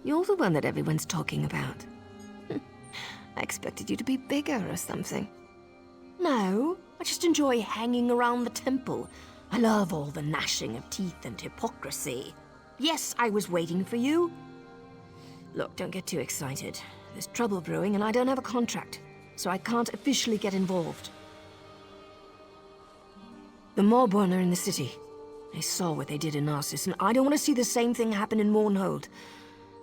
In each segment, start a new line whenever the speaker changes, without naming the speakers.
You're the one that everyone's talking about. I expected you to be bigger or something. No, I just enjoy hanging around the temple. I love all the gnashing of teeth and hypocrisy. Yes, I was waiting for you. Look, don't get too excited. There's trouble brewing and I don't have a contract, so I can't officially get involved. The Maelborn are in the city. They saw what they did in Narcissus, and I don't want to see the same thing happen in Mournhold.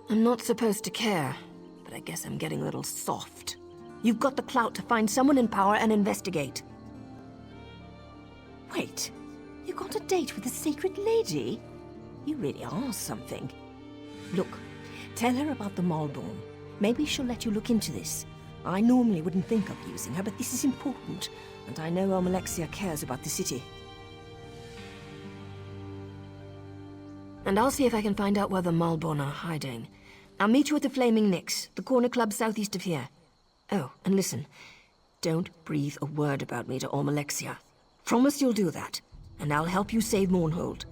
I'm not supposed to care, but I guess I'm getting a little soft. You've got the clout to find someone in power and investigate. Wait, you got a date with the Sacred Lady? You really are something. Look, tell her about the Maelborn. Maybe she'll let you look into this. I normally wouldn't think of using her, but this is important, and I know Almalexia cares about the city. And I'll see if I can find out where the Maelborn are hiding. I'll meet you at the Flaming Nix, the corner club southeast of here. Oh, and listen, don't breathe a word about me to Almalexia. Promise you'll do that, and I'll help you save Mournhold.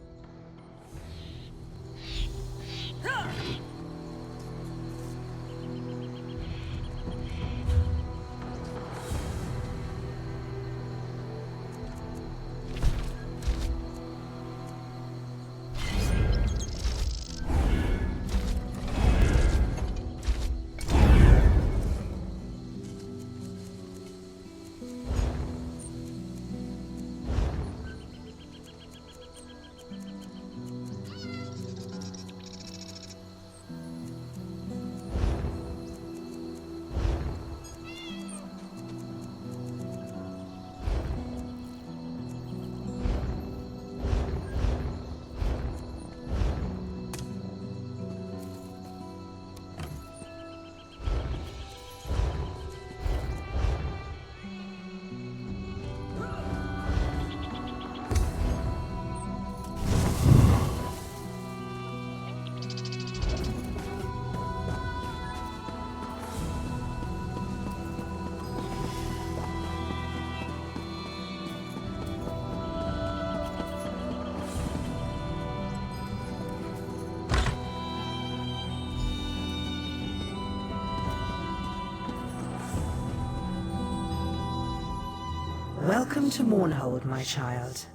Welcome to Mournhold, my child.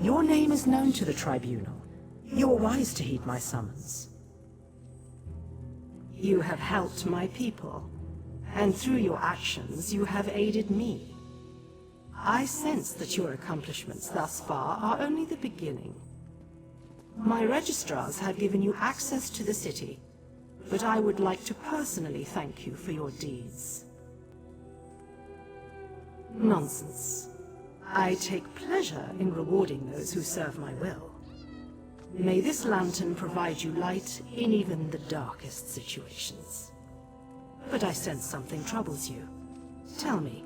Your name is known to the Tribunal. You are wise to heed my summons. You have helped my people, and through your actions you have aided me. I sense that your accomplishments thus far are only the beginning. My registrars have given you access to the city, but I would like to personally thank you for your deeds. Nonsense. I take pleasure in rewarding those who serve my will. May this lantern provide you light in even the darkest situations. But I sense something troubles you. Tell me,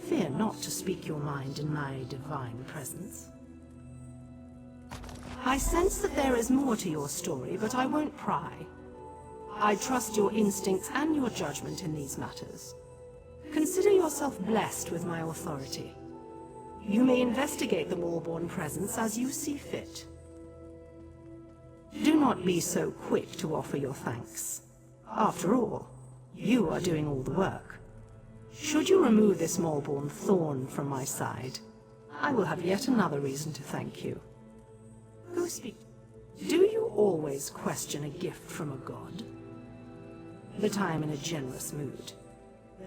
fear not to speak your mind in my divine presence. I sense that there is more to your story, but I won't pry. I trust your instincts and your judgment in these matters. Consider yourself blessed with my authority. You may investigate the Maelborn presence as you see fit. Do not be so quick to offer your thanks. After all, you are doing all the work. Should you remove this Maelborn thorn from my side, I will have yet another reason to thank you. Go speak. Do you always question a gift from a god? But I am in a generous mood.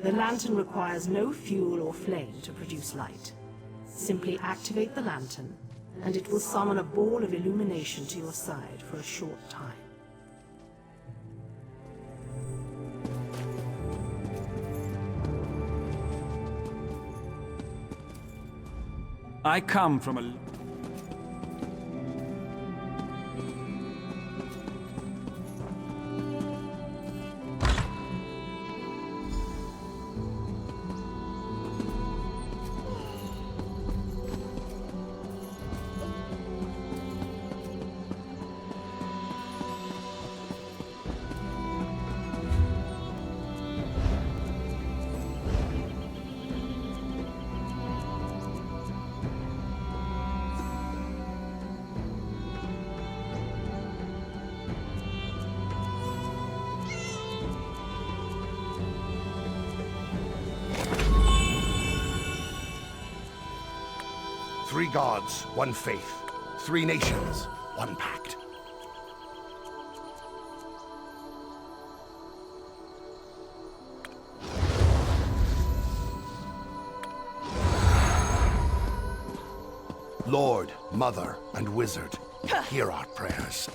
The lantern requires no fuel or flame to produce light. Simply activate the lantern, and it will summon a ball of illumination to your side for a short time.
I come from a...
3 gods, 1 faith. 3 nations, 1 pact. Lord, Mother, and Wizard, hear our prayers.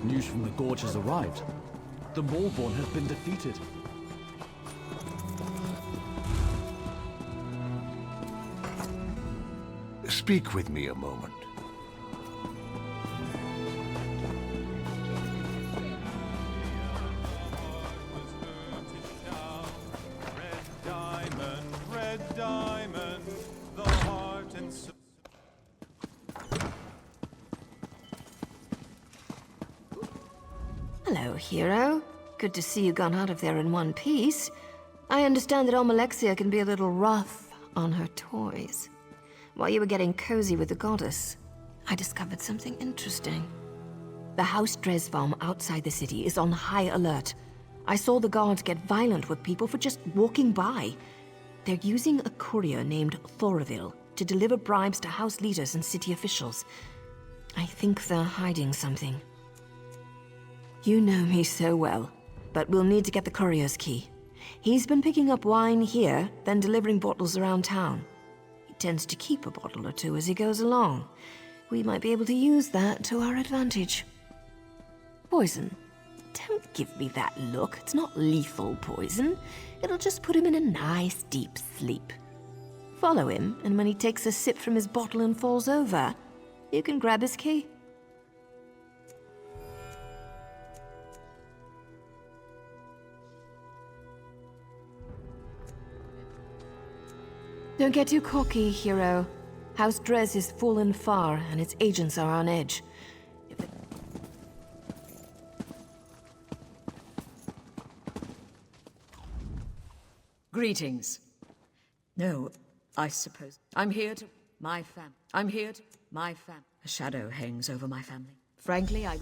News from the Gorge has arrived. The Maulborn have been defeated.
Speak with me a moment.
Red diamond, the heart and soul.
Hello, hero. Good to see you gone out of there in one piece. I understand that Almalexia can be a little rough on her toys. While you were getting cozy with the goddess, I discovered something interesting. The House Dresvarm outside the city is on high alert. I saw the guards get violent with people for just walking by. They're using a courier named Thoraville to deliver bribes to house leaders and city officials. I think they're hiding something. You know me so well, but we'll need to get the courier's key. He's been picking up wine here, then delivering bottles around town. He tends to keep a bottle or two as he goes along. We might be able to use that to our advantage. Poison. Don't give me that look. It's not lethal poison. It'll just put him in a nice deep sleep. Follow him, and when he takes a sip from his bottle and falls over, you can grab his key. Don't get too cocky, hero. House Dres is fallen far, and its agents are on edge.
Greetings. No, I suppose. I'm here to... My fam. A shadow hangs over my family. Frankly, I...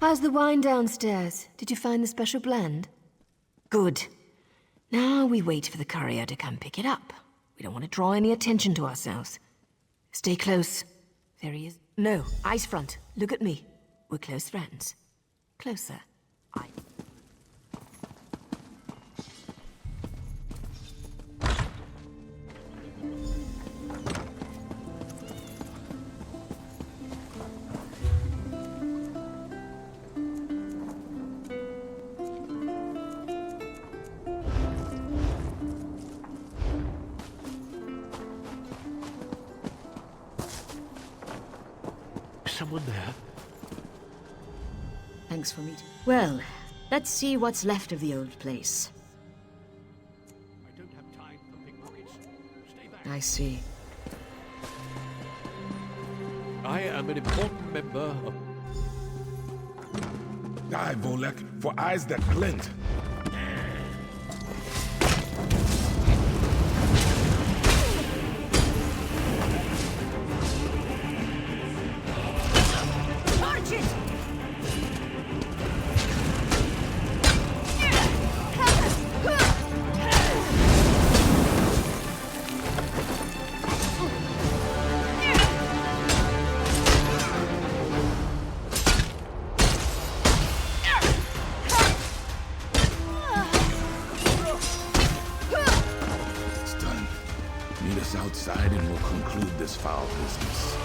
How's the wine downstairs? Did you find the special blend? Good. Now we wait for the courier to come pick it up. We don't want to draw any attention to ourselves. Stay close. There he is. No, eyes front. Look at me. We're close friends. Closer.
Someone there?
Thanks for meeting. Well, let's see what's left of the old place.
I don't have time for pickpockets. Stay back.
I see.
I am an important member of... eye, Volek, for eyes that glint.
Charge it!
It's done. Meet us outside and we'll conclude this foul business.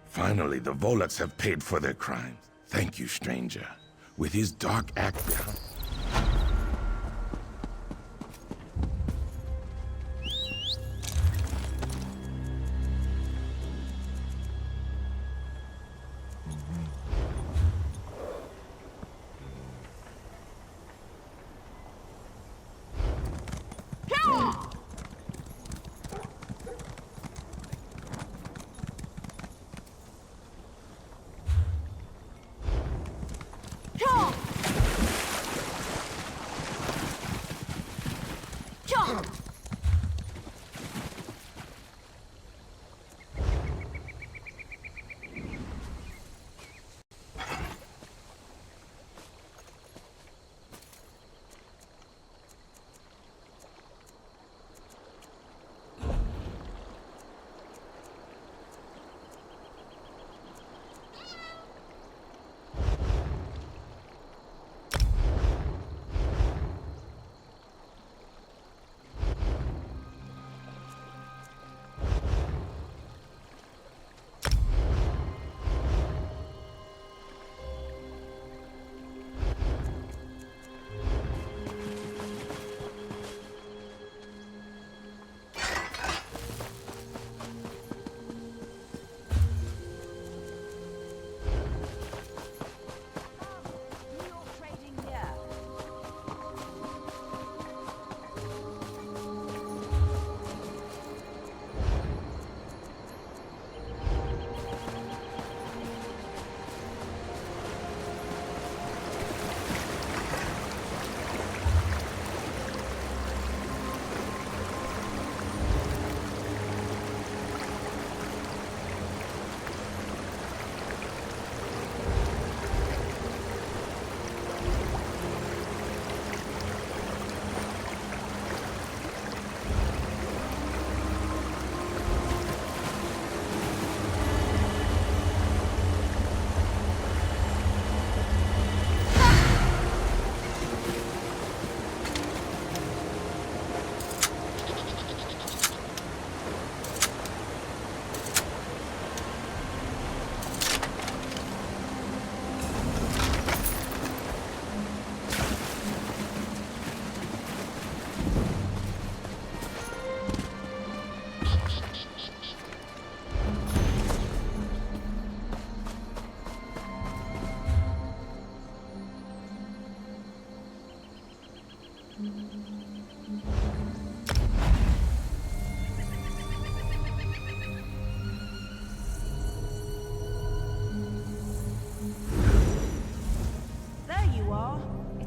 Finally, the Voleks have paid for their crimes. Thank you, stranger. With his dark act behind...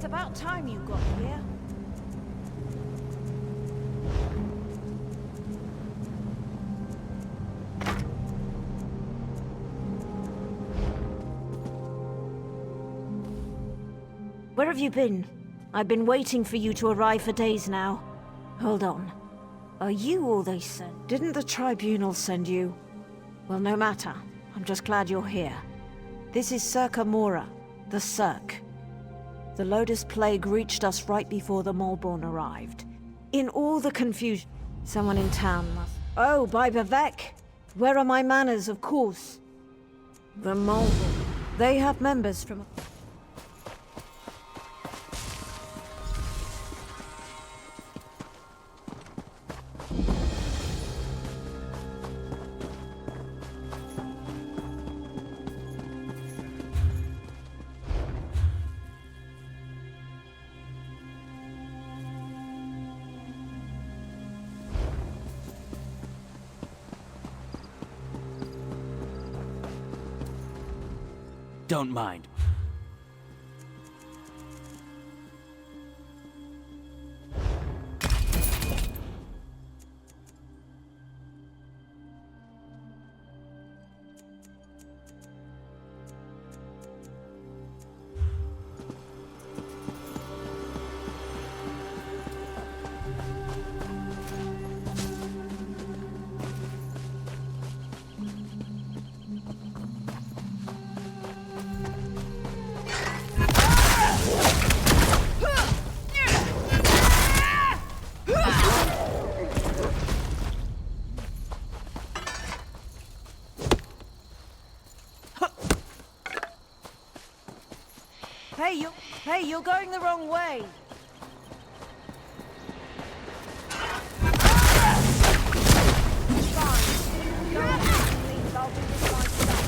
About time you got here. Where have you been? I've been waiting for you to arrive for days now. Hold on. Are you all they sent? Didn't the Tribunal send you? Well, no matter. I'm just glad you're here. This is Circa Mora, the Cirque. The Lotus Plague reached us right before the Malborn arrived. In all the confusion, someone in town must... Oh, by Bavek! Where are my manners, of course? The Malborn. They have members from...
don't mind.
Hey, you're going the wrong way. Fine. Go on, please. I'll do this myself.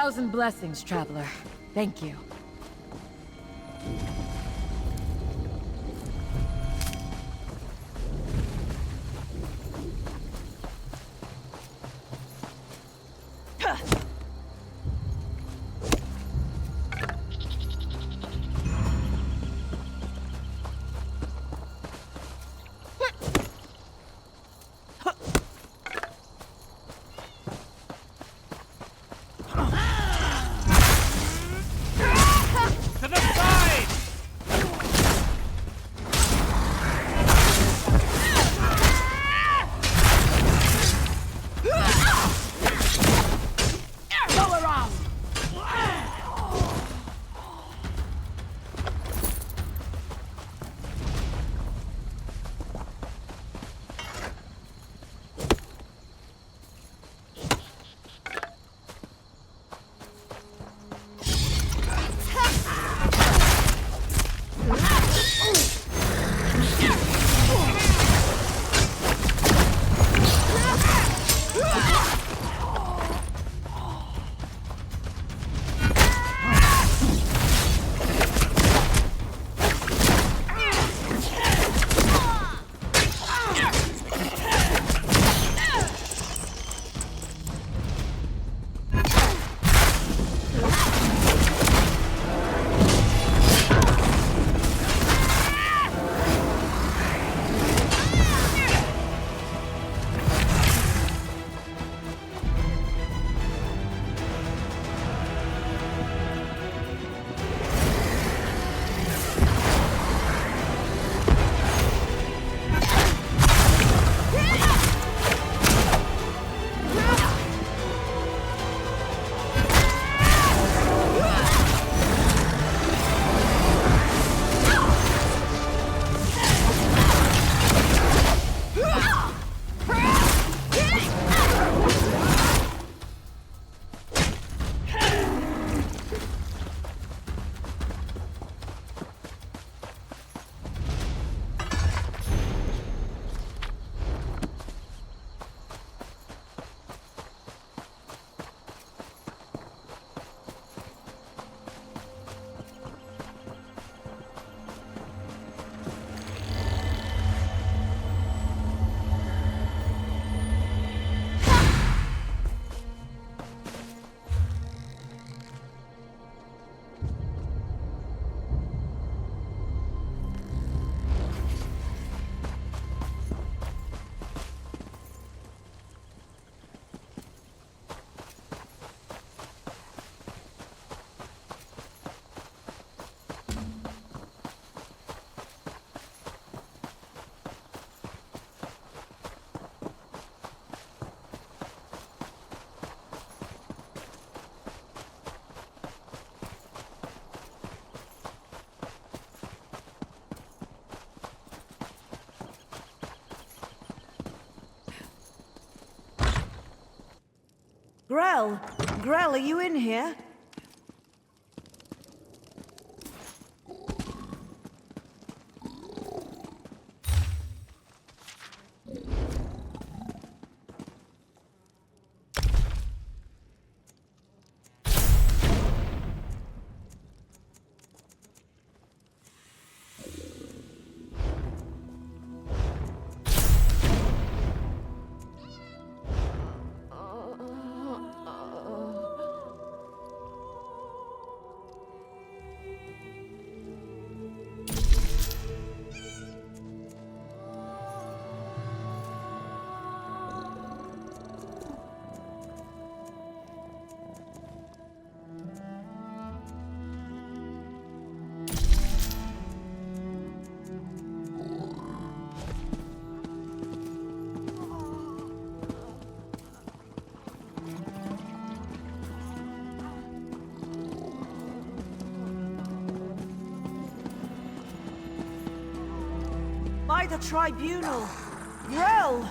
1,000 blessings, traveler. Thank you.
To the side!
Go around!
Grell! Grell, are you in here? By the tribunal! Grell!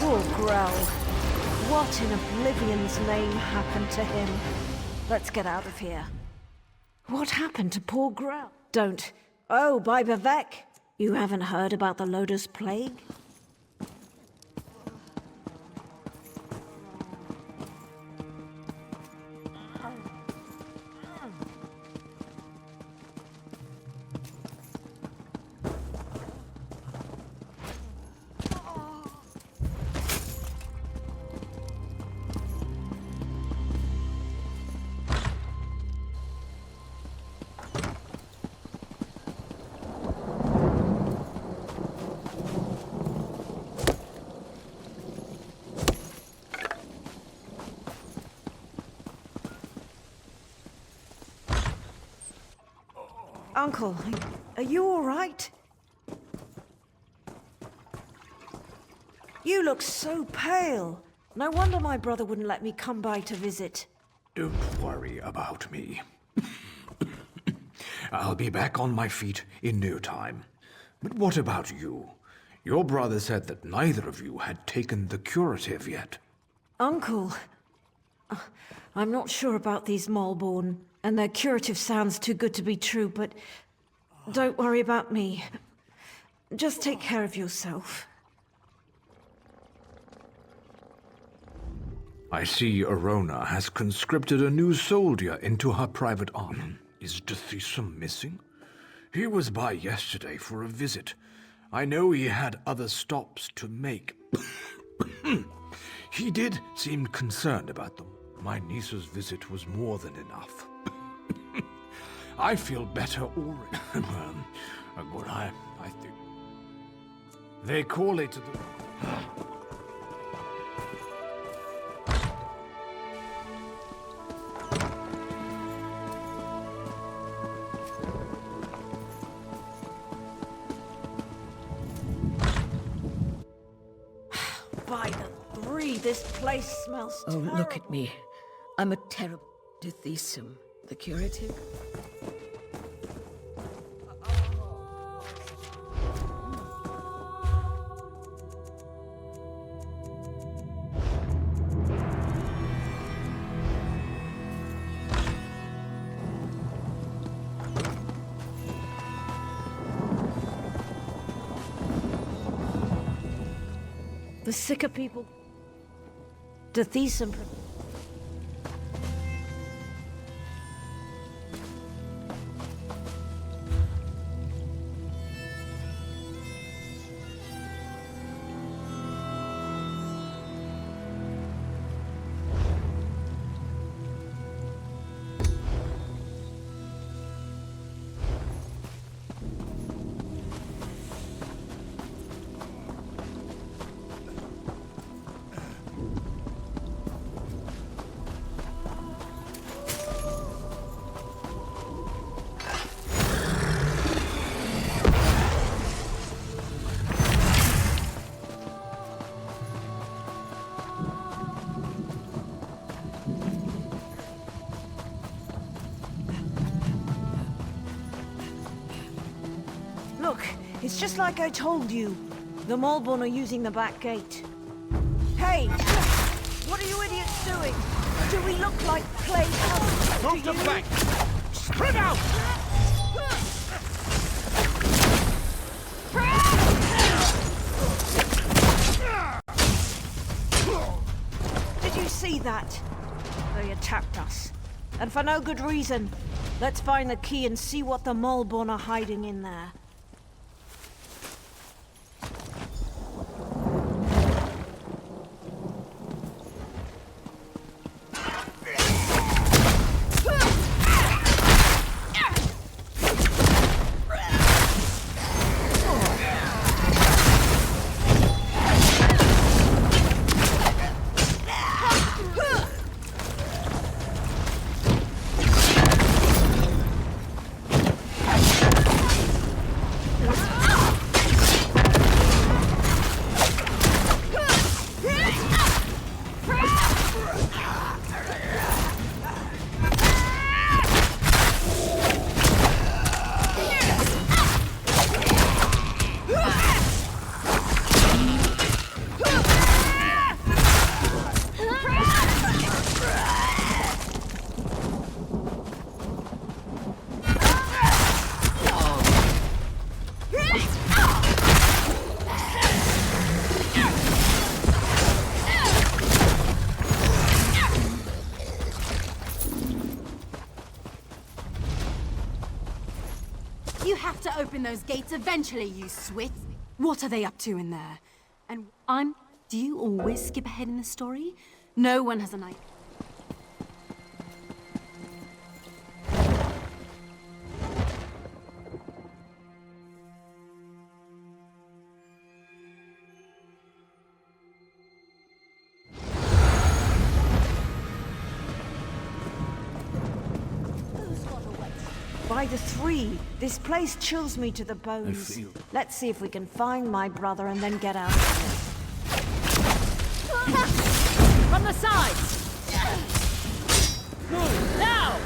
Poor Grell. What in Oblivion's name happened to him? Let's get out of here. What happened to poor Grell? Don't. Oh, by Vivek! You haven't heard about the Lotus Plague? Uncle, are you all right? You look so pale. No wonder my brother wouldn't let me come by to visit.
Don't worry about me. I'll be back on my feet in no time. But what about you? Your brother said that neither of you had taken the curative yet.
Uncle, I'm not sure about these Malborn, and their curative sounds too good to be true, but don't worry about me. Just take care of yourself.
I see Arona has conscripted a new soldier into her private army. Is Dethisum missing? He was by yesterday for a visit. I know he had other stops to make. He did seem concerned about them. My niece's visit was more than enough. I feel better already. Well, I think... They call it the...
By the three, this place smells
Oh,
terrible.
look at me. I'm a terrible Dethisum. The curative?
The sicker people... Dethisum... Look, it's just like I told you. The Malborn are using the back gate. Hey! What are you idiots doing? Do we look like clay puppets?
Move the flank! Spread out!
Did you see that? They attacked us. And for no good reason. Let's find the key and see what the Malborn are hiding in there.
to open those gates eventually, you swit. What are they up to in there? And do you always skip ahead in the story? No one has an idea.
By the three, this place chills me to the bones. Let's see if we can find my brother and then get out of here.
From the sides! Move, now!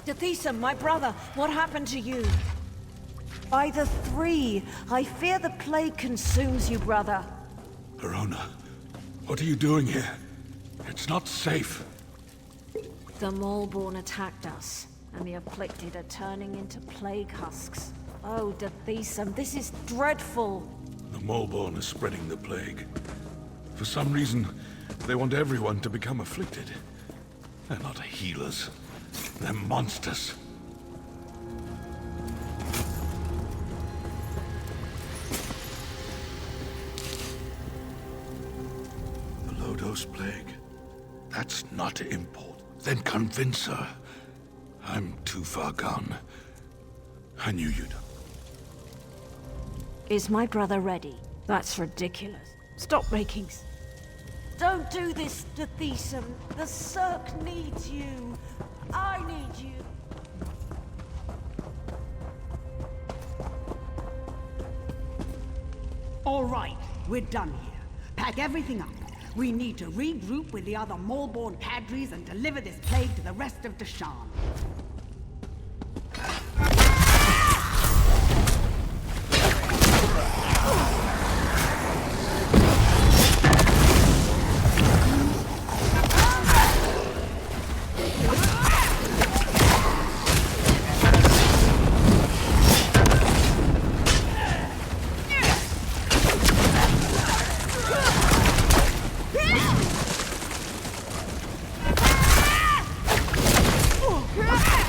Tethisa, my brother, what happened to you? By the three, I fear the plague consumes you, brother.
Verona, what are you doing here? It's not safe.
The Maulborn attacked us, and the afflicted are turning into plague husks. Oh, Tethisa, this is dreadful.
The Maulborn is spreading the plague. For some reason, they want everyone to become afflicted. They're not healers. They're monsters. The Lodos plague? That's not important. Then convince her. I'm too far gone. I knew you'd.
Is my brother ready? That's ridiculous. Stop making Don't do this, Tethisa. The Cirque needs you. I need you.
All right, we're done here. Pack everything up. We need to regroup with the other Maulborn cadres and deliver this plague to the rest of Deshaan.
Ah!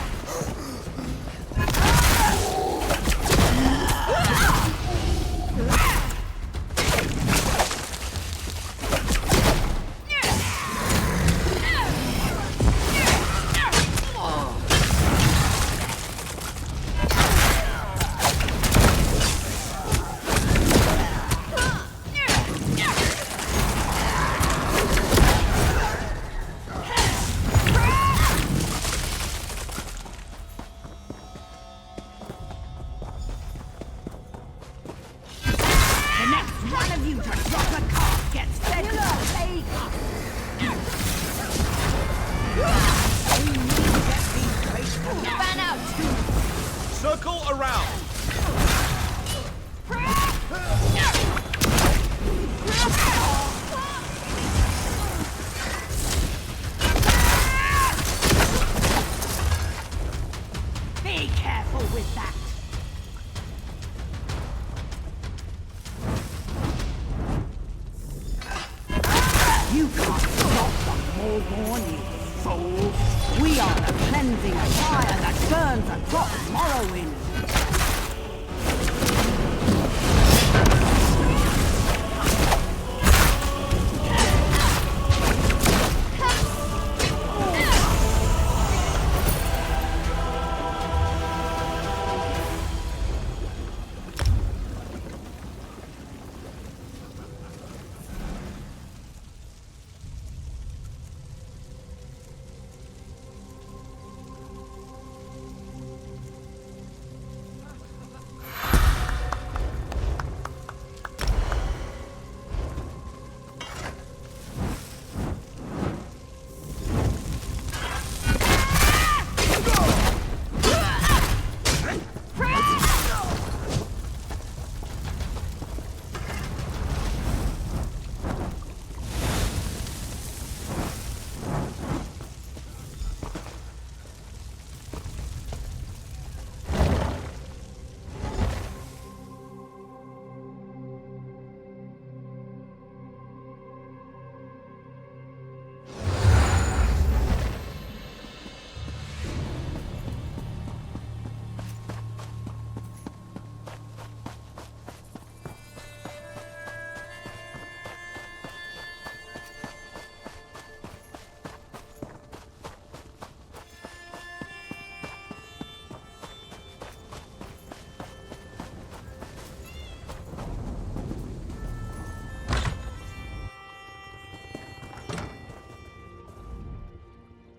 around!
Be careful with that. You can't stop the Morborn, you fool. We are the cleansing fire that burns across Morrowind.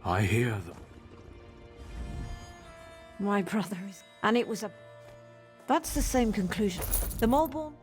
I hear them.
My brother is... And it was a... That's the same conclusion. The Molborn...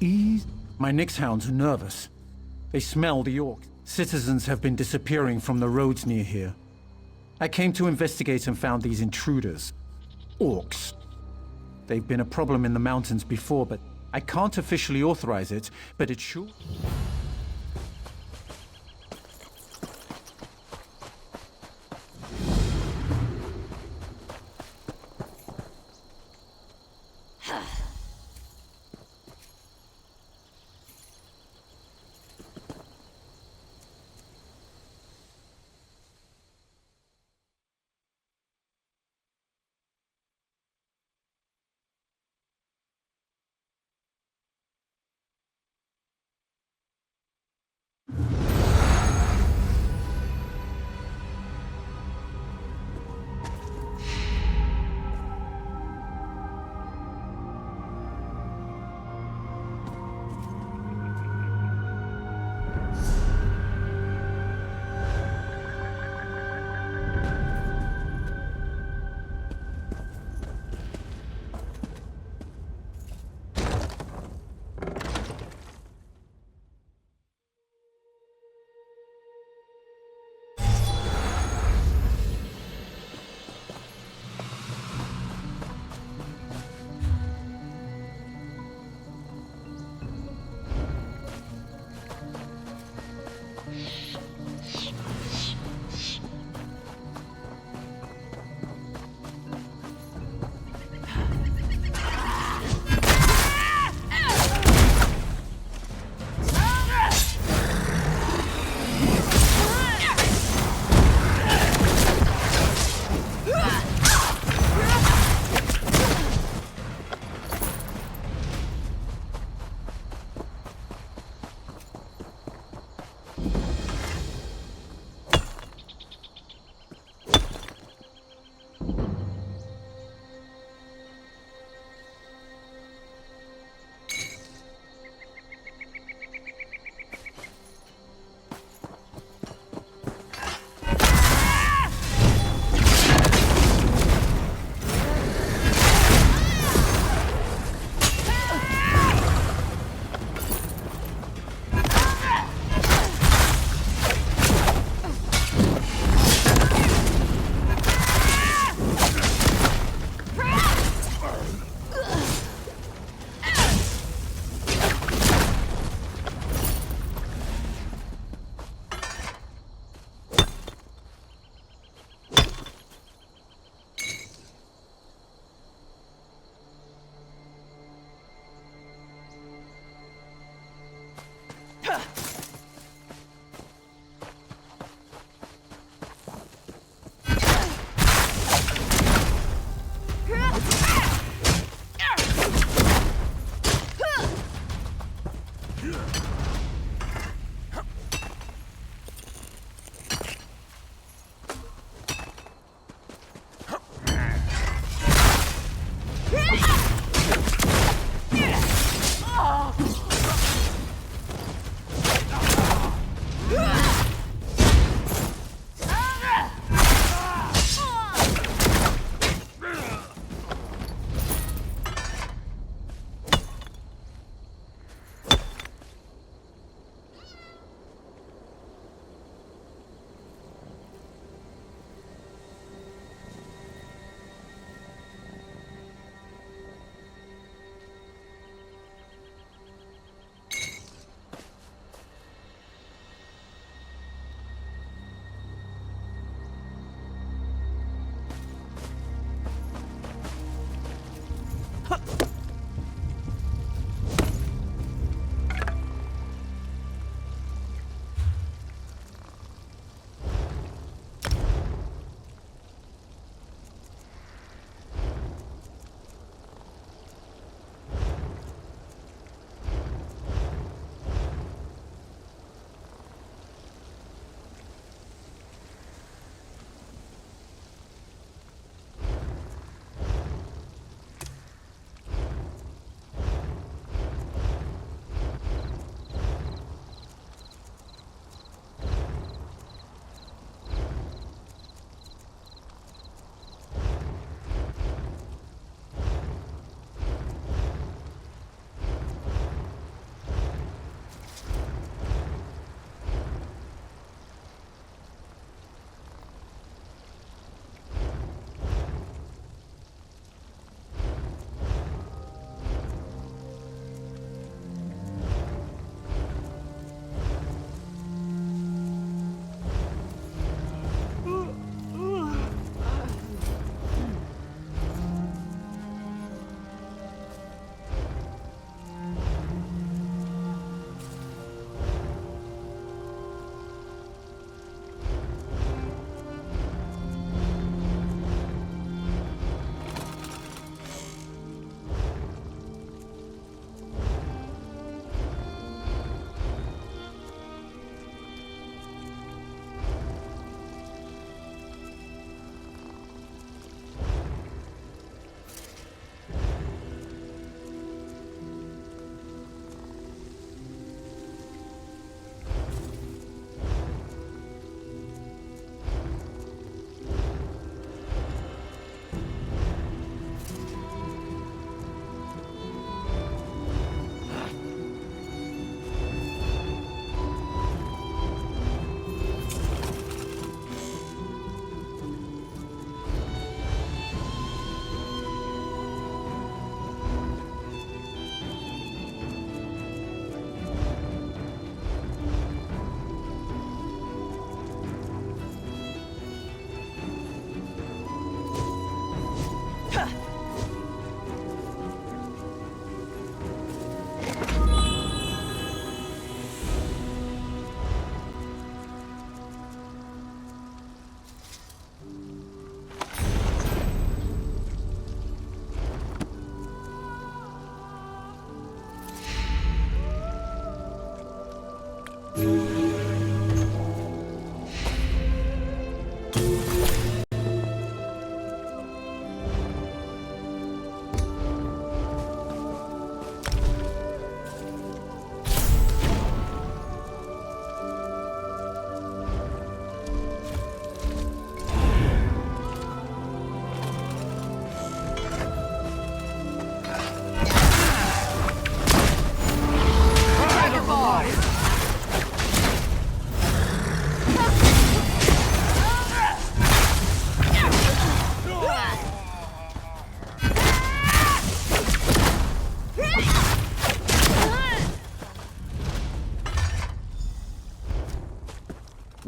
Ease. My Nyx hounds are nervous. They smell the orcs. Citizens have been disappearing from the roads near here. I came to investigate and found these intruders. Orcs. They've been a problem in the mountains before, but I can't officially authorize it, but it should.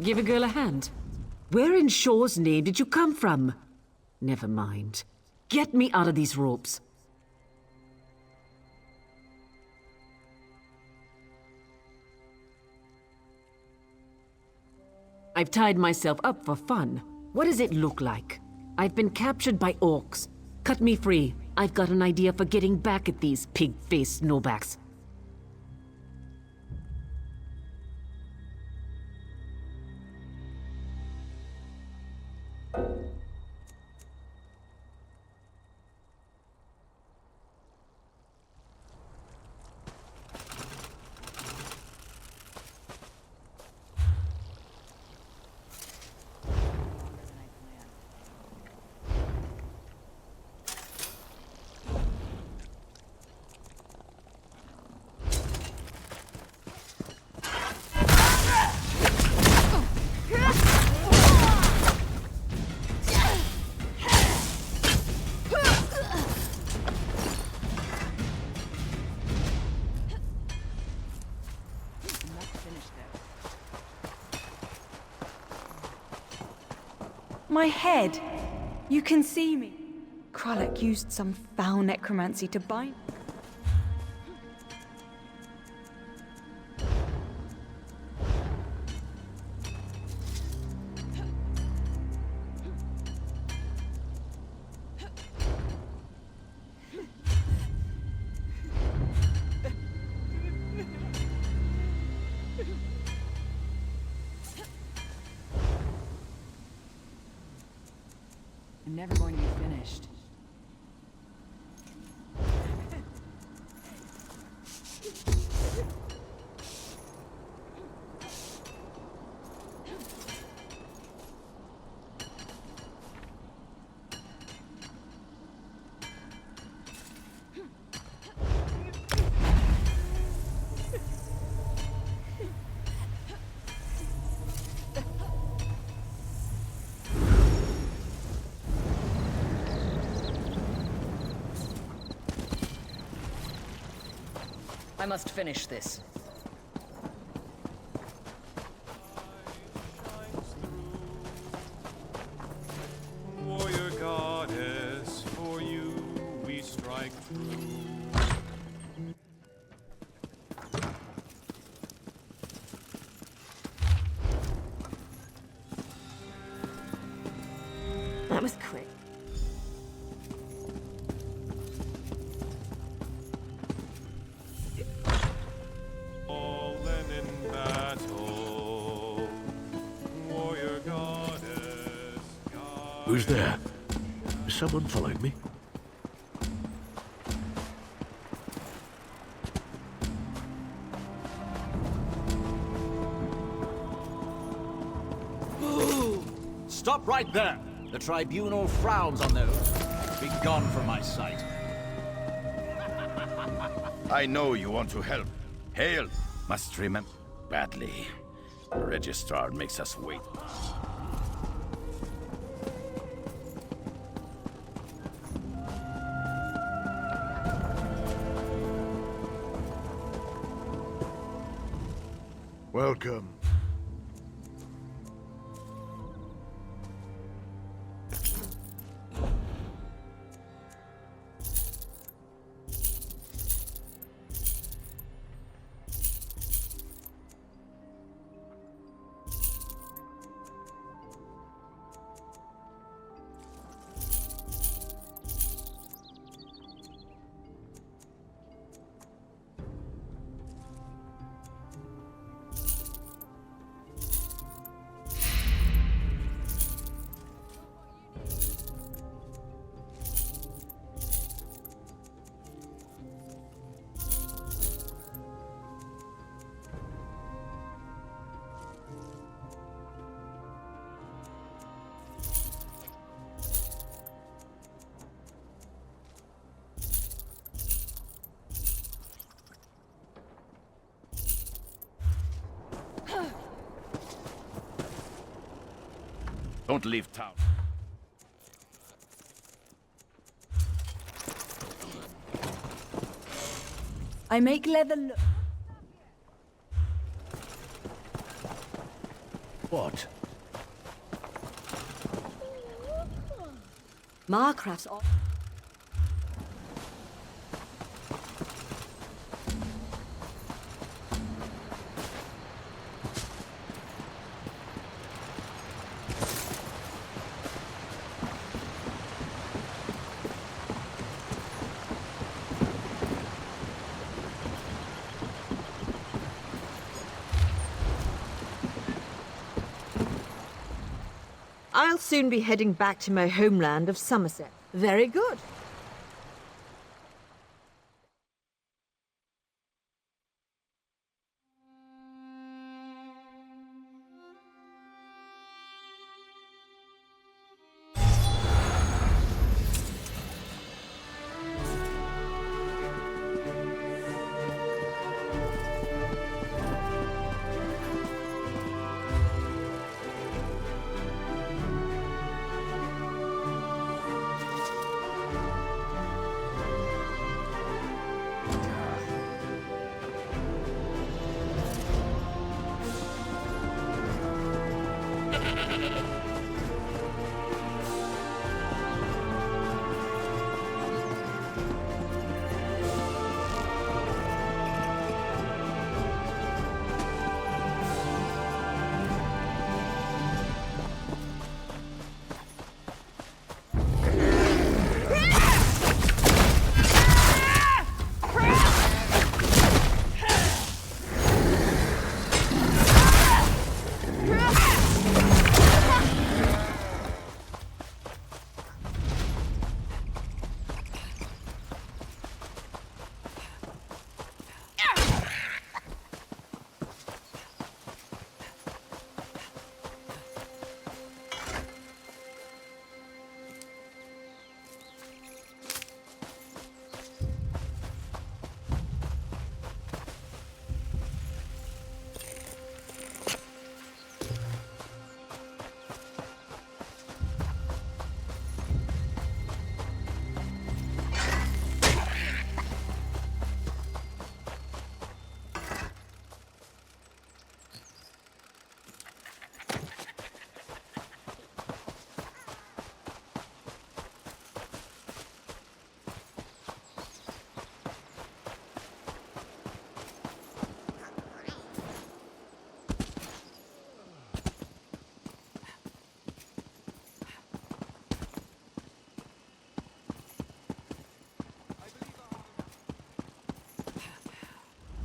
Give a girl a hand. Where in Shaw's name did you come from? Never mind. Get me out of these ropes. I've tied myself up for fun. What does it look like? I've been captured by orcs. Cut me free. I've got an idea for getting back at these pig-faced snowbacks.
My head! You can see me. Kralek used some foul necromancy to bind.
I'm never going to be finished.
I must finish this.
Warrior goddess, for you we strike true.
That was quick.
Fallen in battle, warrior goddess.
Who's there? Is someone following me?
Stop right there! The Tribunal frowns on those. Be gone from my sight.
I know you want to help. Hail! Must remember. Badly. The Registrar makes us wait.
Welcome.
Don't leave town.
I make leather look.
What?
Marcraft's off. I'll soon be heading back to my homeland of Somerset. Very good.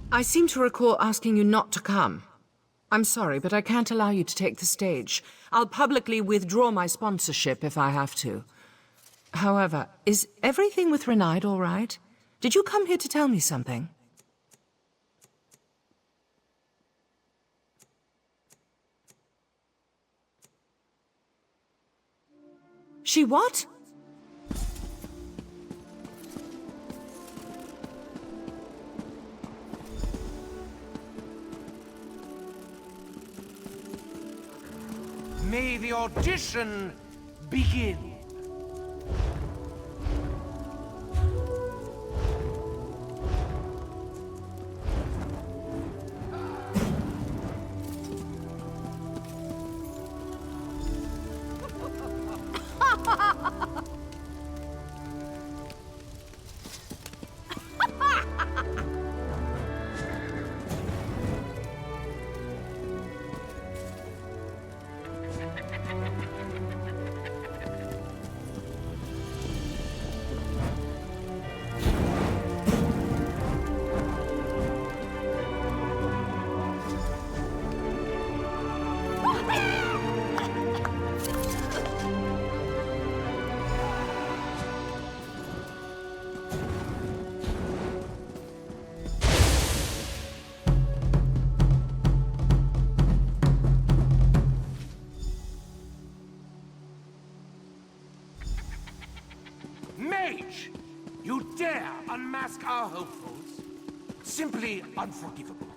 I seem to recall asking you not to come. I'm sorry, but I can't allow you to take the stage. I'll publicly withdraw my sponsorship if I have to. However, is everything with Renaid all right? Did you come here to tell me something? She what?
May the audition begin. Mage! You dare unmask our hopefuls? Simply unforgivable.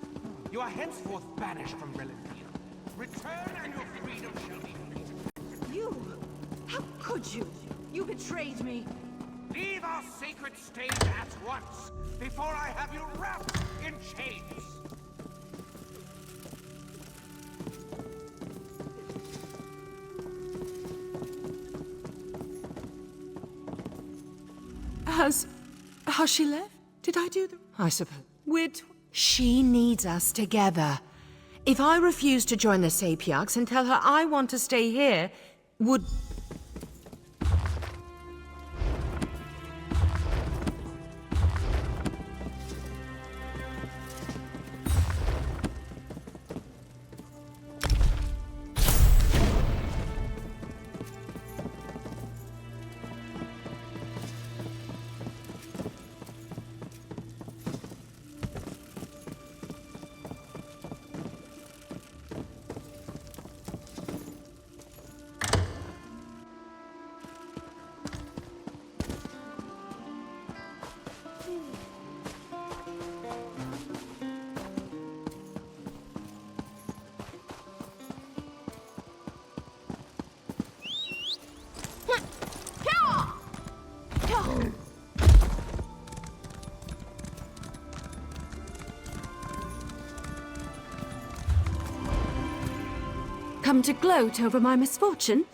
You are henceforth banished from Relinthia. Return and your freedom shall be free.
You! How could you? You betrayed me.
Leave our sacred stage at once, before I have you wrapped in chains!
Has she left? Did I do the... I suppose. She needs us together. If I refuse to join the Sapiarchs and tell her I want to stay here, would...
Come to gloat over my misfortune?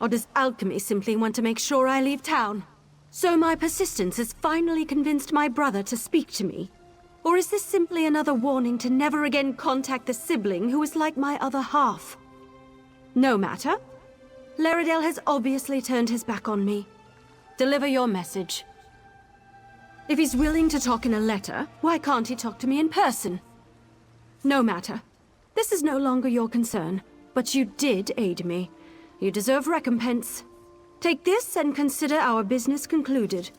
Or does alchemy simply want to make sure I leave town? So my persistence has finally convinced my brother to speak to me? Or is this simply another warning to never again contact the sibling who is like my other half? No matter. Laredale has obviously turned his back on me. Deliver your message. If he's willing to talk in a letter, why can't he talk to me in person? No matter. This is no longer your concern. But you did aid me. You deserve recompense. Take this and consider our business concluded.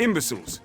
Imbeciles.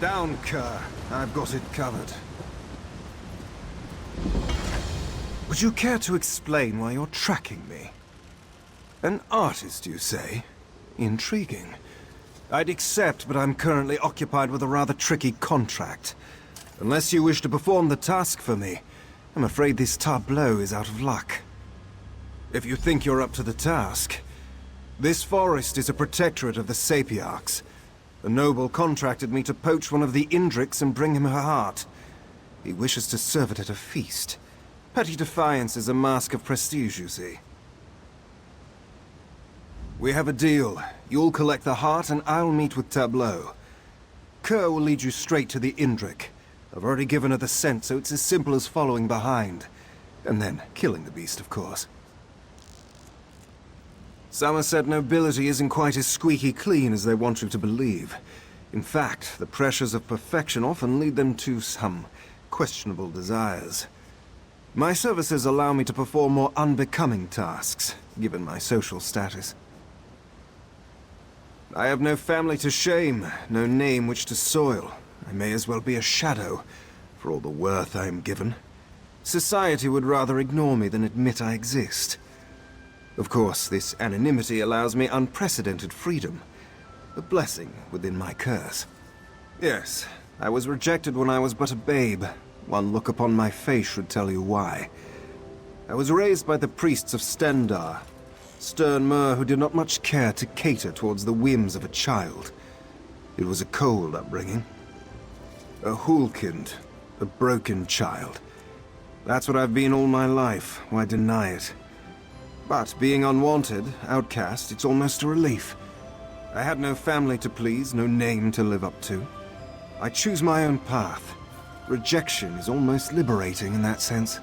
Down, Kerr. I've got it covered. Would you care to explain why you're tracking me? An artist, you say? Intriguing. I'd accept, but I'm currently occupied with a rather tricky contract. Unless you wish to perform the task for me, I'm afraid this tableau is out of luck. If you think you're up to the task, this forest is a protectorate of the Sapiarchs. A noble contracted me to poach one of the Indrics and bring him her heart. He wishes to serve it at a feast. Petty defiance is a mask of prestige, you see. We have a deal. You'll collect the heart and I'll meet with Tableau. Kerr will lead you straight to the Indrik. I've already given her the scent, so it's as simple as following behind. And then killing the beast, of course. Somerset nobility isn't quite as squeaky clean as they want you to believe. In fact, the pressures of perfection often lead them to some questionable desires. My services allow me to perform more unbecoming tasks, given my social status. I have no family to shame, no name which to soil. I may as well be a shadow, for all the worth I am given. Society would rather ignore me than admit I exist. Of course, this anonymity allows me unprecedented freedom. A blessing within my curse. Yes, I was rejected when I was but a babe. One look upon my face should tell you why. I was raised by the priests of Stendar, stern mer who did not much care to cater towards the whims of a child. It was a cold upbringing. A hulkind, a broken child. That's what I've been all my life, why deny it? But being unwanted, outcast, it's almost a relief. I had no family to please, no name to live up to. I choose my own path. Rejection is almost liberating in that sense.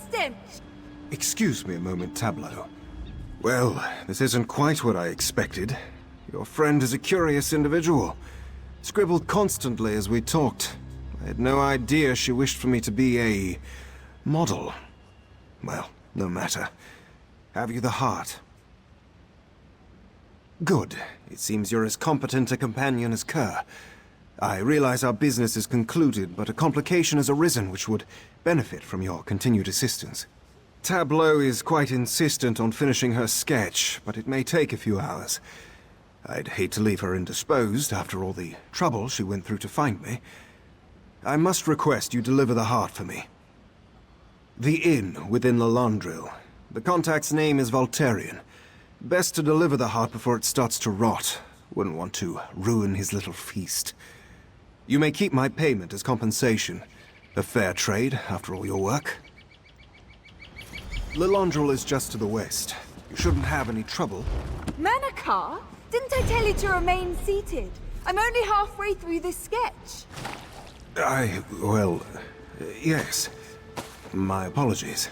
arrest him!
Excuse me a moment, Tableau. Well, this isn't quite what I expected. Your friend is a curious individual. Scribbled constantly as we talked. I had no idea she wished for me to be a model. Well, no matter. Have you the heart? Good. It seems you're as competent a companion as Kerr. I realize our business is concluded, but a complication has arisen which would benefit from your continued assistance. Tableau is quite insistent on finishing her sketch, but it may take a few hours. I'd hate to leave her indisposed after all the trouble she went through to find me. I must request you deliver the heart for me. The inn within Lalandril. The contact's name is Voltarian. Best to deliver the heart before it starts to rot. Wouldn't want to ruin his little feast. You may keep my payment as compensation. A fair trade, after all your work. Lalandril is just to the west. You shouldn't have any trouble.
Manakar? Didn't I tell you to remain seated? I'm only halfway through this sketch.
Well, yes. My apologies.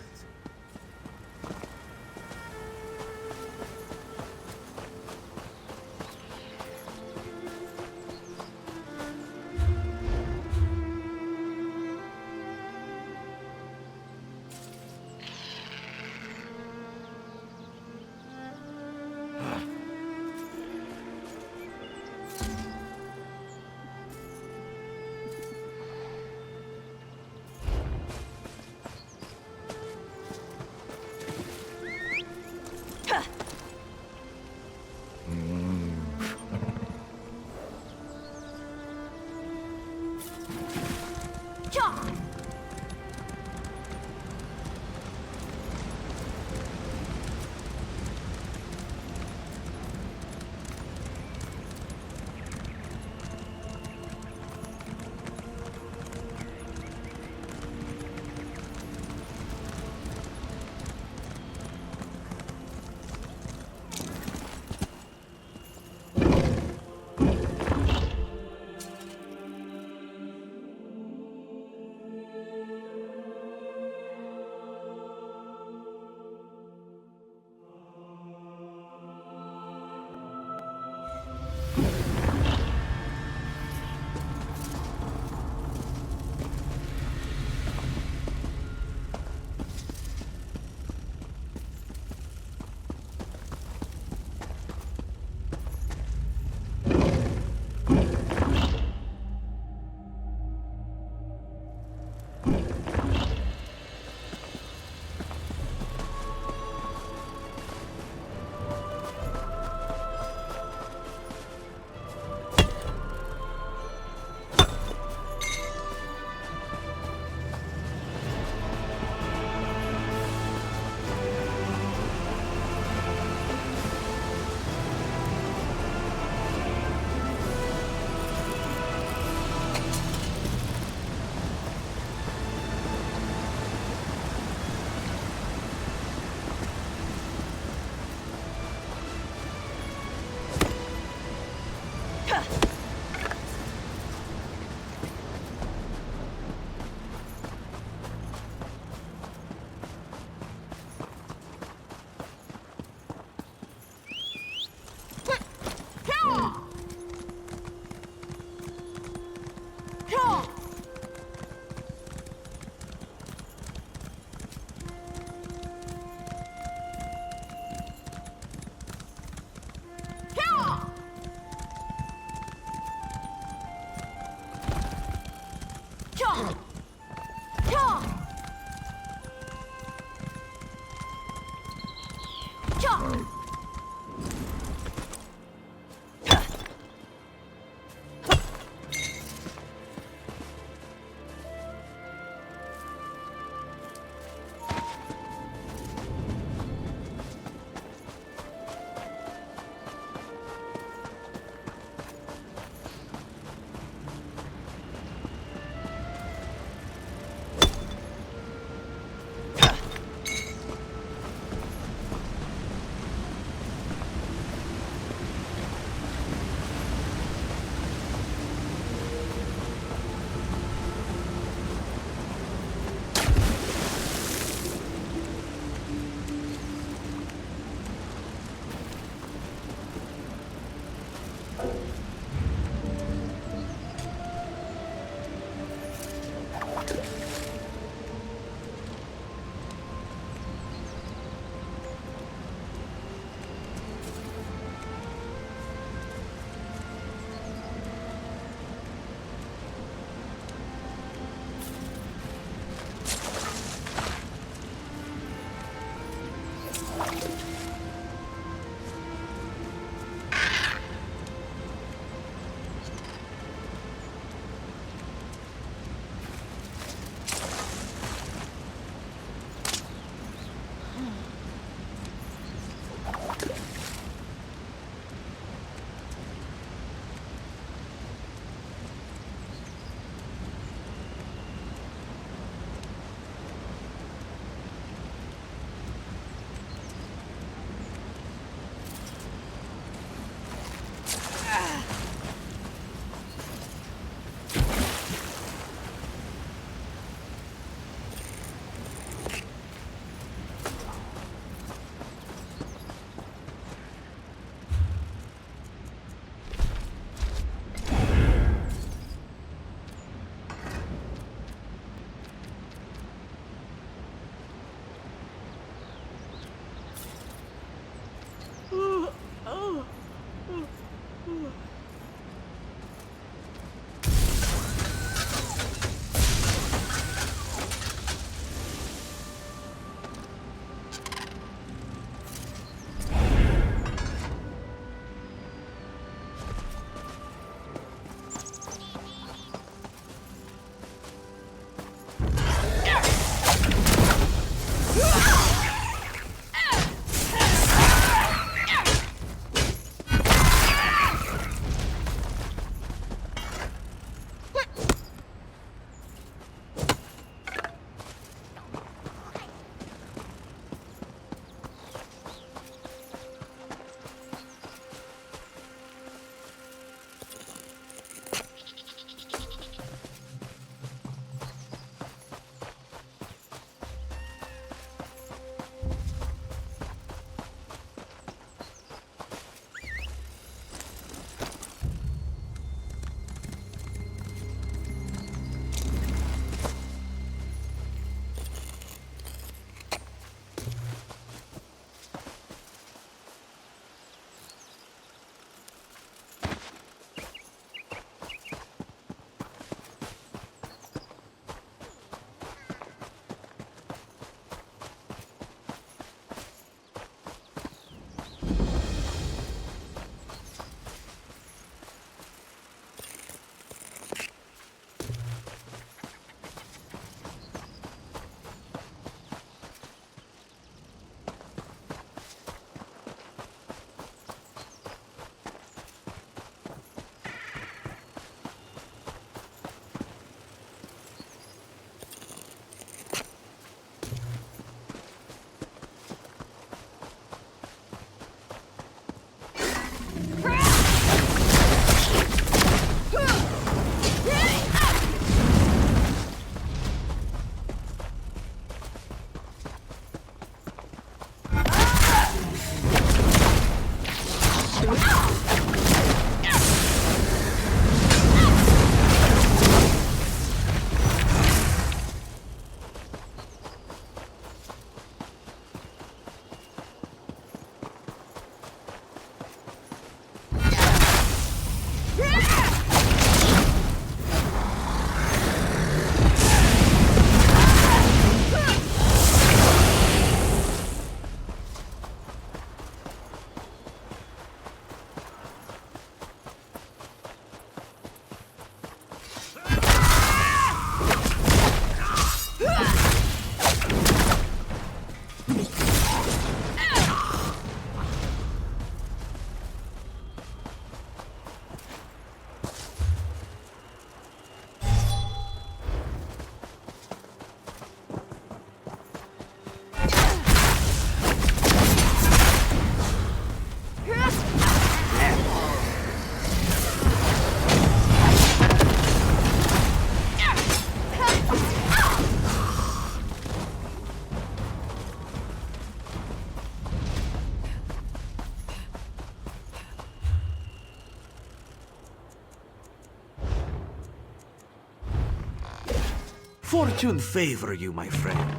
Fortune favor you, my friend.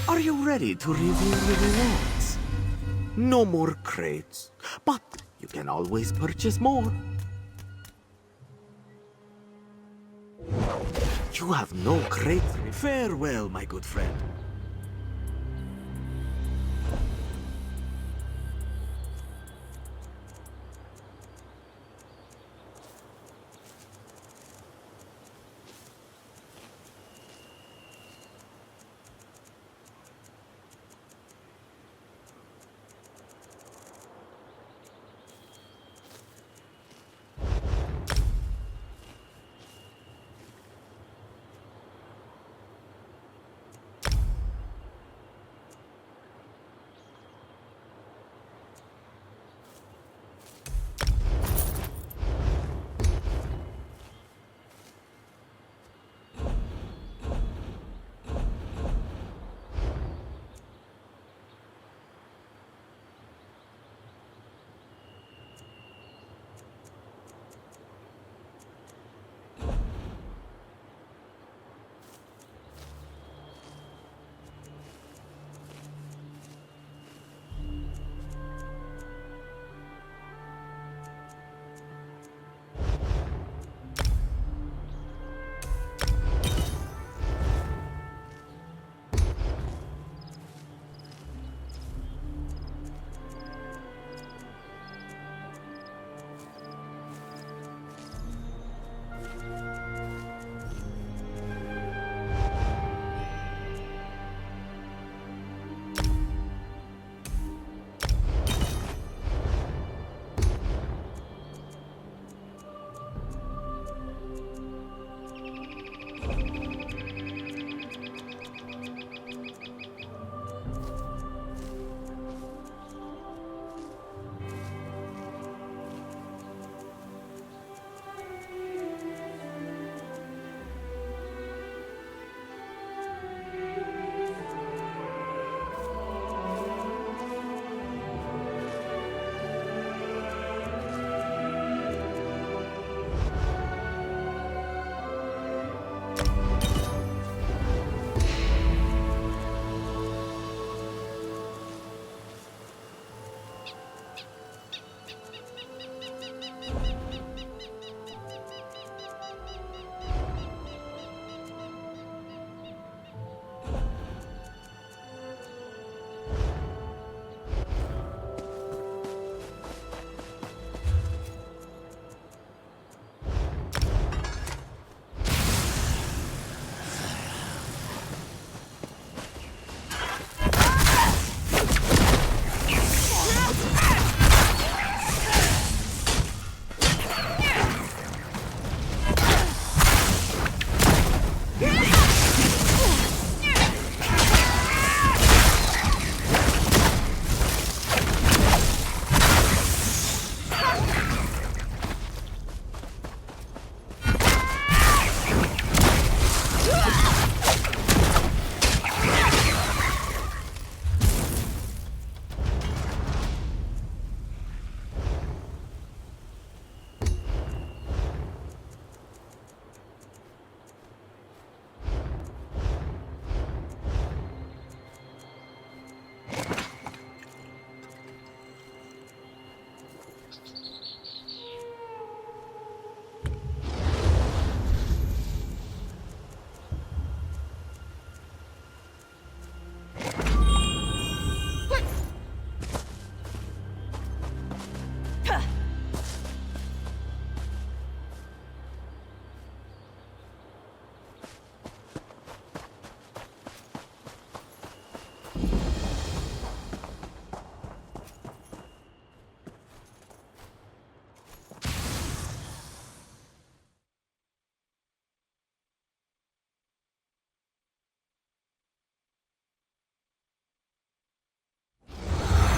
Are you ready to review the rewards? No more crates, but you can always purchase more. You have no crate. Farewell, my good friend.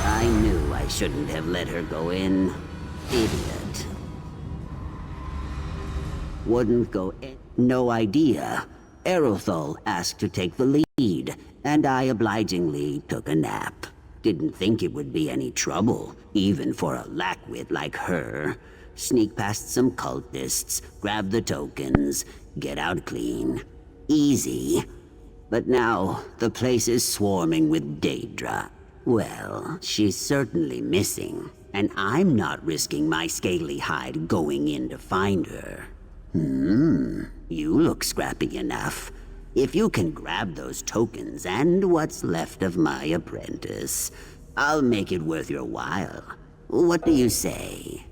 I knew I shouldn't have let her go in. Idiot. Wouldn't go in. No idea. Erothal asked to take the lead, and I obligingly took a nap. Didn't think it would be any trouble, even for a lackwit like her. Sneak past some cultists, grab the tokens, get out clean. Easy. But now, the place is swarming with Daedra. Well, she's certainly missing, and I'm not risking my scaly hide going in to find her. You look scrappy enough. If you can grab those tokens and what's left of my apprentice, I'll make it worth your while. What do you say?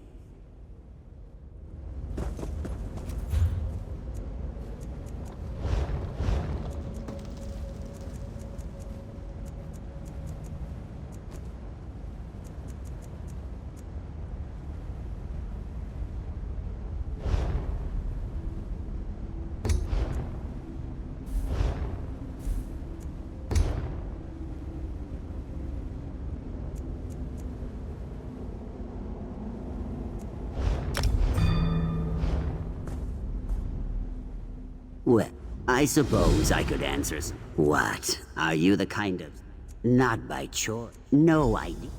Well, I suppose I could answer. What? Are you the kind of... Not by choice. No idea.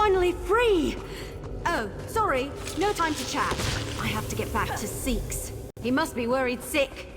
finally free! Oh, sorry, no time to chat. I have to get back to Seeks. He must be worried sick.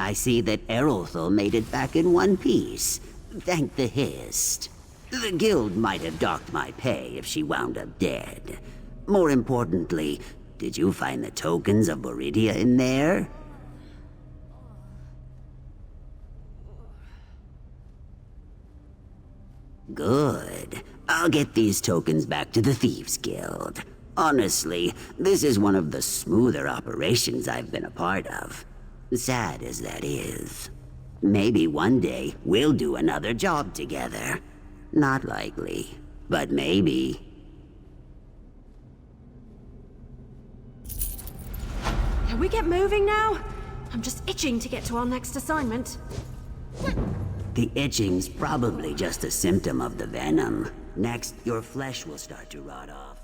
I see that Erothel made it back in one piece. Thank the Hist. The guild might have docked my pay if she wound up dead. More importantly, did you find the tokens of Viridia in there? Good. I'll get these tokens back to the Thieves Guild. Honestly, this is one of the smoother operations I've been a part of. Sad as that is. Maybe one day we'll do another job together. Not likely, but maybe.
Can we get moving now? I'm just itching to get to our next assignment.
The itching's probably just a symptom of the venom. Next, your flesh will start to rot off.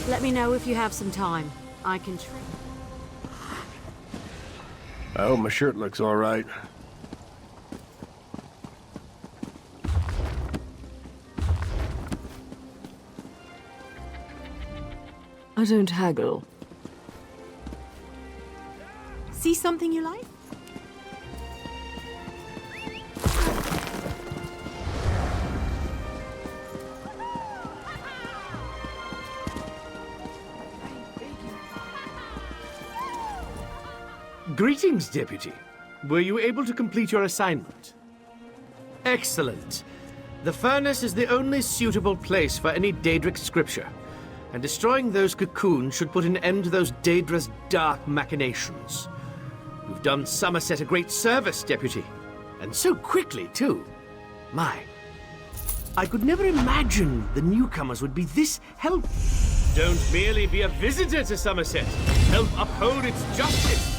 Let me know if you have some time. I can train.
I hope my shirt looks all right.
I don't haggle.
See something you like?
Greetings, Deputy. Were you able to complete your assignment? Excellent. The furnace is the only suitable place for any Daedric scripture, and destroying those cocoons should put an end to those Daedra's dark machinations. You've done Somerset a great service, Deputy. And so quickly, too. My, I could never imagine the newcomers would be this helpful. Don't merely be a visitor to Somerset. Help uphold its justice.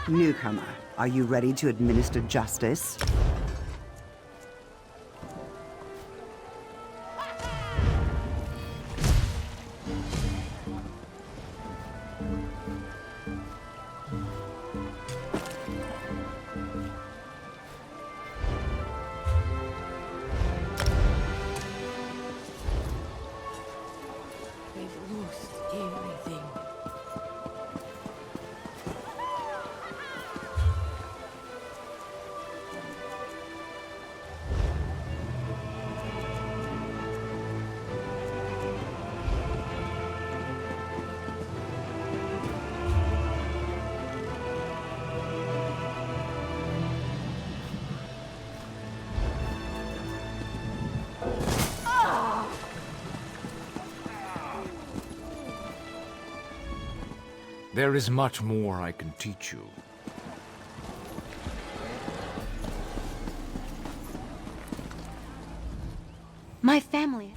Newcomer, are you ready to administer justice?
They've lost everything.
There is much more I can teach you.
My family.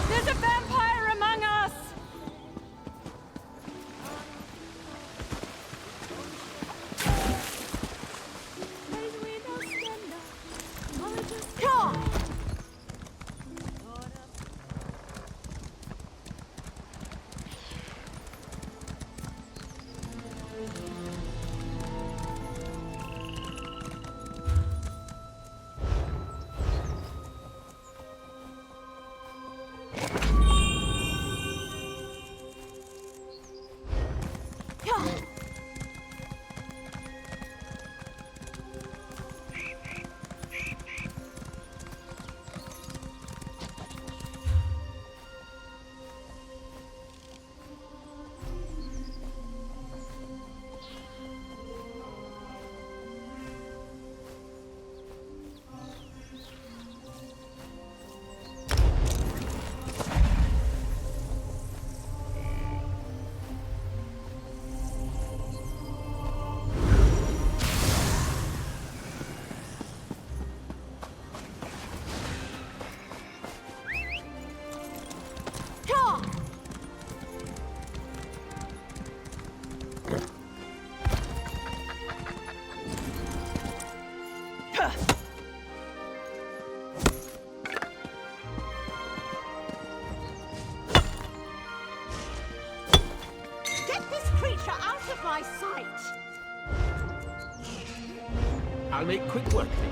There's a vampire among us! Come!
Get this creature out of my sight!
I'll make quick work of it.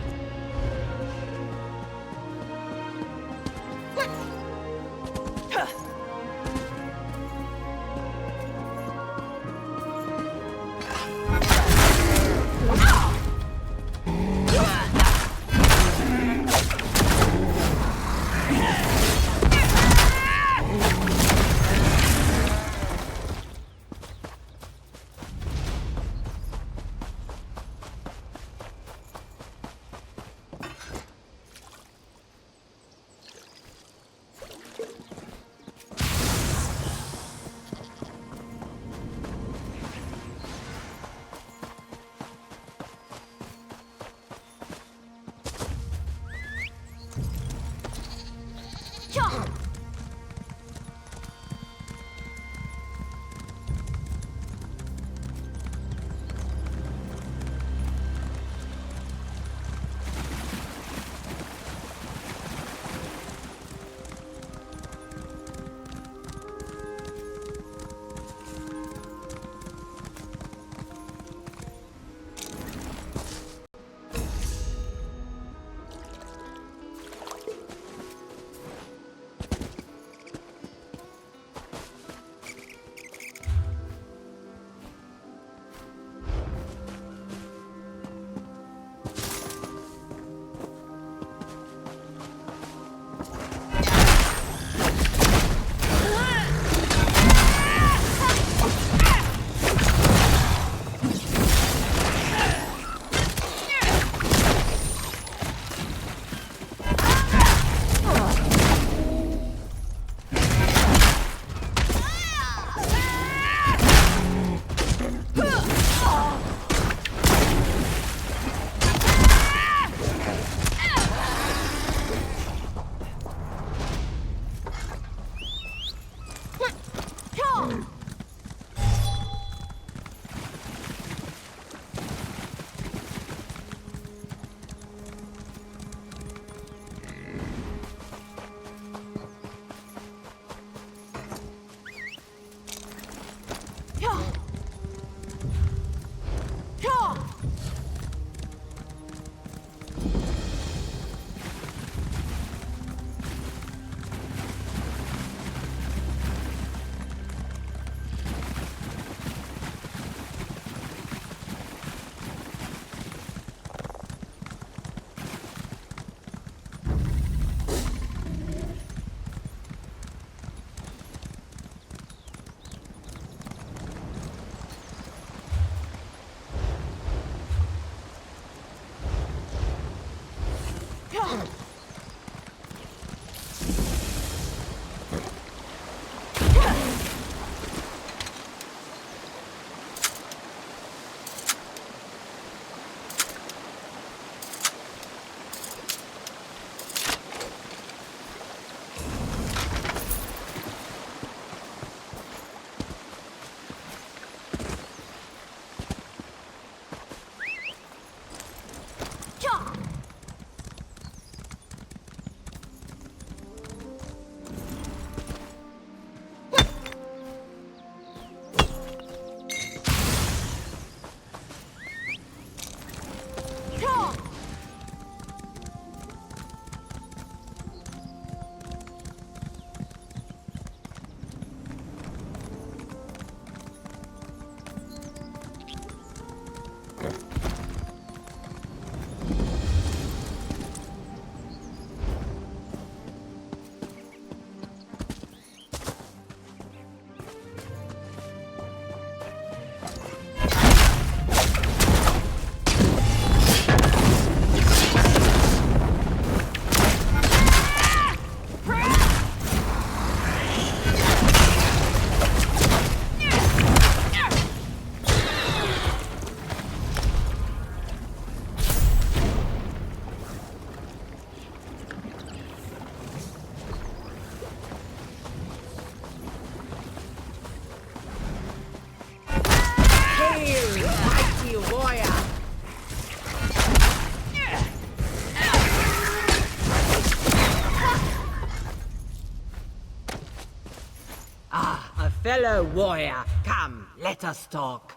Fellow warrior, come, let us talk.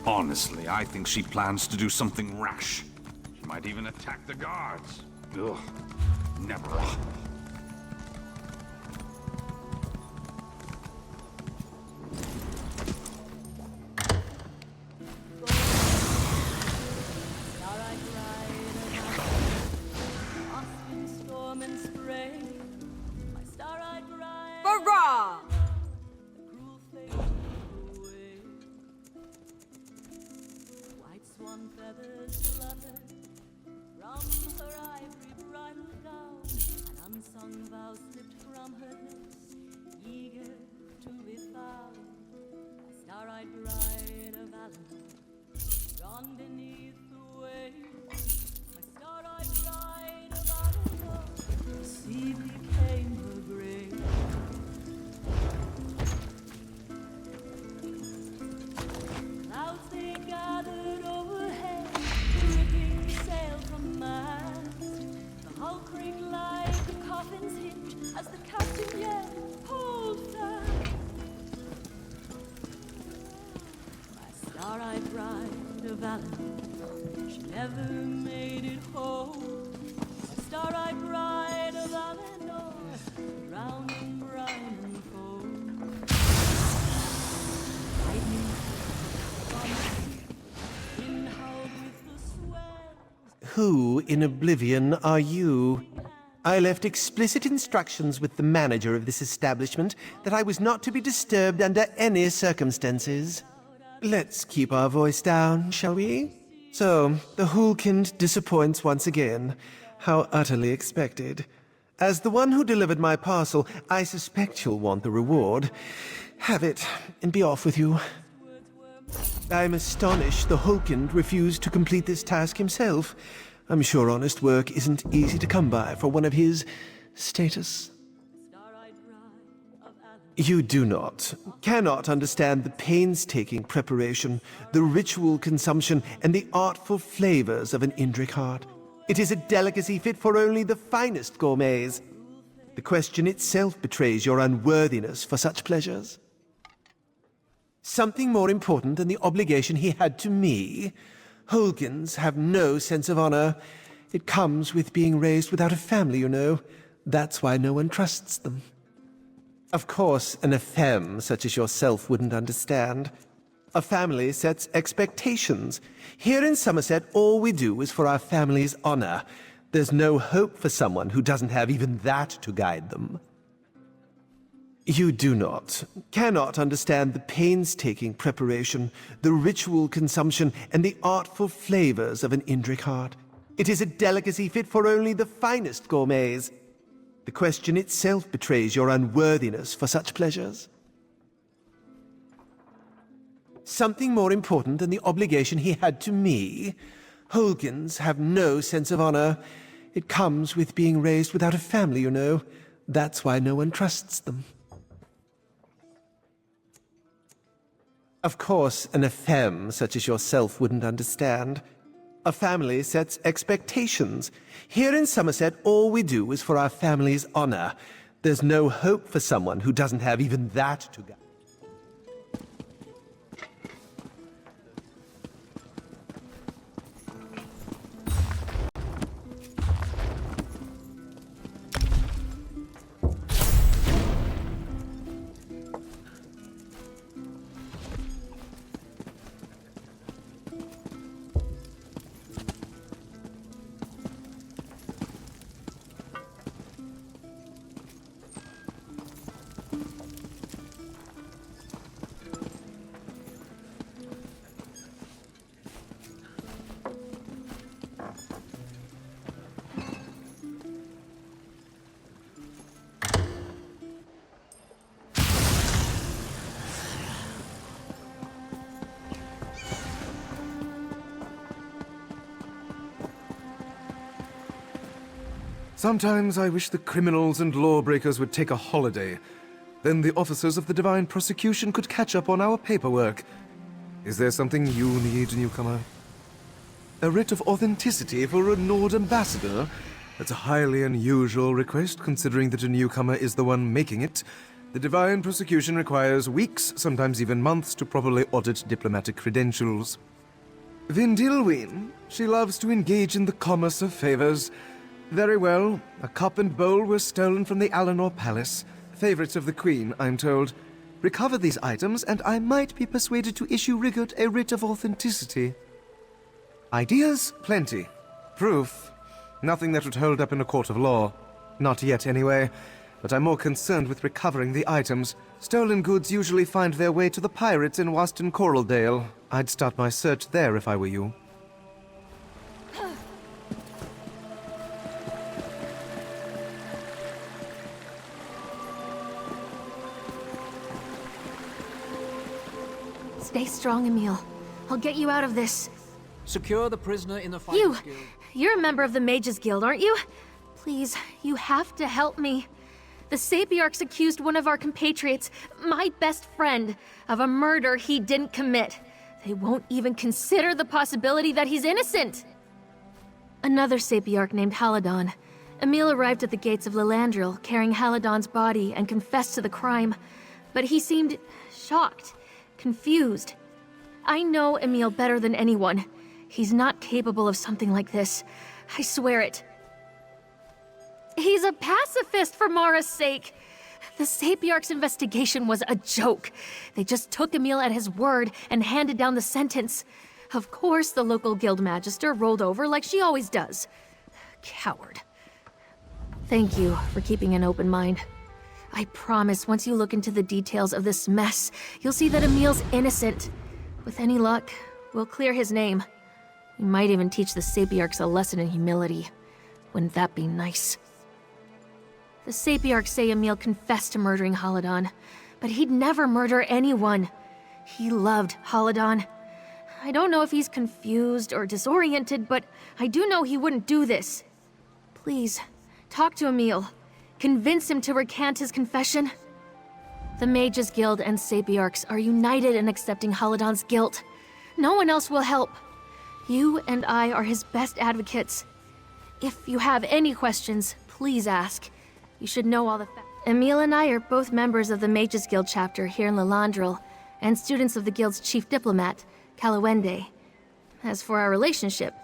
Honestly, I think she plans to do something rash. She might even attack the guards.
Ugh. Never.
Hurrah!
White swan feathers fluttered from her ivory bridal gown. An unsung vow slipped from her lips, eager to be found. A star-eyed bride of Avalon, drawn beneath the waves. My star-eyed bride of Avalon, the sea became her grave. Clouds they gathered overhead, dripping sail from mast. The hull creaked like a coffin's hinge as the captain yelled, "Hold fast!" My star-eyed bride of Avalon, she never made it home. My star-eyed bride of Avalon, drowned in brine and foam. Lightning
Who in oblivion are you? I left explicit instructions with the manager of this establishment that I was not to be disturbed under any circumstances. Let's keep our voice down, shall we? So, the Hulkind disappoints once again. How utterly expected. As the one who delivered my parcel, I suspect you'll want the reward. Have it, and be off with you. I'm astonished the Hulkind refused to complete this task himself. I'm sure honest work isn't easy to come by for one of his status. You do not, cannot understand the painstaking preparation, the ritual consumption, and the artful flavors of an Indrik heart. It is a delicacy fit for only the finest gourmets. The question itself betrays your unworthiness for such pleasures. Something more important than the obligation he had to me. Hulkins have no sense of honor. It comes with being raised without a family, you know. That's why no one trusts them. Of course, an femme such as yourself wouldn't understand. A family sets expectations. Here in Somerset, all we do is for our family's honor. There's no hope for someone who doesn't have even that to guide them. You do not, cannot understand the painstaking preparation, the ritual consumption, and the artful flavors of an Indrik heart. It is a delicacy fit for only the finest gourmets. The question itself betrays your unworthiness for such pleasures. Something more important than the obligation he had to me. Hulkins have no sense of honor. It comes with being raised without a family, you know. That's why no one trusts them. Of course, an femme such as yourself wouldn't understand. A family sets expectations. Here in Somerset, all we do is for our family's honor. There's no hope for someone who doesn't have even that to guide.
Sometimes I wish the criminals and lawbreakers would take a holiday. Then the officers of the Divine Prosecution could catch up on our paperwork. Is there something you need, newcomer? A writ of authenticity for a Nord ambassador? That's a highly unusual request, considering that a newcomer is the one making it. The Divine Prosecution requires weeks, sometimes even months, to properly audit diplomatic credentials. Vindilwyn, she loves to engage in the commerce of favors. Very well. A cup and bowl were stolen from the Alinor Palace. Favorites of the Queen, I'm told. Recover these items, and I might be persuaded to issue Rigurt a writ of authenticity. Ideas? Plenty. Proof? Nothing that would hold up in a court of law. Not yet, anyway. But I'm more concerned with recovering the items. Stolen goods usually find their way to the pirates in Waston Coraldale. I'd start my search there if I were you.
Stay strong, Emil. I'll get you out of this.
Secure the prisoner in the Fighters Guild.
You're a member of the Mages Guild, aren't you? Please, you have to help me. The Sapiarchs accused one of our compatriots, my best friend, of a murder he didn't commit. They won't even consider the possibility that he's innocent. Another Sapiarch named Haladon. Emil arrived at the gates of Lilandril, carrying Haladon's body, and confessed to the crime. But he seemed shocked, confused. I know Emil better than anyone. He's not capable of something like this. I swear it. He's a pacifist, for Mara's sake. The Sapiarch's investigation was a joke. They just took Emil at his word and handed down the sentence. Of course, the local guild magister rolled over like she always does. Coward. Thank you for keeping an open mind. I promise once you look into the details of this mess, you'll see that Emil's innocent. With any luck, we'll clear his name. We might even teach the Sapiarchs a lesson in humility. Wouldn't that be nice? The Sapiarchs say Emil confessed to murdering Haladon, but he'd never murder anyone. He loved Haladon. I don't know if he's confused or disoriented, but I do know he wouldn't do this. Please, talk to Emil. Convince him to recant his confession. The Mages Guild and Sapiarchs are united in accepting Haladon's guilt. No one else will help. You and I are his best advocates. If you have any questions, please ask. You should know all the facts. Emil and I are both members of the Mages Guild chapter here in Lilandril, and students of the guild's chief diplomat, Kalawende. As for our relationship,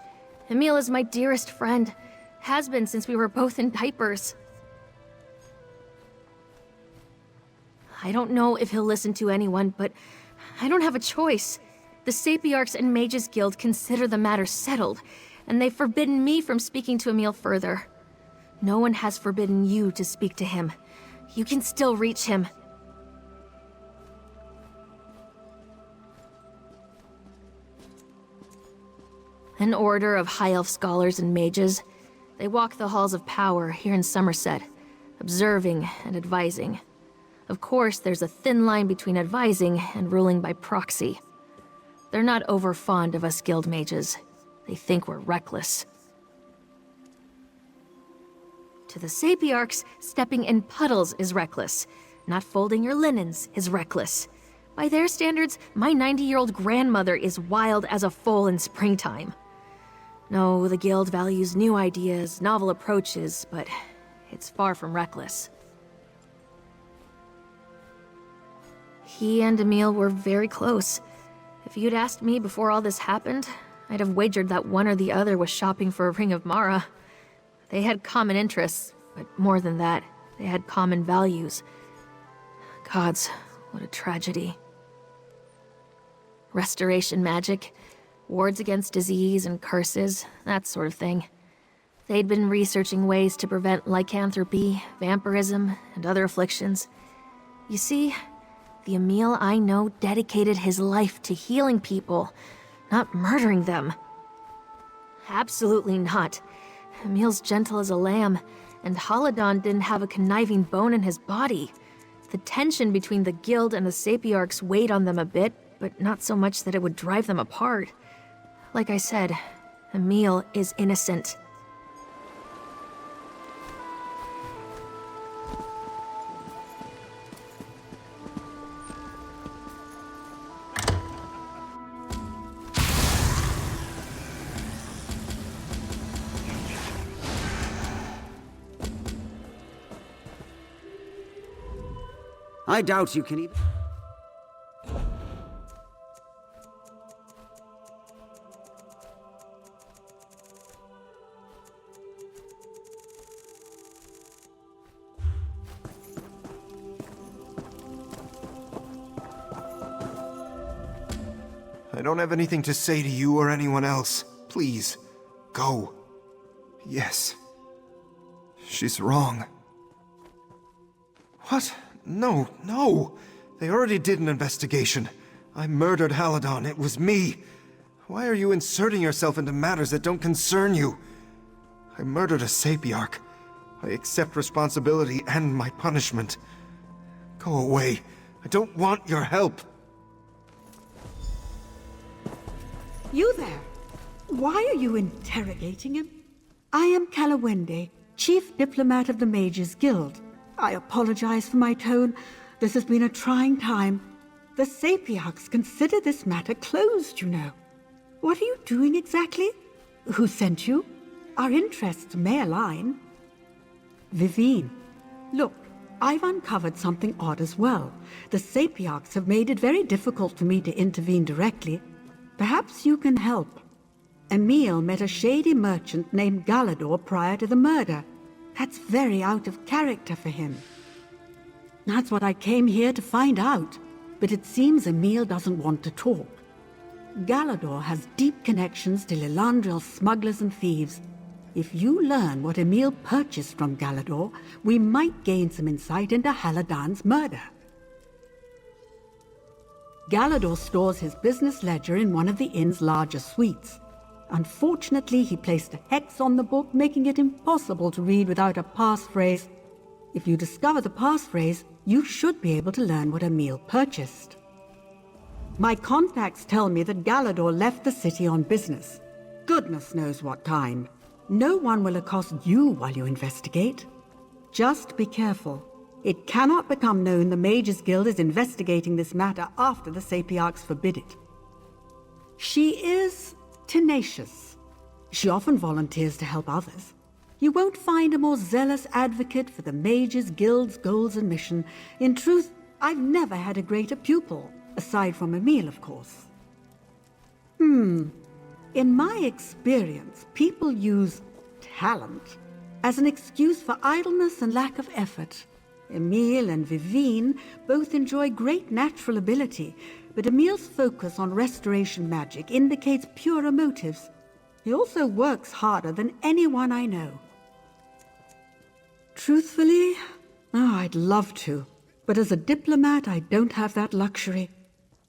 Emil is my dearest friend. Has been since we were both in diapers. I don't know if he'll listen to anyone, but I don't have a choice. The Sapiarchs and Mages Guild consider the matter settled, and they've forbidden me from speaking to Emil further. No one has forbidden you to speak to him. You can still reach him. An order of high elf scholars and mages. They walk the halls of power here in Somerset, observing and advising. Of course, there's a thin line between advising and ruling by proxy. They're not over fond of us guild mages. They think we're reckless. To the Sapiarchs, stepping in puddles is reckless. Not folding your linens is reckless. By their standards, my 90-year-old grandmother is wild as a foal in springtime. No, the guild values new ideas, novel approaches, but it's far from reckless. He and Emil were very close. If you'd asked me before all this happened, I'd have wagered that one or the other was shopping for a Ring of Mara. They had common interests, but more than that, they had common values. Gods, what a tragedy. Restoration magic, wards against disease and curses, that sort of thing. They'd been researching ways to prevent lycanthropy, vampirism, and other afflictions. You see, the Emil I know dedicated his life to healing people, not murdering them. Absolutely not. Emil's gentle as a lamb, and Haladon didn't have a conniving bone in his body. The tension between the guild and the Sapiarchs weighed on them a bit, but not so much that it would drive them apart. Like I said, Emil is innocent.
I doubt you can even...
I don't have anything to say to you or anyone else. Please, go. Yes. She's wrong. What? No, no. They already did an investigation. I murdered Haladon. It was me. Why are you inserting yourself into matters that don't concern you? I murdered a Sapiarch. I accept responsibility and my punishment. Go away. I don't want your help.
You there? Why are you interrogating him? I am Kalawende, Chief Diplomat of the Mages Guild. I apologize for my tone. This has been a trying time. The Sapiarchs consider this matter closed, you know. What are you doing exactly? Who sent you? Our interests may align. Vivine, look, I've uncovered something odd as well. The Sapiarchs have made it very difficult for me to intervene directly. Perhaps you can help. Emil met a shady merchant named Galador prior to the murder. That's very out of character for him. That's what I came here to find out. But it seems Emil doesn't want to talk. Galador has deep connections to Lilandril's smugglers and thieves. If you learn what Emil purchased from Galador, we might gain some insight into Haladon's murder. Galador stores his business ledger in one of the inn's larger suites. Unfortunately, he placed a hex on the book, making it impossible to read without a passphrase. If you discover the passphrase, you should be able to learn what Emil purchased. My contacts tell me that Galador left the city on business. Goodness knows what time. No one will accost you while you investigate. Just be careful. It cannot become known the Mages Guild is investigating this matter after the Sapiarchs forbid it. She is tenacious. She often volunteers to help others. You won't find a more zealous advocate for the Mages Guild's goals and mission. In truth, I've never had a greater pupil, aside from Emil, of course. In my experience, people use talent as an excuse for idleness and lack of effort. Emil and Vivine both enjoy great natural ability, but Emil's focus on restoration magic indicates purer motives. He also works harder than anyone I know. Truthfully, I'd love to, but as a diplomat, I don't have that luxury.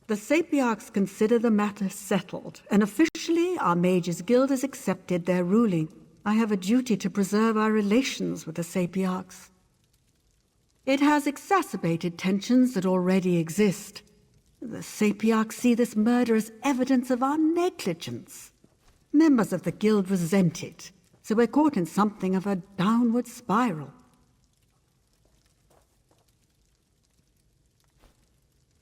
The Sapiarchs consider the matter settled, and officially our Mages Guild has accepted their ruling. I have a duty to preserve our relations with the Sapiarchs. It has exacerbated tensions that already exist. The Sapiarchs see this murder as evidence of our negligence. Members of the Guild resent it, so we're caught in something of a downward spiral.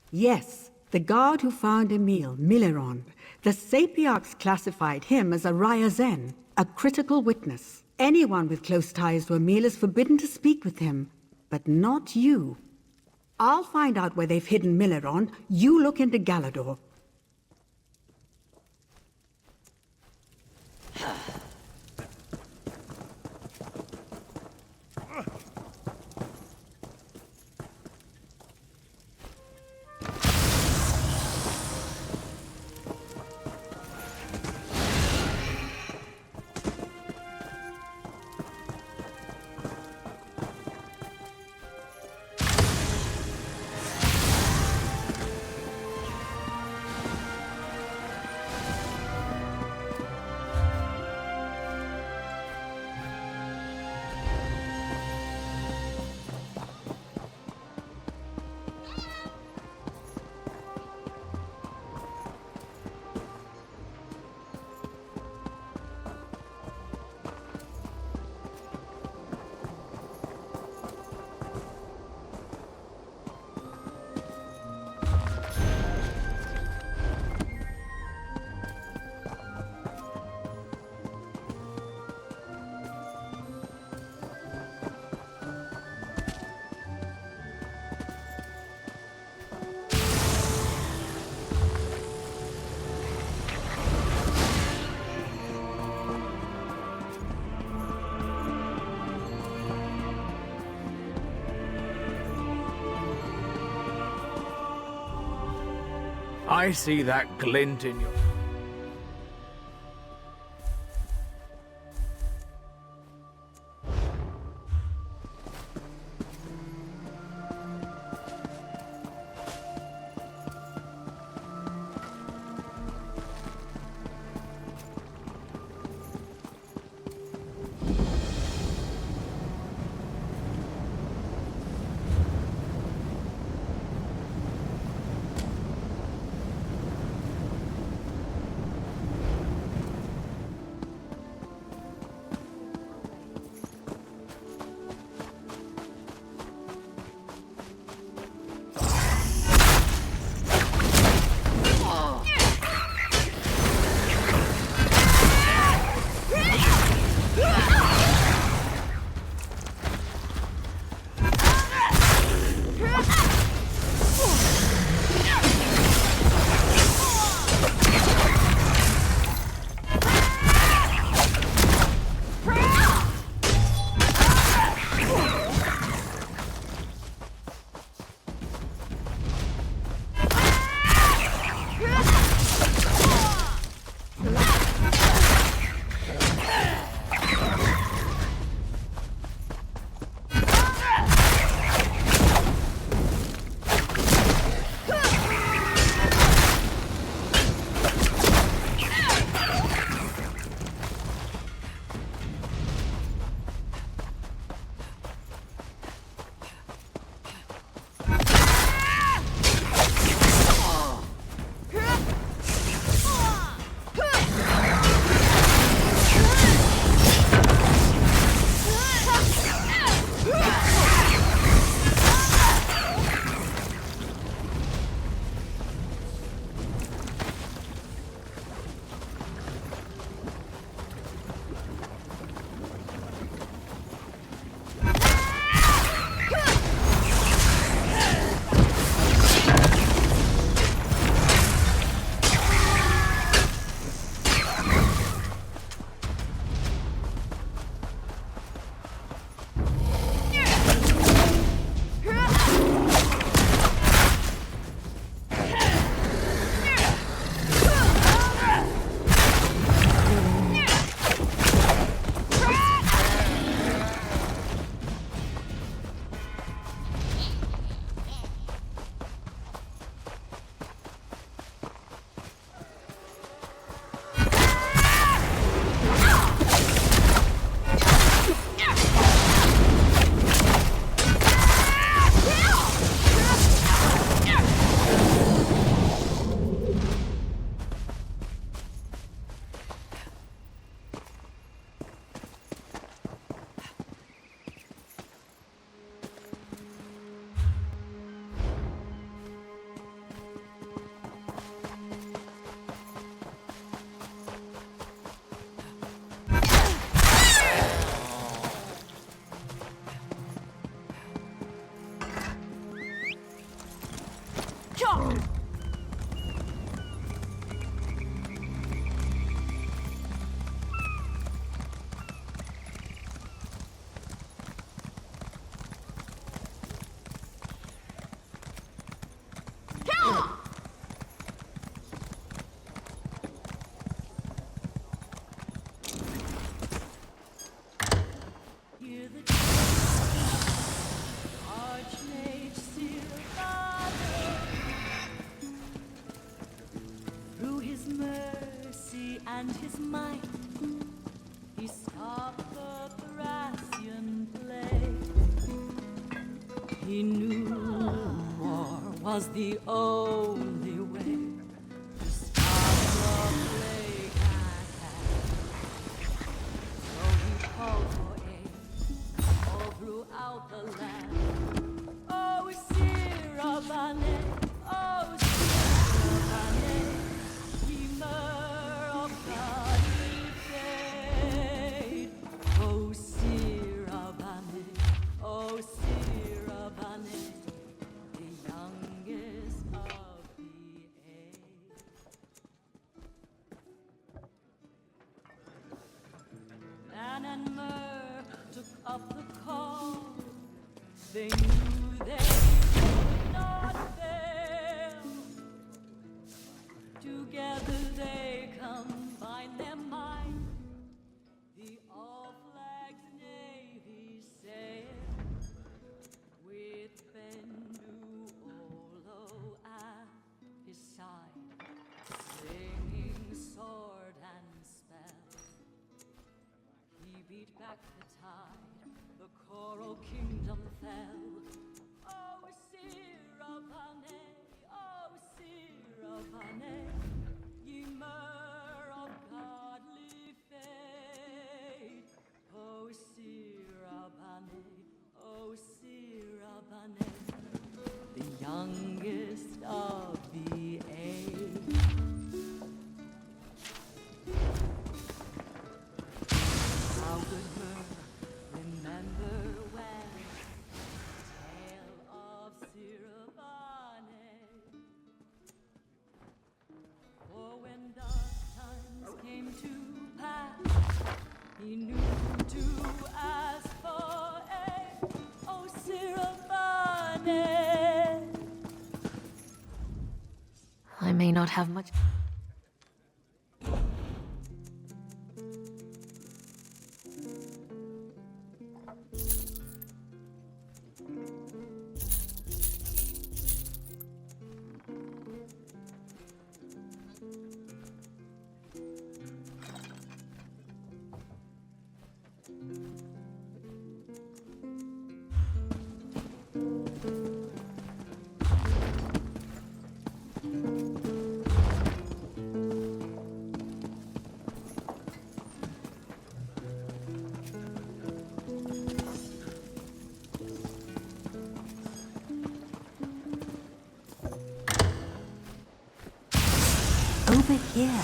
Yes, the guard who found Emil, Milirond, the Sapiarchs classified him as a Ryazen, a critical witness. Anyone with close ties to Emil is forbidden to speak with him, but not you. I'll find out where they've hidden Milirond. You look into Galador.
I see that glint in your...
And his might, he stopped the Thracian plague. He knew war was the only way to stop the plague at hand. So he called for aid all throughout the land. Oh, Sirabane, oh, Sirabane, and Myrrh took up the call. They knew they could not fail. fell. Oh, Sirabane, oh, Sirabane, ye myrrh of godly faith. Oh, Sirabane, oh, Sirabane, the youngest of the age. How good myrrh, remember when the tale of Sirabane. For when dark times came to pass, he knew to ask for aid. Oh, Sirabane.
I may not have much.
Over here.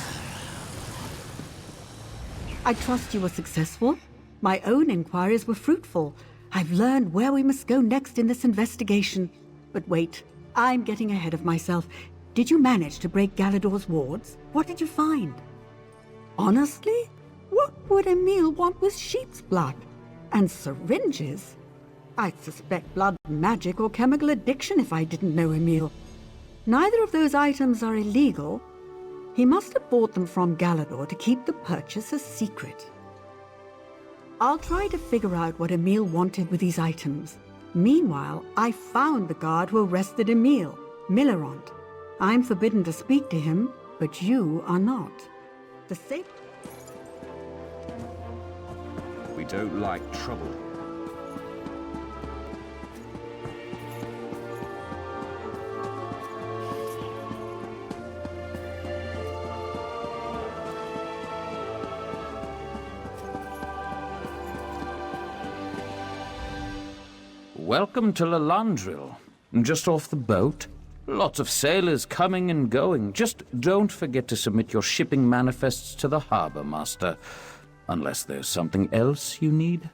I trust you were successful. My own inquiries were fruitful. I've learned where we must go next in this investigation. But wait, I'm getting ahead of myself. Did you manage to break Galador's wards? What did you find? Honestly? What would Emil want with sheep's blood? And syringes? I'd suspect blood magic or chemical addiction if I didn't know Emil. Neither of those items are illegal. He must have bought them from Galador to keep the purchase a secret. I'll try to figure out what Emil wanted with these items. Meanwhile, I found the guard who arrested Emil, Millerond. I'm forbidden to speak to him, but you are not. The safe...
We don't like trouble.
Welcome to Lalandril. Just off the boat. Lots of sailors coming and going. Just don't forget to submit your shipping manifests to the harbor master. Unless there's something else you need.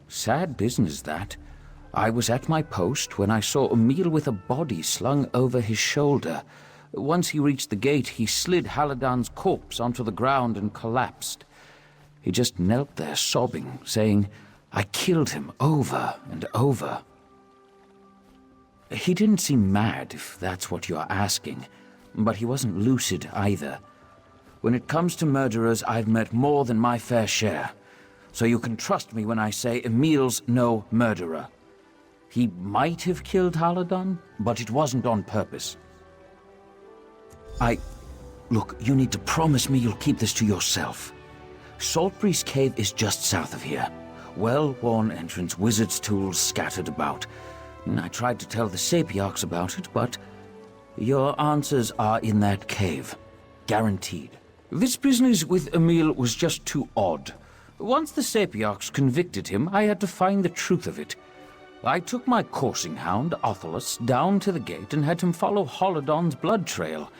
Sad business, that. I was at my post when I saw Emil with a body slung over his shoulder. Once he reached the gate, he slid Haladan's corpse onto the ground and collapsed. He just knelt there sobbing, saying, "I killed him over and over." He didn't seem mad, if that's what you're asking, but he wasn't lucid either. When it comes to murderers, I've met more than my fair share, so you can trust me when I say Emil's no murderer. He might have killed Haladan, but it wasn't on purpose. Look, you need to promise me you'll keep this to yourself. Saltbreeze Cave is just south of here. Well-worn entrance, wizard's tools scattered about. I tried to tell the Sapiarchs about it, but your answers are in that cave. Guaranteed. This business with Emil was just too odd. Once the Sapiarchs convicted him, I had to find the truth of it. I took my coursing hound, Othelus, down to the gate and had him follow Haladan's blood trail.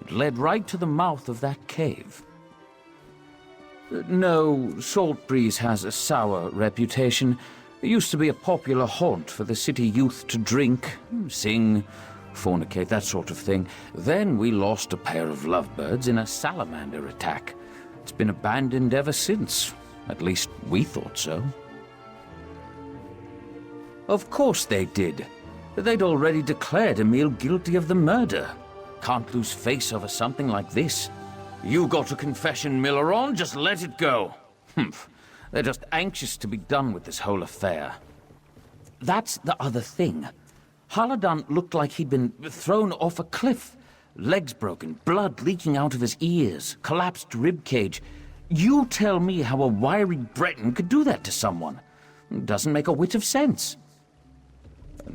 It led right to the mouth of that cave. No, Saltbreeze has a sour reputation. It used to be a popular haunt for the city youth to drink, sing, fornicate, that sort of thing. Then we lost a pair of lovebirds in a salamander attack. It's been abandoned ever since. At least we thought so. Of course they did. They'd already declared Emil guilty of the murder. Can't lose face over something like this. You got a confession, Millerond, just let it go. Humph. They're just anxious to be done with this whole affair. That's the other thing. Haladan looked like he'd been thrown off a cliff. Legs broken, blood leaking out of his ears, collapsed ribcage. You tell me how a wiry Breton could do that to someone. Doesn't make a whit of sense.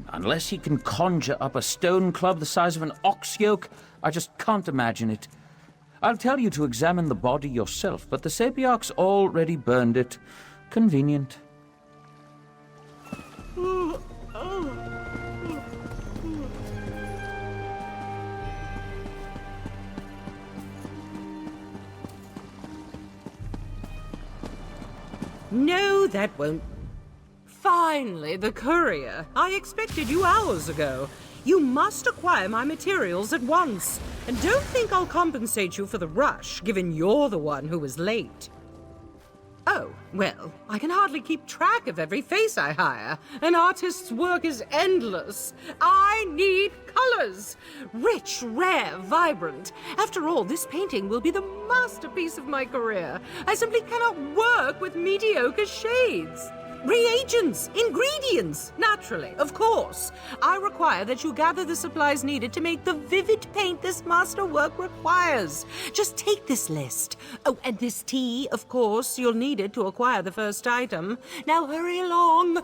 Unless he can conjure up a stone club the size of an ox yoke, I just can't imagine it. I'll tell you to examine the body yourself, but the Sabiarch's already burned it. Convenient.
No, that won't. Finally, the courier. I expected you hours ago. You must acquire my materials at once. And don't think I'll compensate you for the rush, given you're the one who was late. Oh, well, I can hardly keep track of every face I hire. An artist's work is endless. I need colors. Rich, rare, vibrant. After all, this painting will be the masterpiece of my career. I simply cannot work with mediocre shades. Reagents, ingredients, naturally, of course. I require that you gather the supplies needed to make the vivid paint this masterwork requires. Just take this list. Oh, and this tea, of course. You'll need it to acquire the first item. Now hurry along.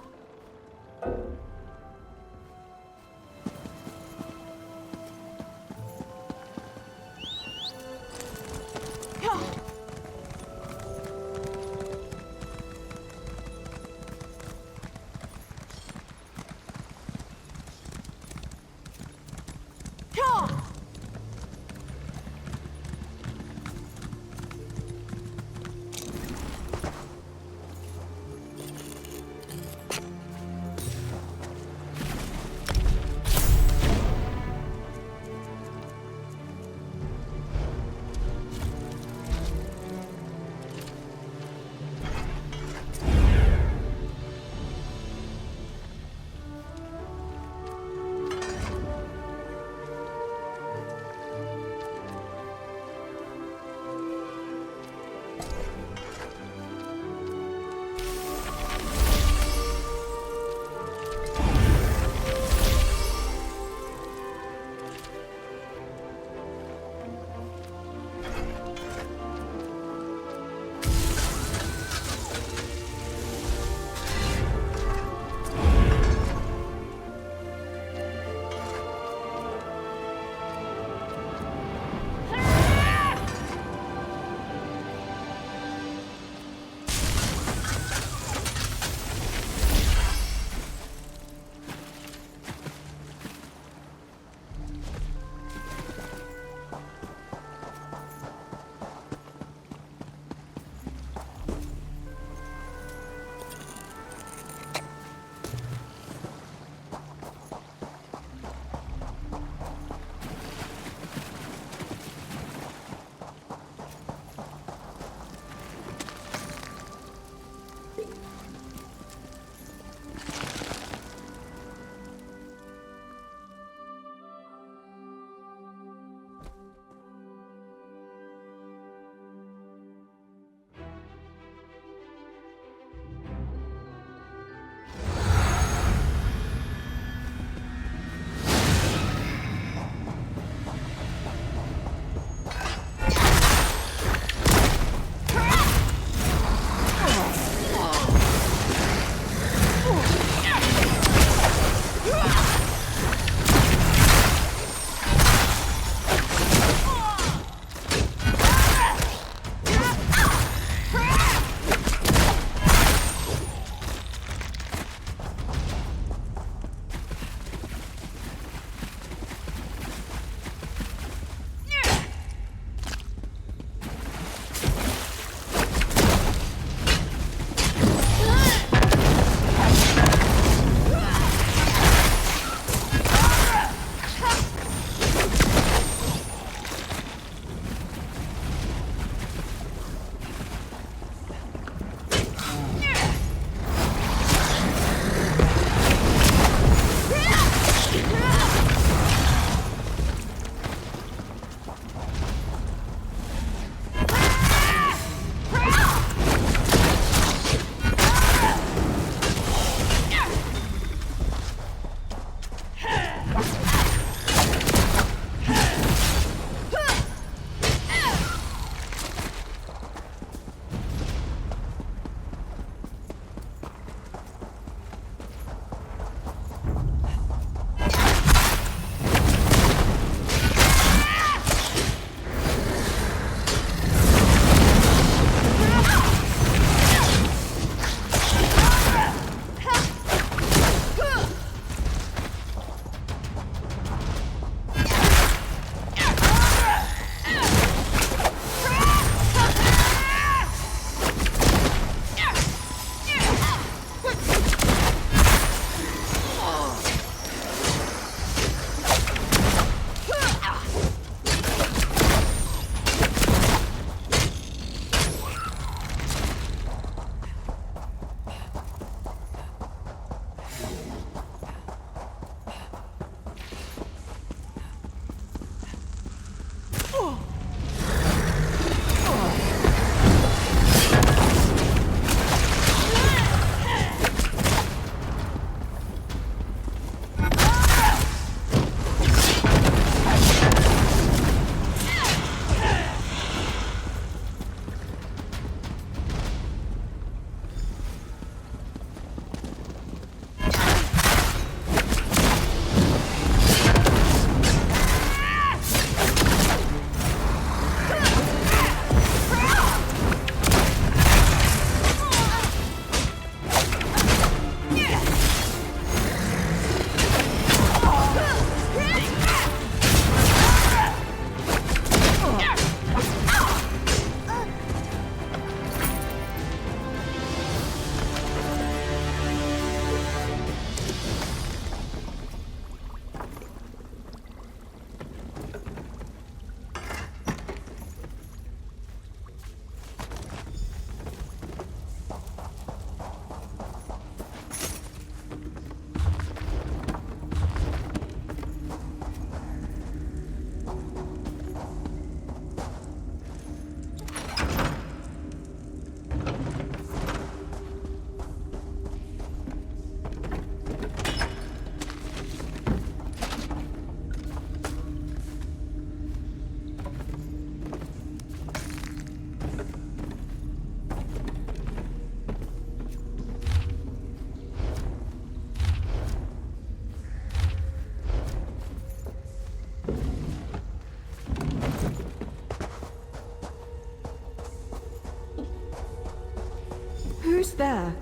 just there.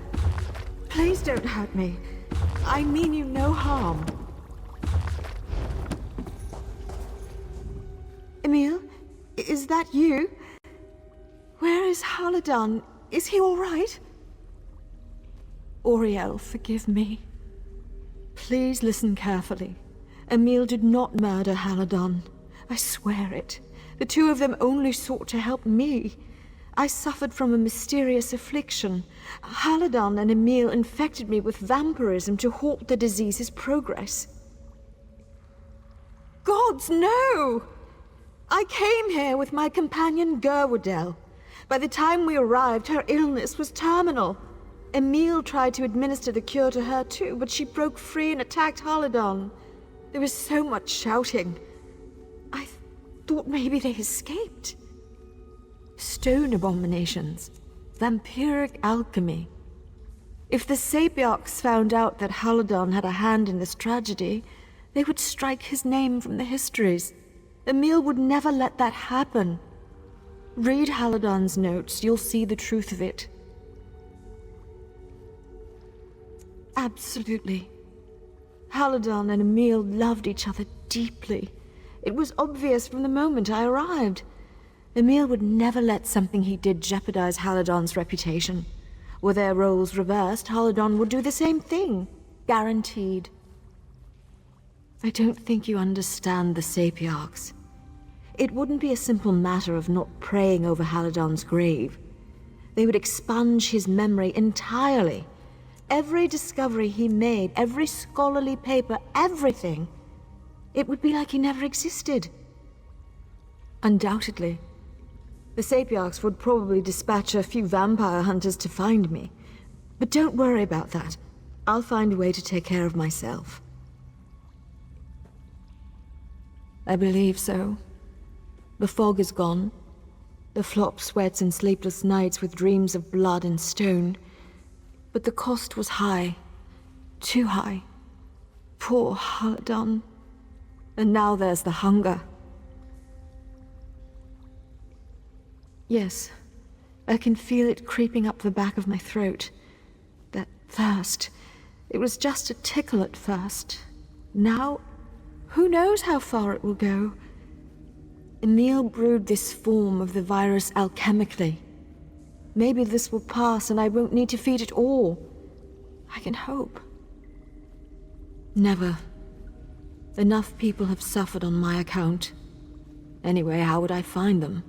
Please don't hurt me. I mean you no harm. Emil, is that you? Where is Haladon? Is he all right? Auriel, forgive me. Please listen carefully. Emil did not murder Haladon. I swear it. The two of them only sought to help me. I suffered from a mysterious affliction. Haladon and Emil infected me with vampirism to halt the disease's progress. Gods, no! I came here with my companion Gerwadel. By the time we arrived, her illness was terminal. Emil tried to administer the cure to her too, but she broke free and attacked Haladon. There was so much shouting. I thought maybe they escaped. Stone abominations. Vampiric alchemy. If the Sapiarchs found out that Haladon had a hand in this tragedy, they would strike his name from the histories. Emil would never let that happen. Read Haladon's notes, you'll see the truth of it. Absolutely. Haladon and Emil loved each other deeply. It was obvious from the moment I arrived. Emil would never let something he did jeopardize Haladon's reputation. Were their roles reversed, Haladon would do the same thing. Guaranteed. I don't think you understand the Sapiarchs. It wouldn't be a simple matter of not praying over Haladon's grave. They would expunge his memory entirely. Every discovery he made, every scholarly paper, everything. It would be like he never existed. Undoubtedly. The Sapiarchs would probably dispatch a few vampire hunters to find me. But don't worry about that. I'll find a way to take care of myself. I believe so. The fog is gone. The flop sweats and sleepless nights with dreams of blood and stone. But the cost was high. Too high. Poor Haladon. And now there's the hunger. Yes, I can feel it creeping up the back of my throat. That thirst. It was just a tickle at first. Now, who knows how far it will go? Emil brewed this form of the virus alchemically. Maybe this will pass and I won't need to feed it all. I can hope. Never. Enough people have suffered on my account. Anyway, how would I find them?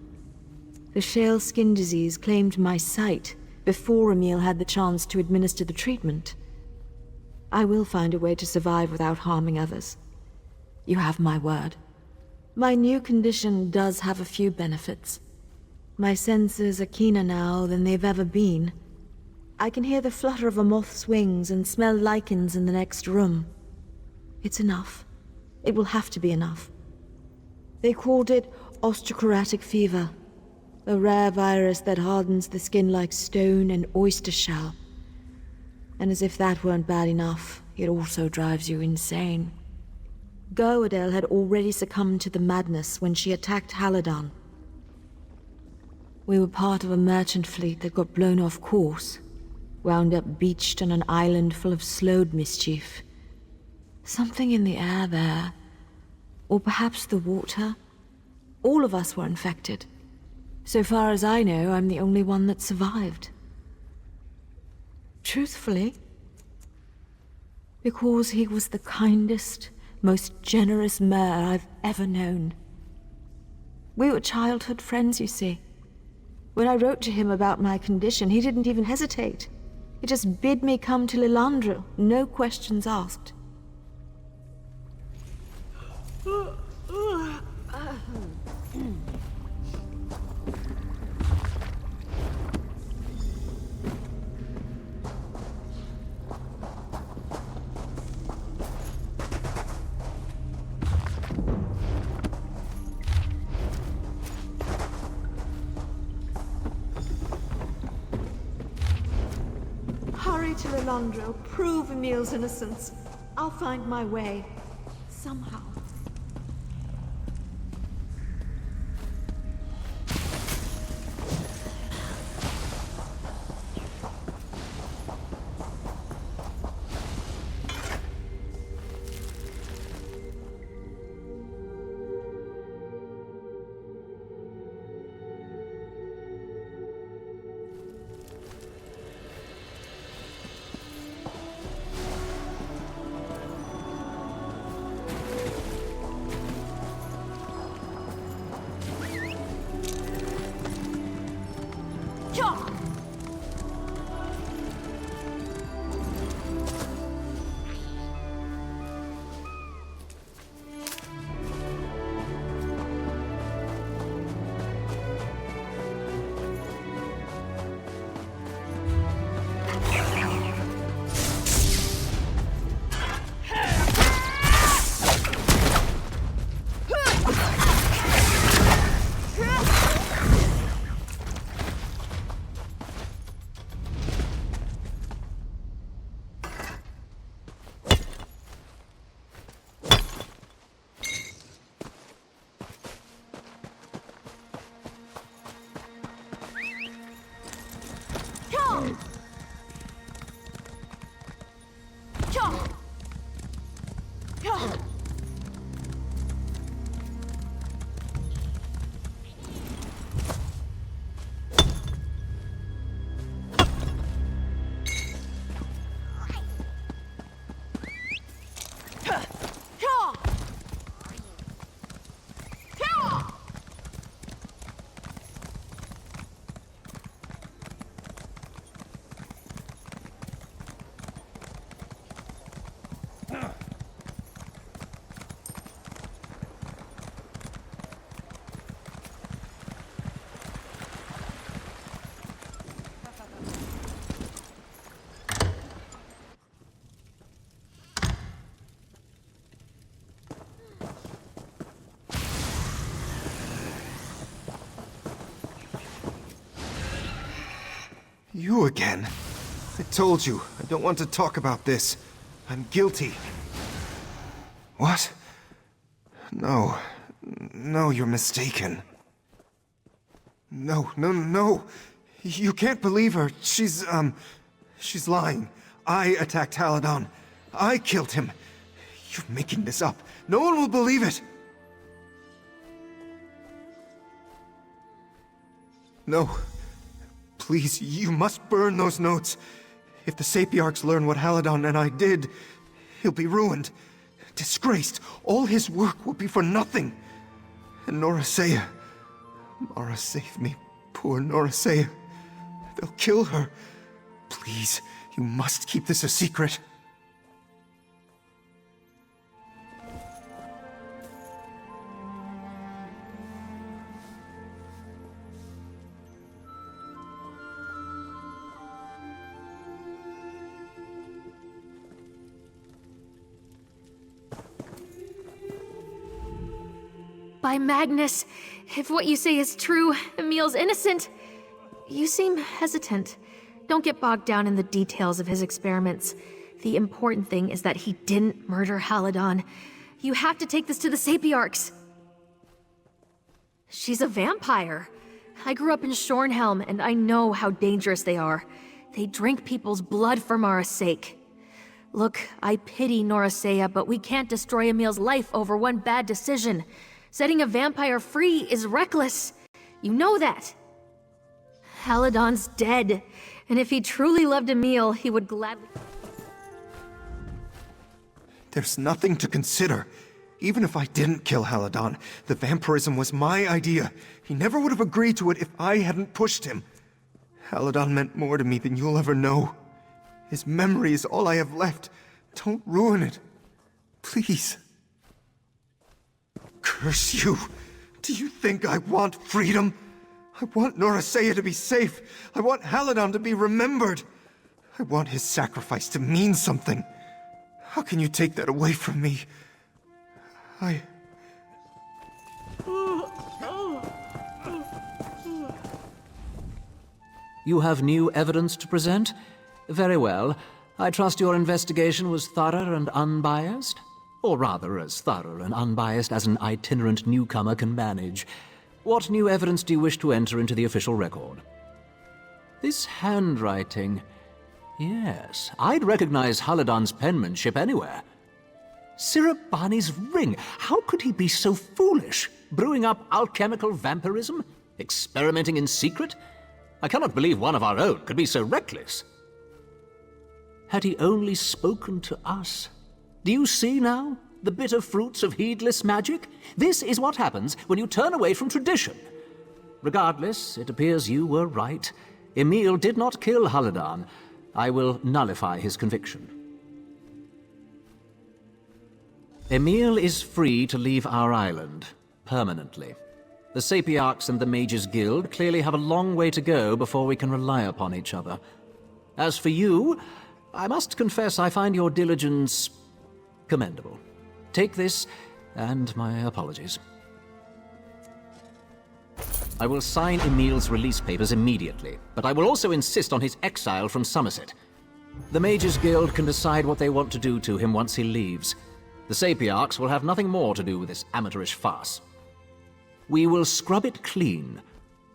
The shale skin disease claimed my sight before Emil had the chance to administer the treatment. I will find a way to survive without harming others. You have my word. My new condition does have a few benefits. My senses are keener now than they've ever been. I can hear the flutter of a moth's wings and smell lichens in the next room. It's enough. It will have to be enough. They called it osteochondritic fever, a rare virus that hardens the skin like stone and oyster shell. And as if that weren't bad enough, it also drives you insane. Gerwadel had already succumbed to the madness when she attacked Haladon. We were part of a merchant fleet that got blown off course, wound up beached on an island full of slowed mischief. Something in the air there, or perhaps the water. All of us were infected. So far as I know, I'm the only one that survived. Truthfully, because he was the kindest, most generous mayor I've ever known. We were childhood friends, you see. When I wrote to him about my condition, he didn't even hesitate. He just bid me come to Lilandra, no questions asked. Hurry to Lilandra, prove Emil's innocence. I'll find my way. Somehow.
You again? I told you, I don't want to talk about this. I'm guilty. What? No. No, you're mistaken. No. You can't believe her. She's lying. I attacked Haladon. I killed him. You're making this up. No one will believe it. No. Please, you must burn those notes. If the Sapiarchs learn what Haladon and I did, he'll be ruined. Disgraced. All his work will be for nothing. And Norasea. Mara, save me. Poor Norasea. They'll kill her. Please, you must keep this a secret.
By Magnus, if what you say is true, Emil's innocent. You seem hesitant. Don't get bogged down in the details of his experiments. The important thing is that he didn't murder Haladon. You have to take this to the Sapiarchs. She's a vampire. I grew up in Shornhelm, and I know how dangerous they are. They drink people's blood for Mara's sake. Look, I pity Norasea, but we can't destroy Emil's life over one bad decision. Setting a vampire free is reckless. You know that. Haladon's dead, and if he truly loved Emil, he would gladly...
There's nothing to consider. Even if I didn't kill Haladon, the vampirism was my idea. He never would have agreed to it if I hadn't pushed him. Haladon meant more to me than you'll ever know. His memory is all I have left. Don't ruin it. Please. Curse you! Do you think I want freedom? I want Norasea to be safe. I want Haladon to be remembered. I want his sacrifice to mean something. How can you take that away from me?
You have new evidence to present? Very well. I trust your investigation was thorough and unbiased? Or rather, as thorough and unbiased as an itinerant newcomer can manage. What new evidence do you wish to enter into the official record? This handwriting... Yes, I'd recognize Haladon's penmanship anywhere. Sirabani's ring! How could he be so foolish? Brewing up alchemical vampirism? Experimenting in secret? I cannot believe one of our own could be so reckless. Had he only spoken to us? Do you see now the bitter fruits of heedless magic? This is what happens when you turn away from tradition. Regardless, it appears you were right. Emil did not kill Haladon. I will nullify his conviction. Emil is free to leave our island, permanently. The Sapiarchs and the Mages Guild clearly have a long way to go before we can rely upon each other. As for you, I must confess I find your diligence commendable. Take this, and my apologies. I will sign Emil's release papers immediately, but I will also insist on his exile from Somerset. The Mages Guild can decide what they want to do to him once he leaves. The Sapiarchs will have nothing more to do with this amateurish farce. We will scrub it clean.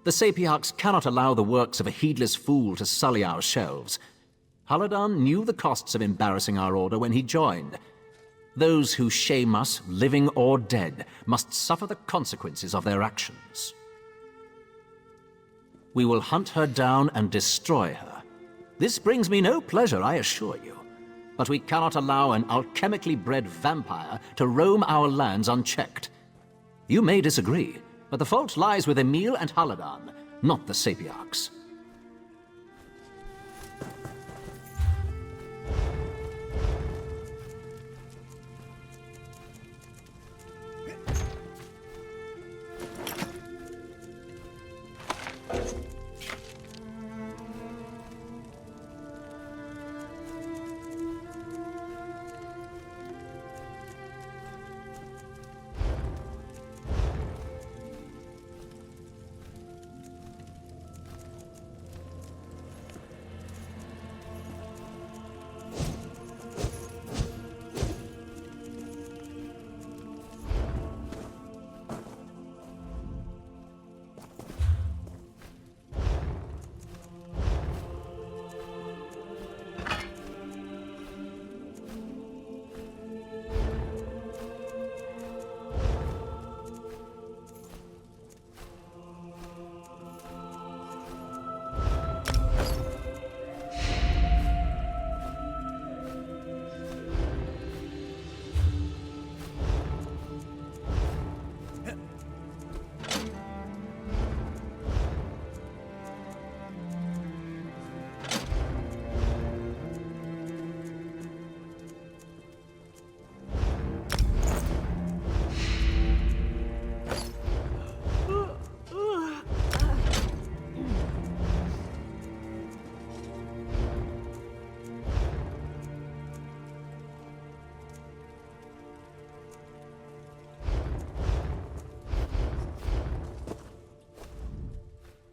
The Sapiarchs cannot allow the works of a heedless fool to sully our shelves. Haladon knew the costs of embarrassing our order when he joined. Those who shame us, living or dead, must suffer the consequences of their actions. We will hunt her down and destroy her. This brings me no pleasure, I assure you. But we cannot allow an alchemically bred vampire to roam our lands unchecked. You may disagree, but the fault lies with Emil and Haladan, not the Sapiarchs.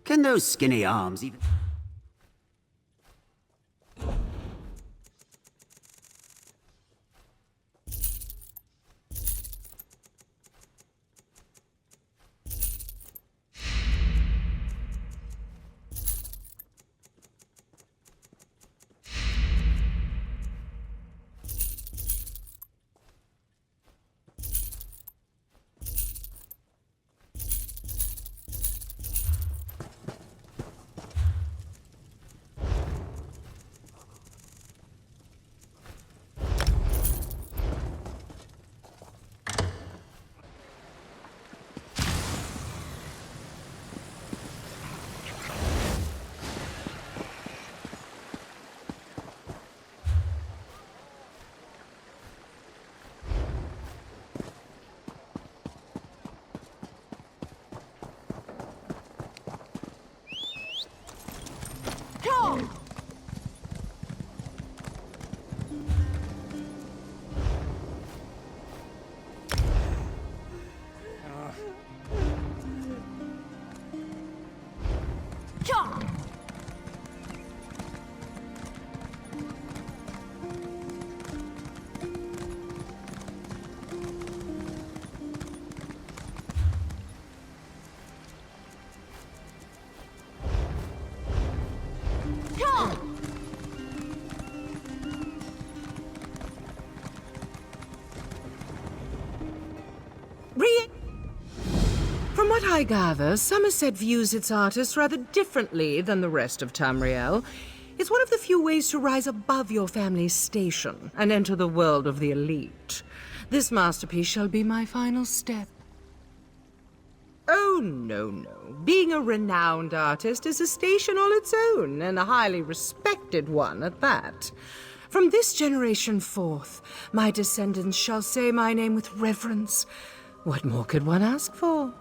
Can those skinny arms even...
From what I gather, Somerset views its artists rather differently than the rest of Tamriel. It's one of the few ways to rise above your family's station and enter the world of the elite. This masterpiece shall be my final step. Oh, no. Being a renowned artist is a station all its own, and a highly respected one at that. From this generation forth, my descendants shall say my name with reverence. What more could one ask for?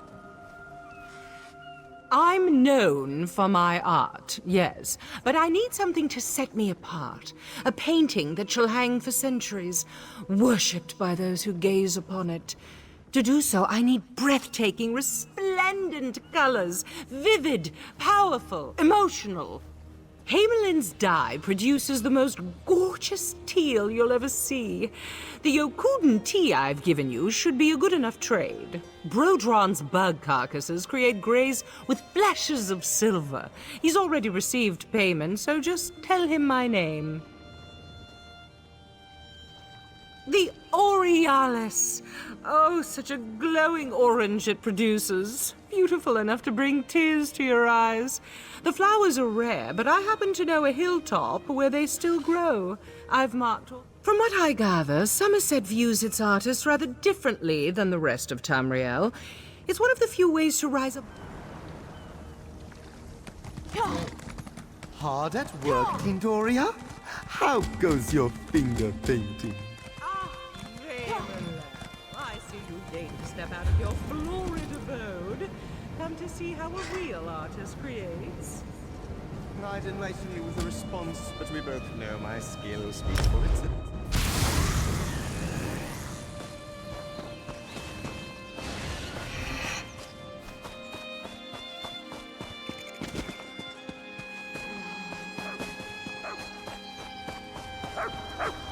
I'm known for my art, yes, but I need something to set me apart. A painting that shall hang for centuries, worshipped by those who gaze upon it. To do so, I need breathtaking, resplendent colors, vivid, powerful, emotional. Hamelin's dye produces the most gorgeous teal you'll ever see. The Yokuden tea I've given you should be a good enough trade. Brodron's bug carcasses create grays with flashes of silver. He's already received payment, so just tell him my name. The Aurealis! Oh, such a glowing orange it produces. Beautiful enough to bring tears to your eyes. The flowers are rare, but I happen to know a hilltop where they still grow. I've marked all... From what I gather, Somerset views its artists rather differently than the rest of Tamriel. It's one of the few ways to rise up...
Hard at work, Tindoria? How goes your finger painting?
I see you deigned to step out of your florid abode. Come to see how a real artist creates.
I'd enlighten you with a response, but we both know my skill speaks for itself.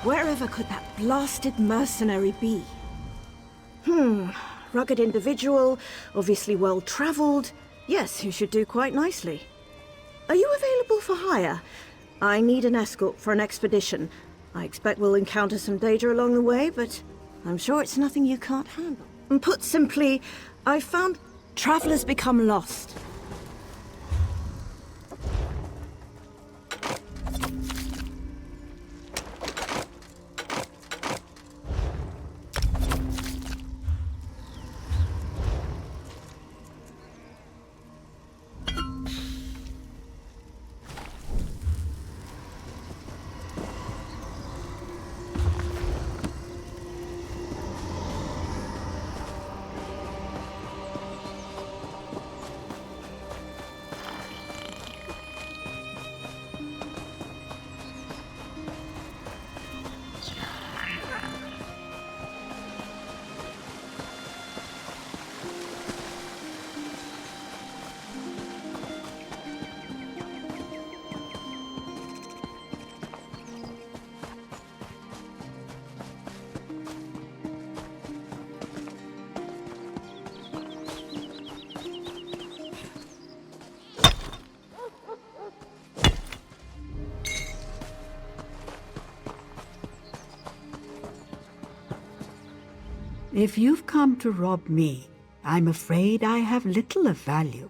Wherever could that blasted mercenary be? Rugged individual, obviously well-traveled. Yes, he should do quite nicely. Are you available for hire? I need an escort for an expedition. I expect we'll encounter some danger along the way, but I'm sure it's nothing you can't handle. And put simply, I've found travelers become lost.
If you've come to rob me, I'm afraid I have little of value.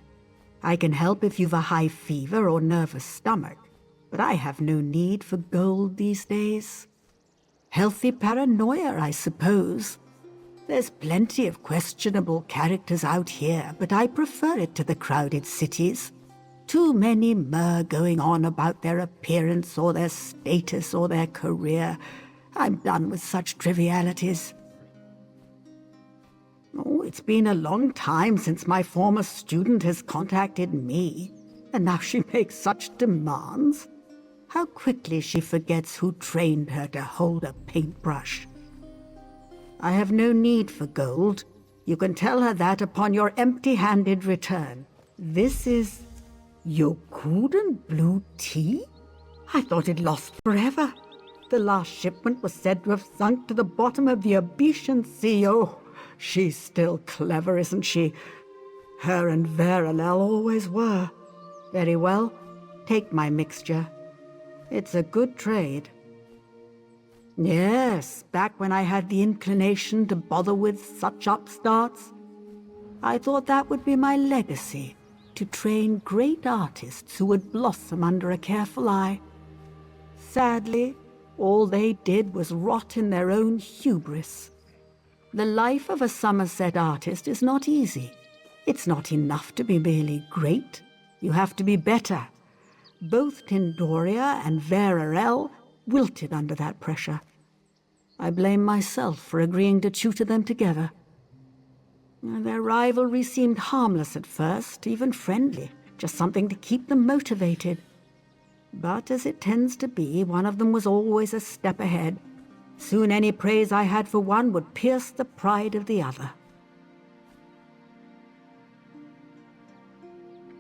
I can help if you've a high fever or nervous stomach, but I have no need for gold these days. Healthy paranoia, I suppose. There's plenty of questionable characters out here, but I prefer it to the crowded cities. Too many myrrh going on about their appearance or their status or their career. I'm done with such trivialities. Oh, it's been a long time since my former student has contacted me, and now she makes such demands. How quickly she forgets who trained her to hold a paintbrush. I have no need for gold. You can tell her that upon your empty-handed return. This is Yokudan blue tea? I thought it lost forever. The last shipment was said to have sunk to the bottom of the Abetian Sea. Oh, she's still clever, isn't she? Her and Veralel always were. Very well, take my mixture. It's a good trade. Yes, back when I had the inclination to bother with such upstarts, I thought that would be my legacy, to train great artists who would blossom under a careful eye. Sadly, all they did was rot in their own hubris. The life of a Somerset artist is not easy. It's not enough to be merely great. You have to be better. Both Tindoria and Verarel wilted under that pressure. I blame myself for agreeing to tutor them together. Their rivalry seemed harmless at first, even friendly, just something to keep them motivated. But as it tends to be, one of them was always a step ahead. Soon any praise I had for one would pierce the pride of the other.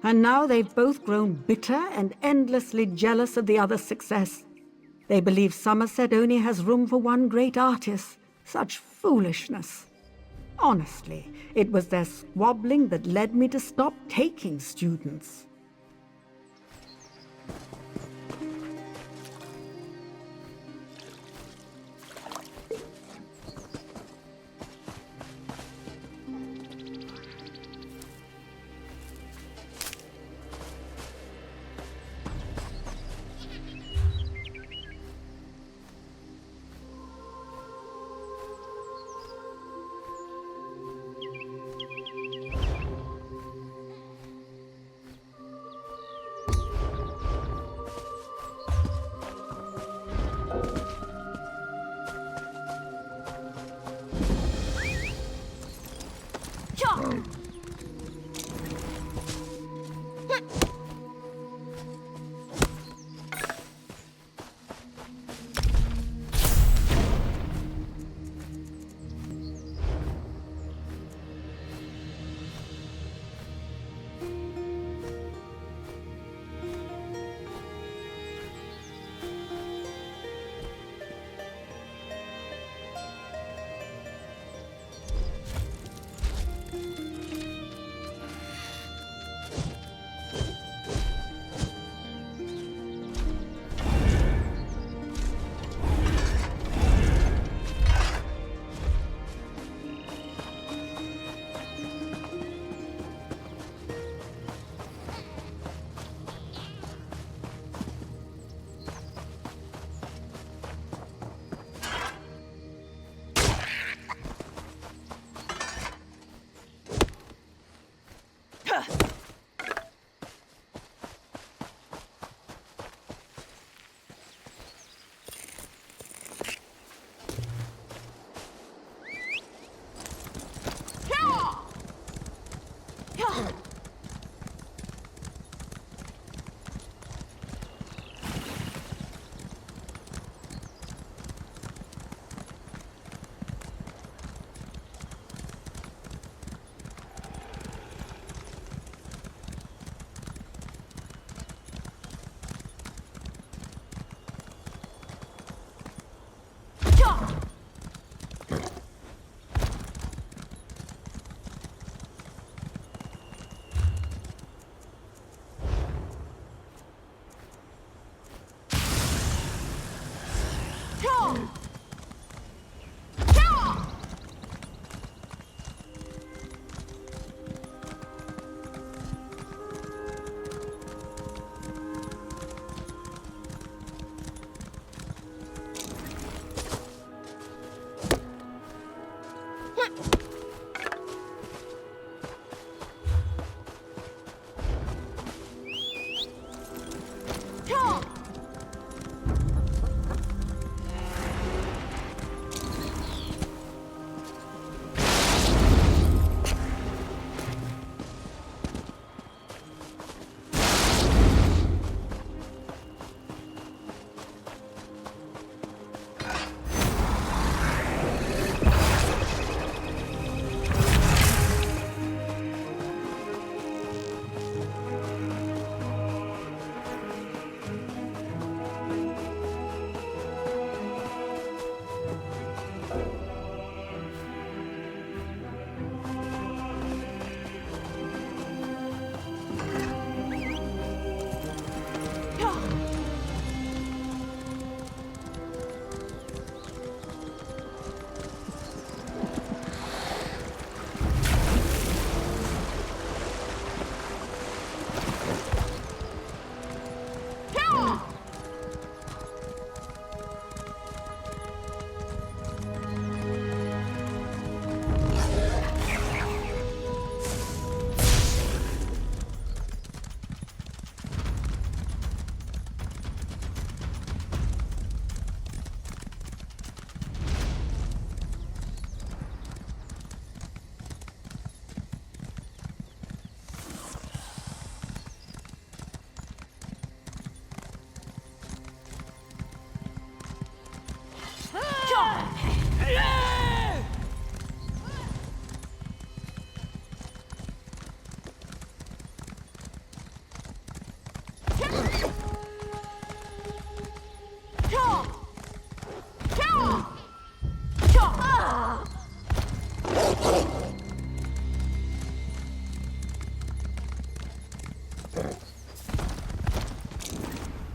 And now they've both grown bitter and endlessly jealous of the other's success. They believe Somerset only has room for one great artist. Such foolishness. Honestly, it was their squabbling that led me to stop taking students.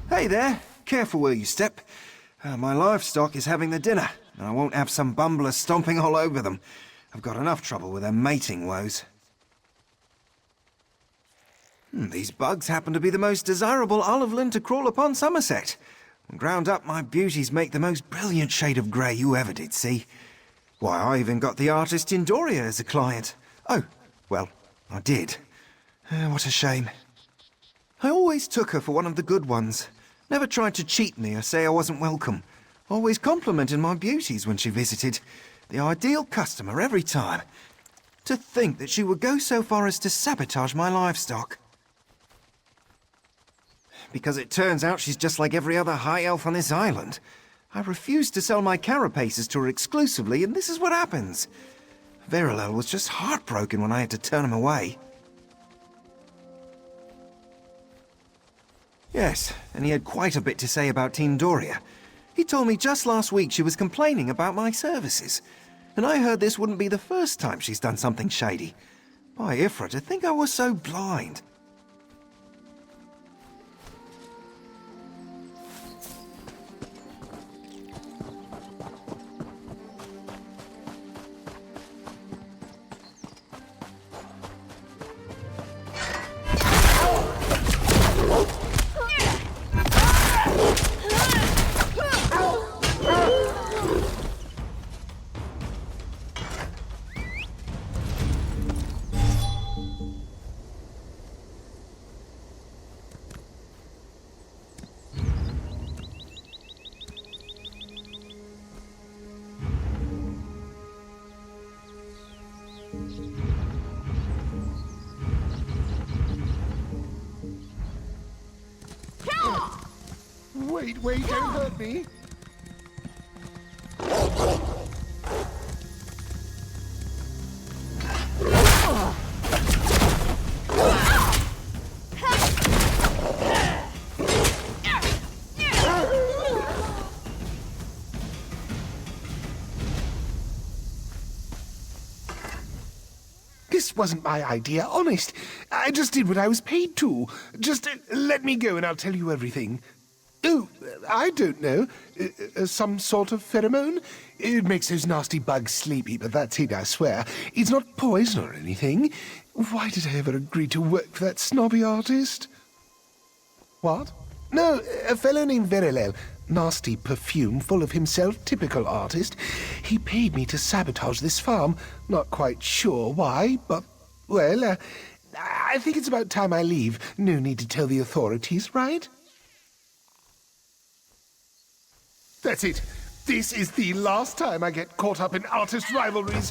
Hey there, careful where you step. My livestock is having their dinner, and I won't have some bumbler stomping all over them. I've got enough trouble with their mating woes. These bugs happen to be the most desirable olive lint to crawl upon Somerset. When ground up, my beauties make the most brilliant shade of grey you ever did see. Why, I even got the artist Tindoria as a client. Oh, well, I did. What a shame. I always took her for one of the good ones. Never tried to cheat me or say I wasn't welcome. Always complimented my beauties when she visited. The ideal customer every time. To think that she would go so far as to sabotage my livestock. Because it turns out she's just like every other high elf on this island. I refused to sell my carapaces to her exclusively, and this is what happens. Verilel was just heartbroken when I had to turn him away. Yes, and he had quite a bit to say about Tindoria. He told me just last week she was complaining about my services. And I heard this wouldn't be the first time she's done something shady. By Ifra, to think I was so blind.
Wait, don't hurt me. This wasn't my idea, honest. I just did what I was paid to. Just let me go and I'll tell you everything. Oh, I don't know. Some sort of pheromone? It makes those nasty bugs sleepy, but that's it, I swear. It's not poison or anything. Why did I ever agree to work for that snobby artist? What? No, a fellow named Verilel.
nasty perfume full of himself, typical artist. He paid me to sabotage this farm. Not quite sure why, but, well, I think it's about time I leave. No need to tell the authorities, right? That's it. This is the last time I get caught up in artist rivalries.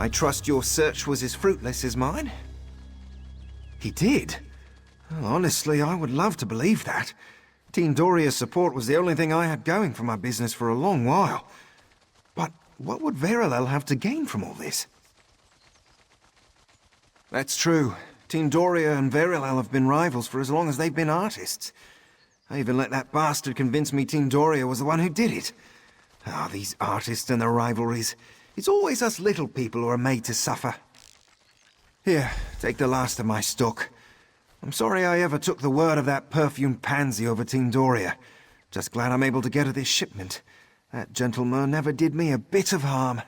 I trust your search was as fruitless as mine? He did? Well, honestly, I would love to believe that. Team Doria's support was the only thing I had going for my business for a long while. But what would Verilel have to gain from all this? That's true. Team Doria and Verilel have been rivals for as long as they've been artists. I even let that bastard convince me Team Doria was the one who did it. Ah, these artists and their rivalries. It's always us little people who are made to suffer. Here, take the last of my stock. I'm sorry I ever took the word of that perfumed pansy over Team Doria. Just glad I'm able to get her this shipment. That gentleman never did me a bit of harm.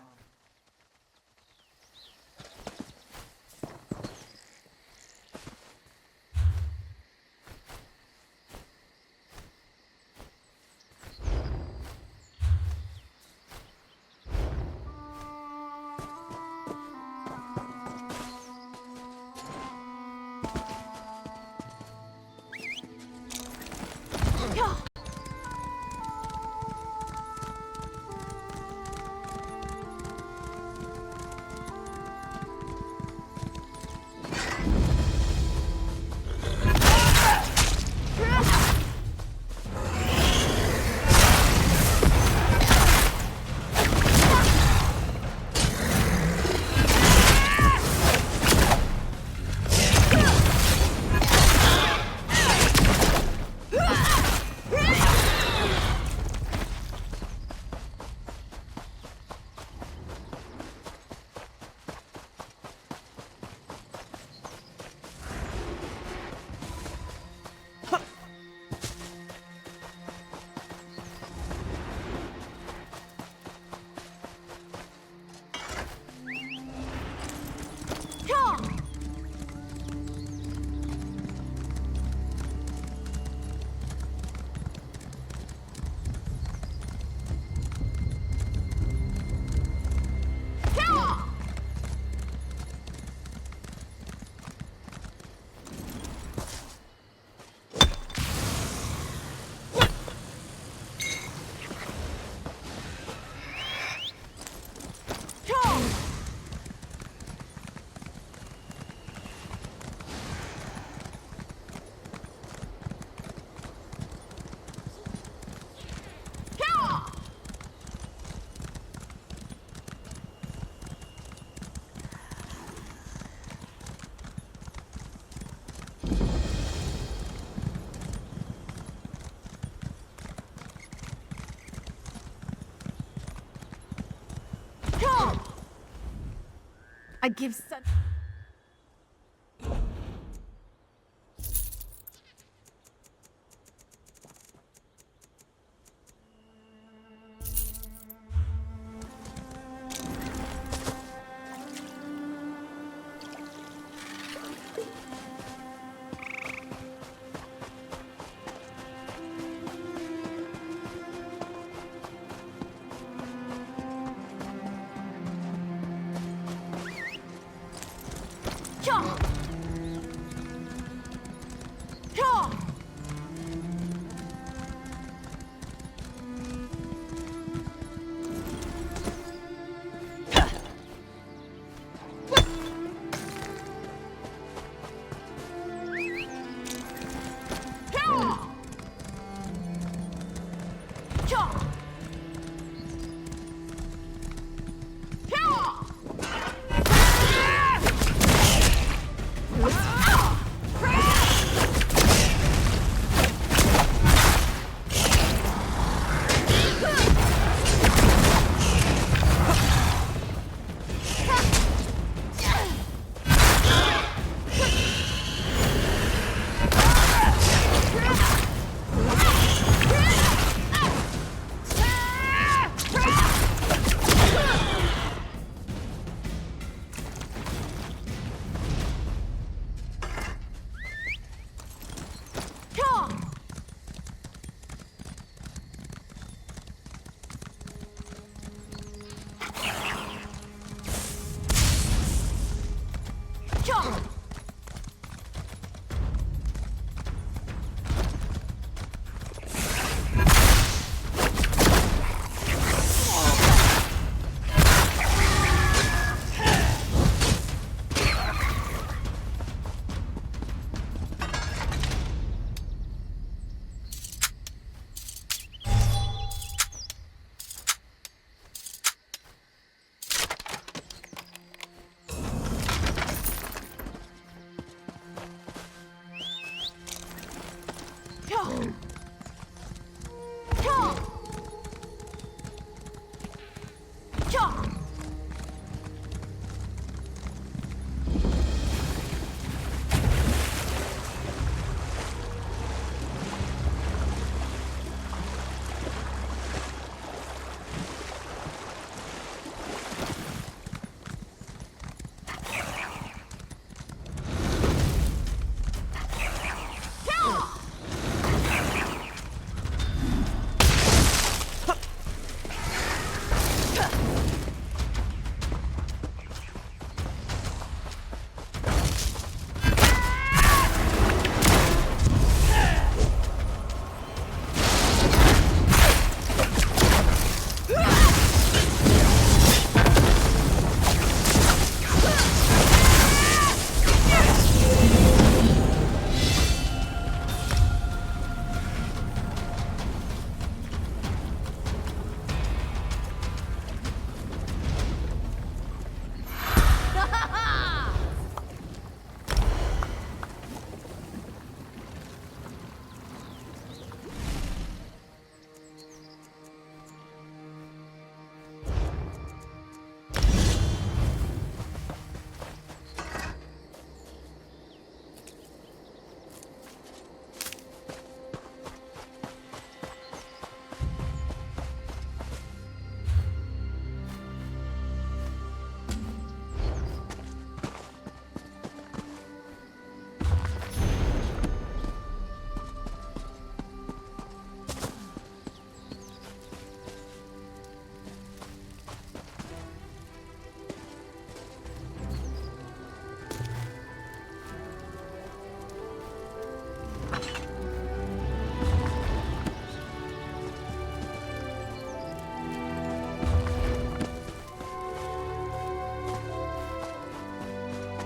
I give such...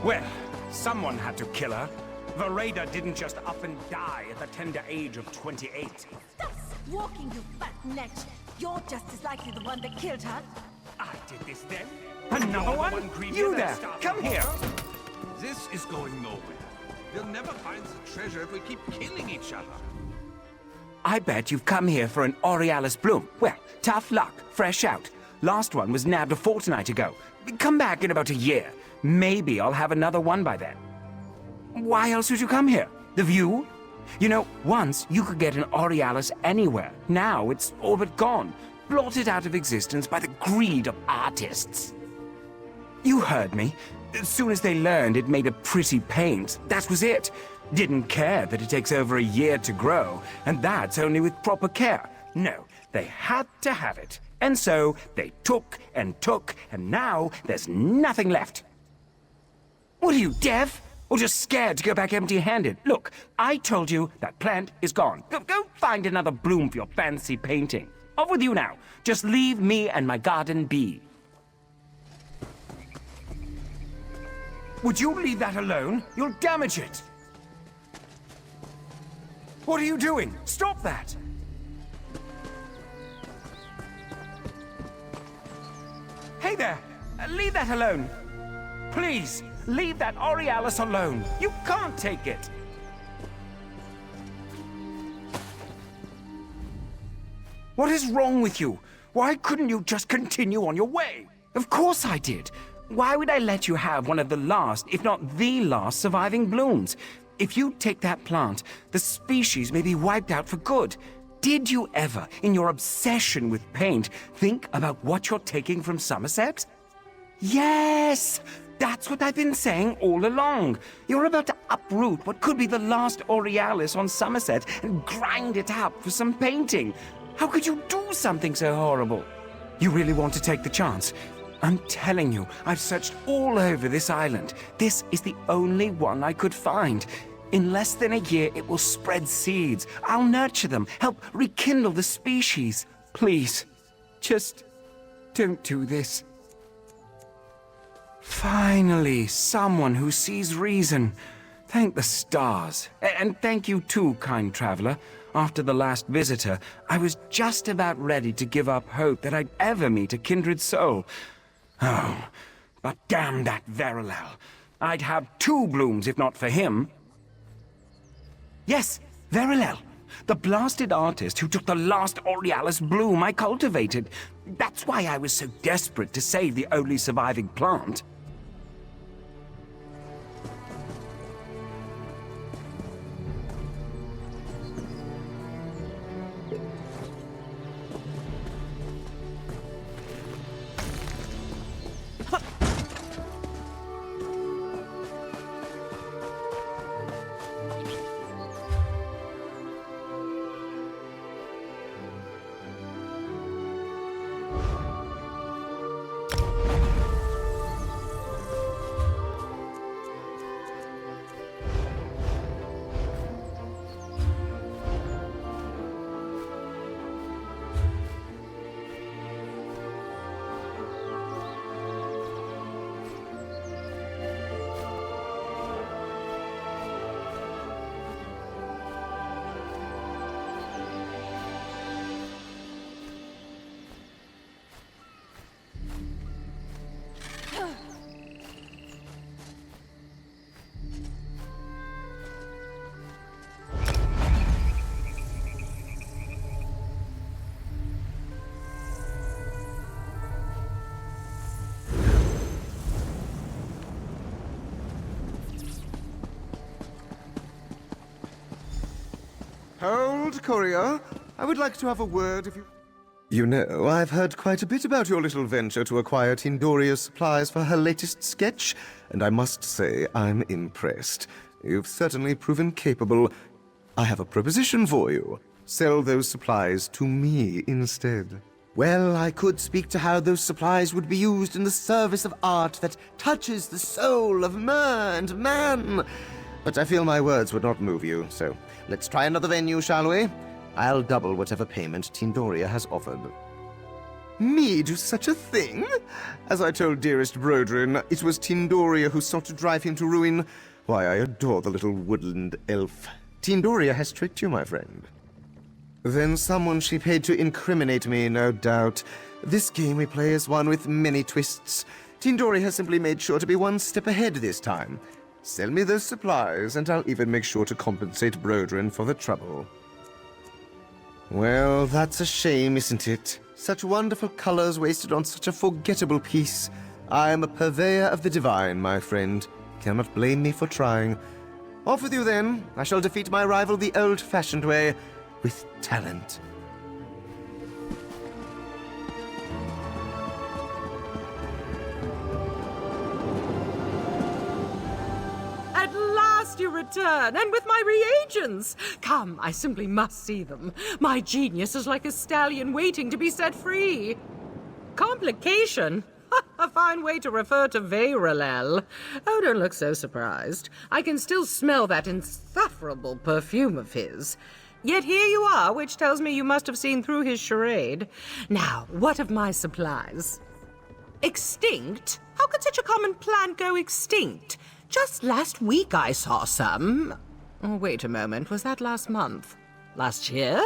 Well, someone had to kill her. Vereda didn't just up and die at the tender age of 28.
Stop walking, you fat netch! You're just as likely the one that killed her.
I did this then. Another one? You there! Come here!
This is going nowhere. We'll never find the treasure if we keep killing each other.
I bet you've come here for an Aurealis bloom. Well, tough luck. Fresh out. Last one was nabbed a fortnight ago. Come back in about a year. Maybe I'll have another one by then. Why else would you come here? The view? You know, once you could get an Aurealis anywhere. Now it's all but gone. Blotted out of existence by the greed of artists. You heard me. As soon as they learned it made a pretty paint, that was it. Didn't care that it takes over a year to grow, and that's only with proper care. No, they had to have it. And so they took, and now there's nothing left. What are you, deaf? Or just scared to go back empty-handed? Look, I told you that plant is gone. Go find another bloom for your fancy painting. Off with you now. Just leave me and my garden be. Would you leave that alone? You'll damage it. What are you doing? Stop that! Hey there! Leave that alone! Please, leave that Aurealis alone! You can't take it! What is wrong with you? Why couldn't you just continue on your way? Of course I did. Why would I let you have one of the last, if not the last, surviving blooms? If you take that plant, the species may be wiped out for good. Did you ever, in your obsession with paint, think about what you're taking from Somerset? Yes! That's what I've been saying all along. You're about to uproot what could be the last Aurealis on Somerset and grind it up for some painting. How could you do something so horrible? You really want to take the chance? I'm telling you, I've searched all over this island. This is the only one I could find. In less than a year, it will spread seeds. I'll nurture them, help rekindle the species. Please, just don't do this. Finally, someone who sees reason. Thank the stars. And thank you too, kind traveler. After the last visitor, I was just about ready to give up hope that I'd ever meet a kindred soul. Oh, but damn that Verilel. I'd have 2 blooms if not for him. Yes, Verilel. The blasted artist who took the last Aurealis bloom I cultivated. That's why I was so desperate to save the only surviving plant.
Hold, courier. I would like to have a word if you... You know, I've heard quite a bit about your little venture to acquire Tindoria's supplies for her latest sketch, and I must say I'm impressed. You've certainly proven capable. I have a proposition for you. Sell those supplies to me instead. Well, I could speak to how those supplies would be used in the service of art that touches the soul of mer and man. But I feel my words would not move you, so let's try another venue, shall we? I'll double whatever payment Tindoria has offered. Me do such a thing? As I told dearest Brodrin, it was Tindoria who sought to drive him to ruin. Why, I adore the little woodland elf. Tindoria has tricked you, my friend. Then someone she paid to incriminate me, no doubt. This game we play is one with many twists. Tindoria has simply made sure to be one step ahead this time. Sell me those supplies, and I'll even make sure to compensate Brodrin for the trouble. Well, that's a shame, isn't it? Such wonderful colors wasted on such a forgettable piece. I am a purveyor of the divine, my friend. Cannot blame me for trying. Off with you, then. I shall defeat my rival the old-fashioned way, with talent.
At last you return, and with my reagents! Come, I simply must see them. My genius is like a stallion waiting to be set free. Complication? A fine way to refer to Verilel. Oh, don't look so surprised. I can still smell that insufferable perfume of his. Yet here you are, which tells me you must have seen through his charade. Now, what of my supplies? Extinct? How could such a common plant go extinct? Just last week I saw some. Oh, wait a moment, was that last month? Last year?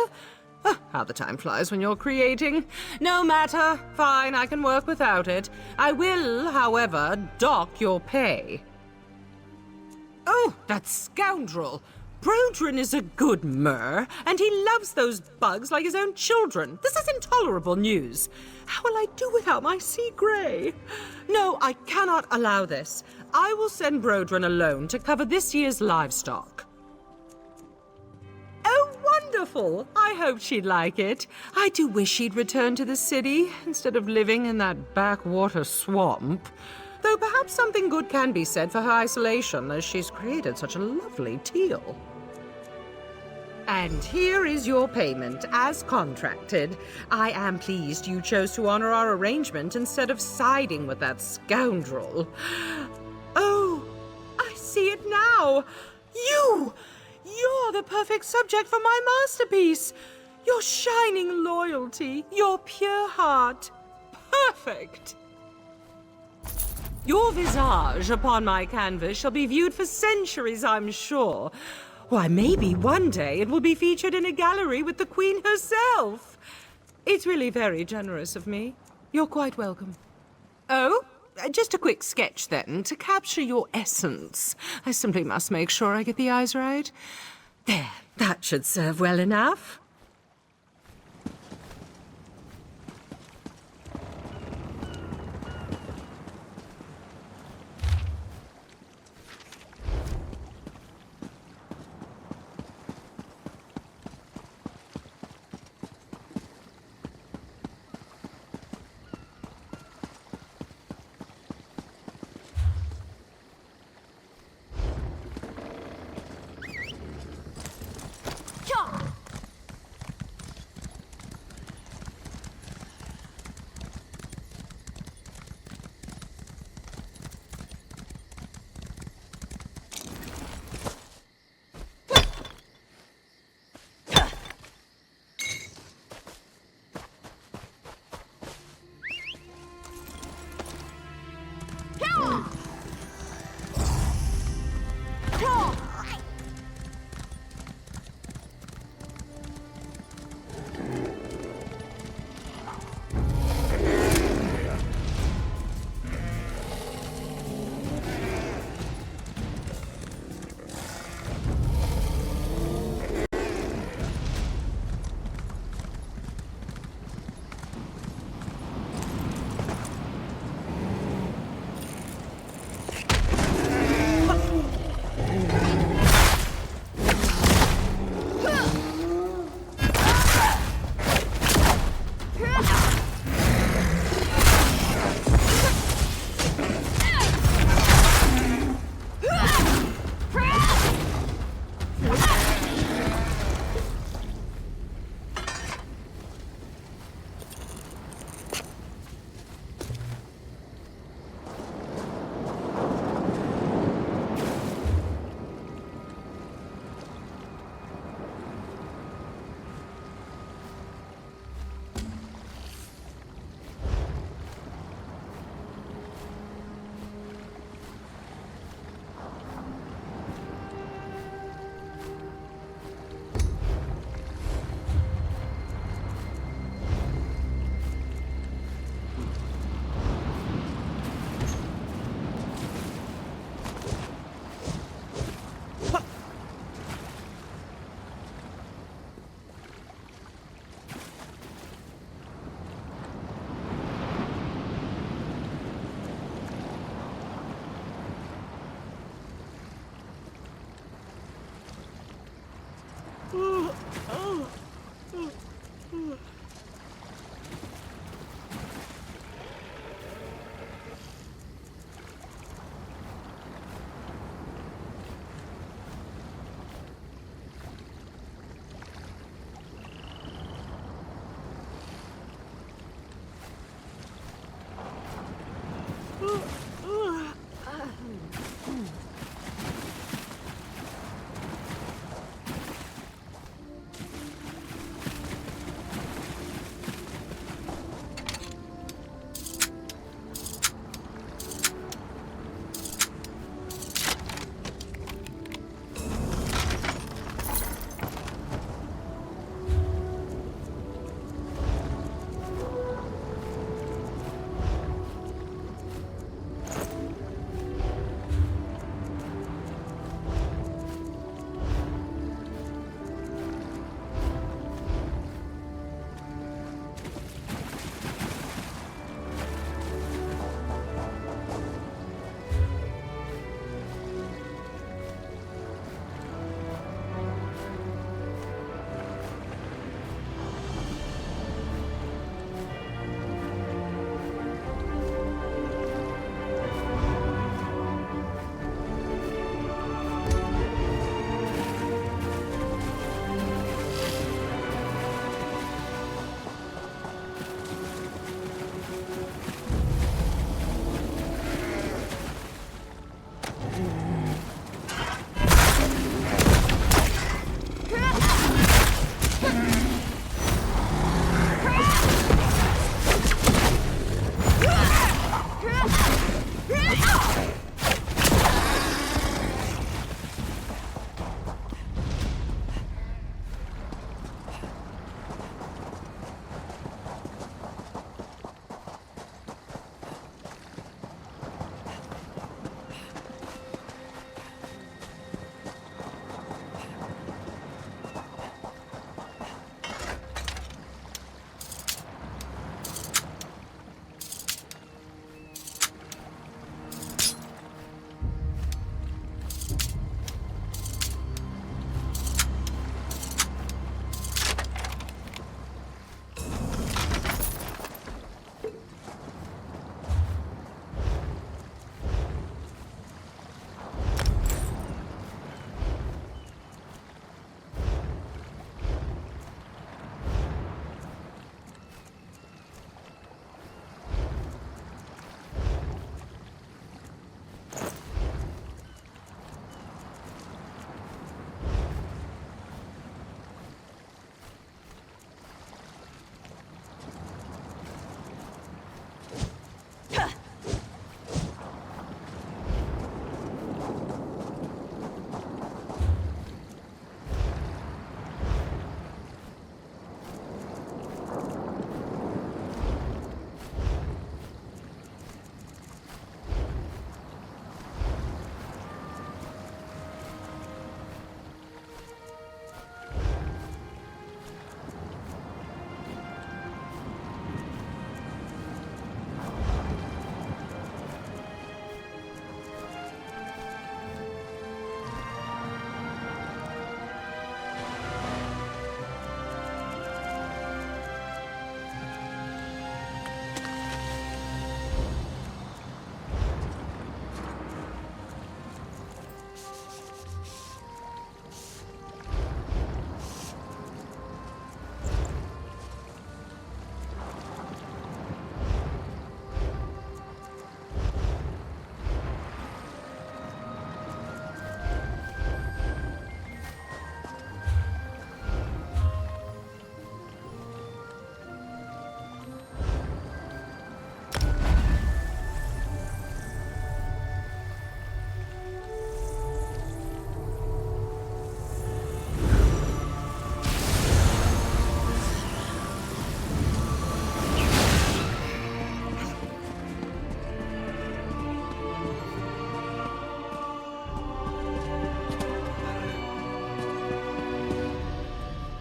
How the time flies when you're creating. No matter. Fine, I can work without it. I will, however, dock your pay. Oh, that scoundrel! Brodrin is a good mer, and he loves those bugs like his own children. This is intolerable news. How will I do without my sea grey? No, I cannot allow this. I will send Brodrin alone to cover this year's livestock. Oh, wonderful! I hoped she'd like it. I do wish she'd return to the city instead of living in that backwater swamp. Though perhaps something good can be said for her isolation, as she's created such a lovely teal. And here is your payment, as contracted. I am pleased you chose to honor our arrangement instead of siding with that scoundrel. Oh, I see it now! You're the perfect subject for my masterpiece! Your shining loyalty, your pure heart. Perfect! Your visage upon my canvas shall be viewed for centuries, I'm sure. Why, maybe one day it will be featured in a gallery with the Queen herself. It's really very generous of me. You're quite welcome. Oh, just a quick sketch then, to capture your essence. I simply must make sure I get the eyes right. There, that should serve well enough.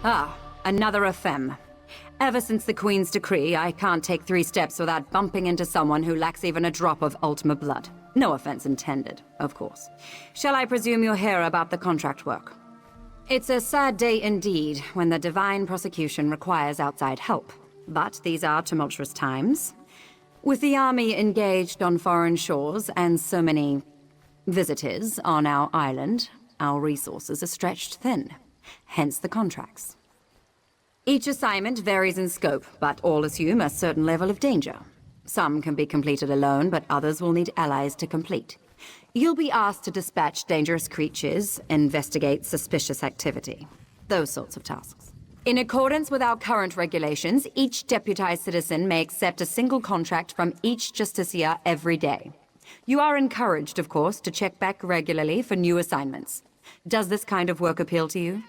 Ah, another Ephem. Ever since the Queen's decree, I can't take 3 steps without bumping into someone who lacks even a drop of Ultima blood. No offense intended, of course. Shall I presume you're here about the contract work? It's a sad day indeed when the divine prosecution requires outside help. But these are tumultuous times. With the army engaged on foreign shores and so many visitors on our island, our resources are stretched thin. Hence the contracts. Each assignment varies in scope, but all assume a certain level of danger. Some can be completed alone, but others will need allies to complete. You'll be asked to dispatch dangerous creatures, investigate suspicious activity. Those sorts of tasks. In accordance with our current regulations, each deputized citizen may accept a single contract from each Justicia every day. You are encouraged, of course, to check back regularly for new assignments. Does this kind of work appeal to you?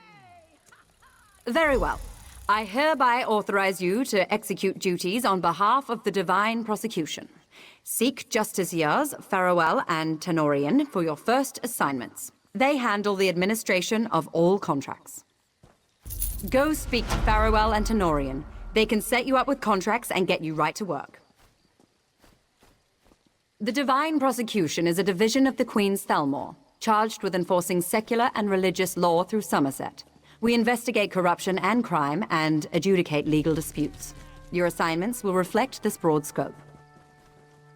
Very well. I hereby authorize you to execute duties on behalf of the Divine Prosecution. Seek Justiciars Farewell and Tenorian for your first assignments. They handle the administration of all contracts. Go speak to Farewell and Tenorian. They can set you up with contracts and get you right to work. The Divine Prosecution is a division of the Queen's Thelmore, charged with enforcing secular and religious law through Somerset. We investigate corruption and crime and adjudicate legal disputes. Your assignments will reflect this broad scope.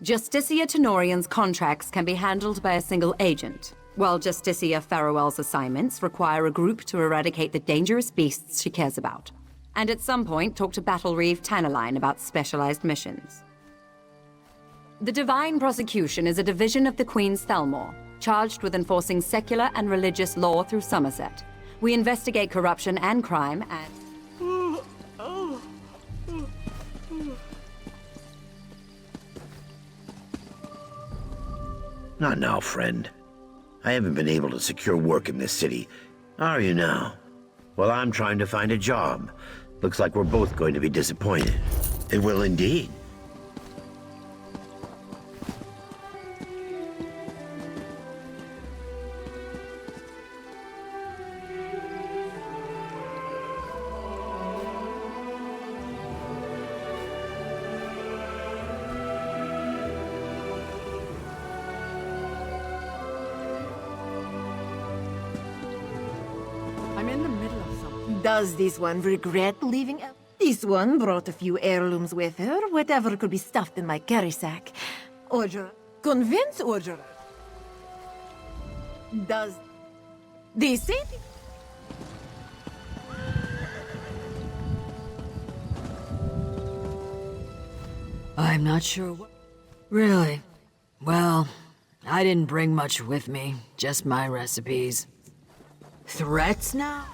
Justicia Tenorian's contracts can be handled by a single agent, while Justicia Farewell's assignments require a group to eradicate the dangerous beasts she cares about. And at some point, talk to Battle Reeve Tanaline about specialized missions. The Divine Prosecution is a division of the Queen's Thelmore, charged with enforcing secular and religious law through Somerset. We investigate corruption and crime and...
Not now, friend. I haven't been able to secure work in this city. Are you now? Well, I'm trying to find a job. Looks like we're both going to be disappointed. It will indeed.
I'm in the middle of something. Does this one regret leaving? This one brought a few heirlooms with her, whatever could be stuffed in my carry sack. Orger, convince Orger. Does the same?
I'm not sure what... Really? Well, I didn't bring much with me, just my recipes. Threats now?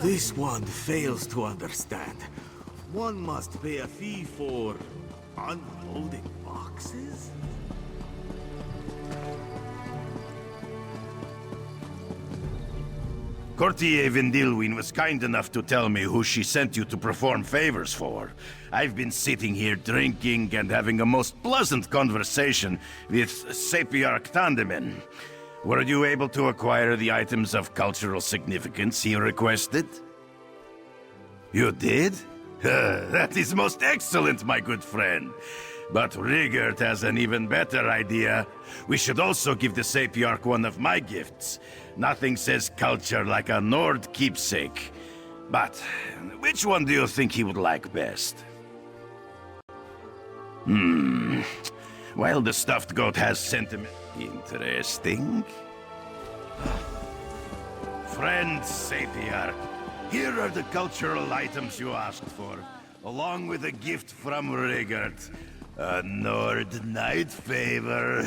This one fails to understand. One must pay a fee for unloading boxes?
Courtier Vindilwyn was kind enough to tell me who she sent you to perform favors for. I've been sitting here drinking and having a most pleasant conversation with Sapiarch Tandemen. Were you able to acquire the items of cultural significance he requested? You did? That is most excellent, my good friend. But Rigert has an even better idea. We should also give the Sapiarch one of my gifts. Nothing says culture like a Nord keepsake. But which one do you think he would like best? Well, the stuffed goat has sentiment. Interesting. Friend Sapiarch, here are the cultural items you asked for, along with a gift from Rigert. A Nord Knight favor.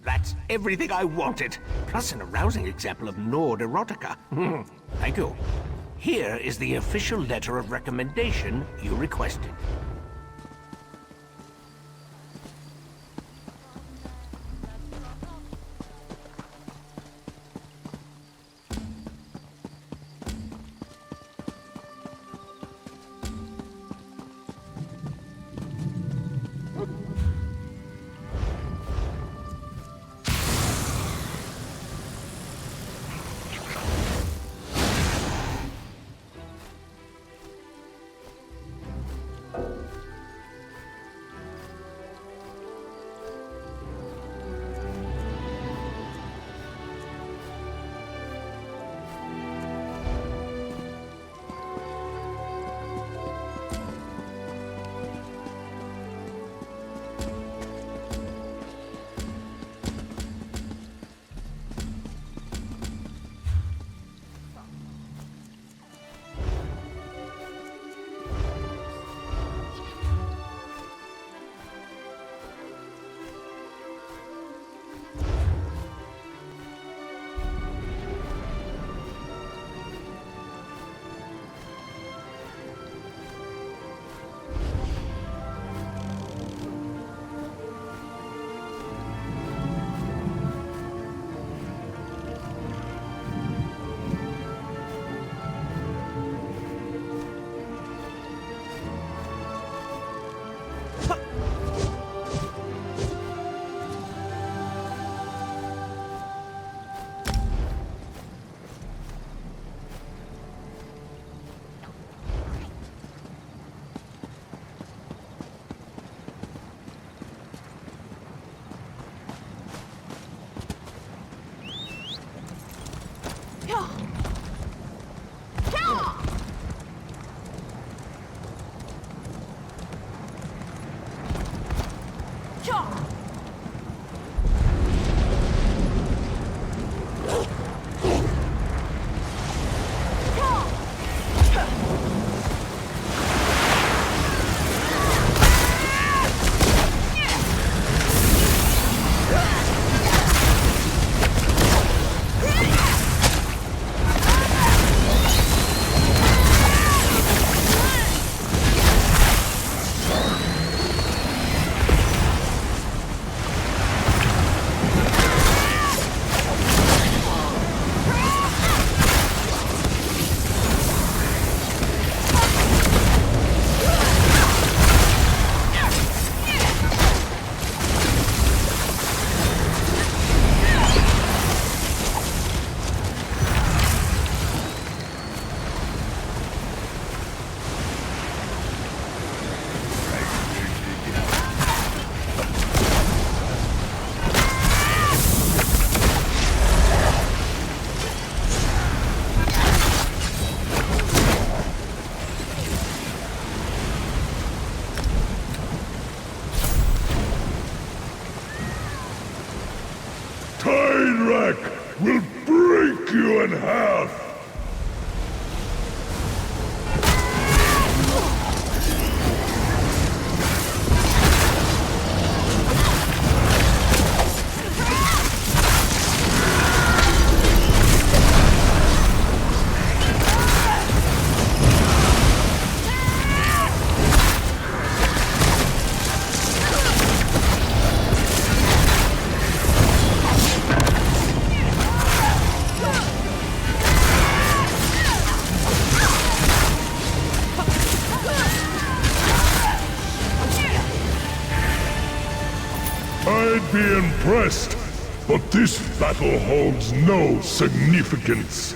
That's everything I wanted, plus an arousing example of Nord erotica. Thank you. Here is the official letter of recommendation you requested.
be impressed, but this battle holds no significance.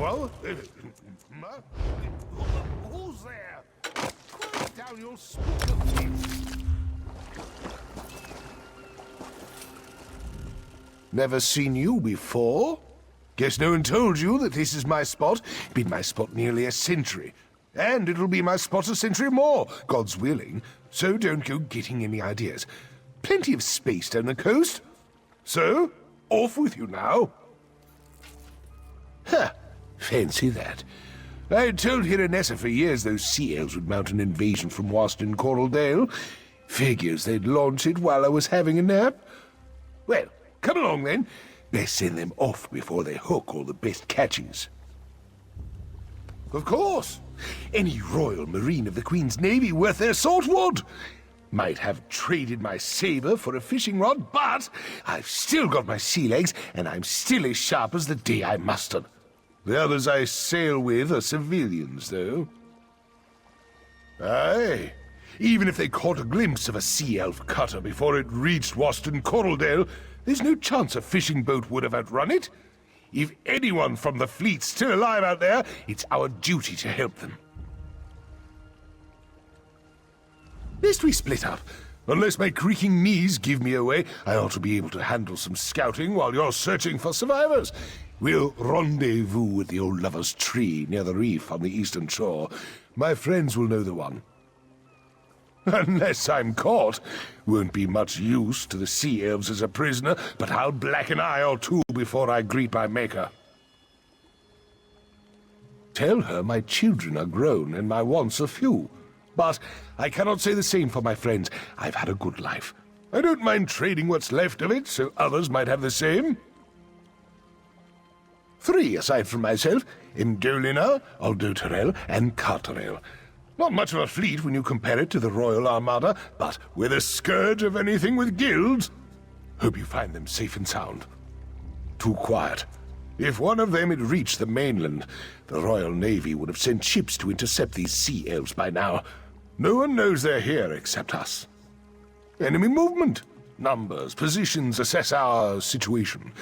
Well, who's there? Quiet down, you'll spook the thieves. Never seen you before? Guess no one told you that this is my spot. Been my spot nearly a century. And it'll be my spot a century more, God's willing. So don't go getting any ideas. Plenty of space down the coast. So, off with you now. Huh, fancy that. I had told Hiranessa for years those sea elves would mount an invasion from Waston Coraldale. Figures they'd launch it while I was having a nap. Well, come along then. Let's send them off before they hook all the best catches. Of course. Any Royal Marine of the Queen's Navy worth their salt would. Might have traded my saber for a fishing rod, but I've still got my sea legs, and I'm still as sharp as the day I mustered. The others I sail with are civilians, though. Aye. Even if they caught a glimpse of a sea elf cutter before it reached Waston Coraldale, there's no chance a fishing boat would have outrun it. If anyone from the fleet's still alive out there, it's our duty to help them. Lest we split up. Unless my creaking knees give me away, I ought to be able to handle some scouting while you're searching for survivors. We'll rendezvous at the old lover's tree near the reef on the eastern shore. My friends will know the one. Unless I'm caught. Won't be much use to the sea elves as a prisoner, but I'll black an eye or two before I greet my maker. Tell her my children are grown and my wants are few. But I cannot say the same for my friends. I've had a good life. I don't mind trading what's left of it, so others might have the same. 3 aside from myself, Imdolina, Aldoterel, and Carterel. Not much of a fleet when you compare it to the Royal Armada, but we're the scourge of anything with guilds. Hope you find them safe and sound. Too quiet. If one of them had reached the mainland, the Royal Navy would have sent ships to intercept these sea elves by now. No one knows they're here except us. Enemy movement. Numbers, positions, assess our situation.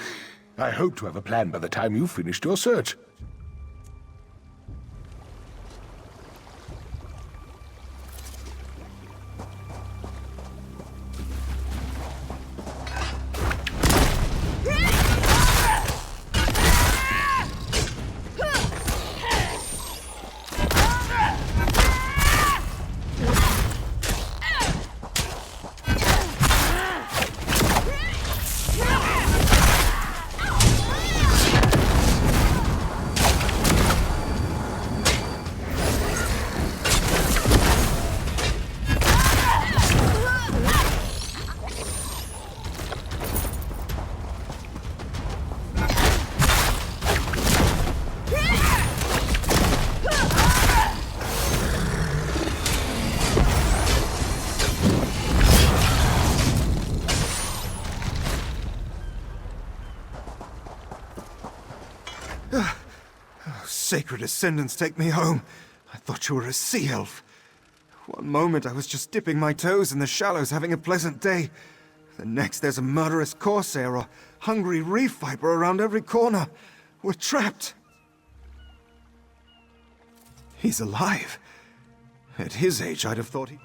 I hope to have a plan by the time you've finished your search.
Sacred Ascendants, take me home. I thought you were a sea elf. One moment I was just dipping my toes in the shallows having a pleasant day. The next there's a murderous corsair or hungry reef viper around every corner. We're trapped. He's alive. At his age, I'd have thought he...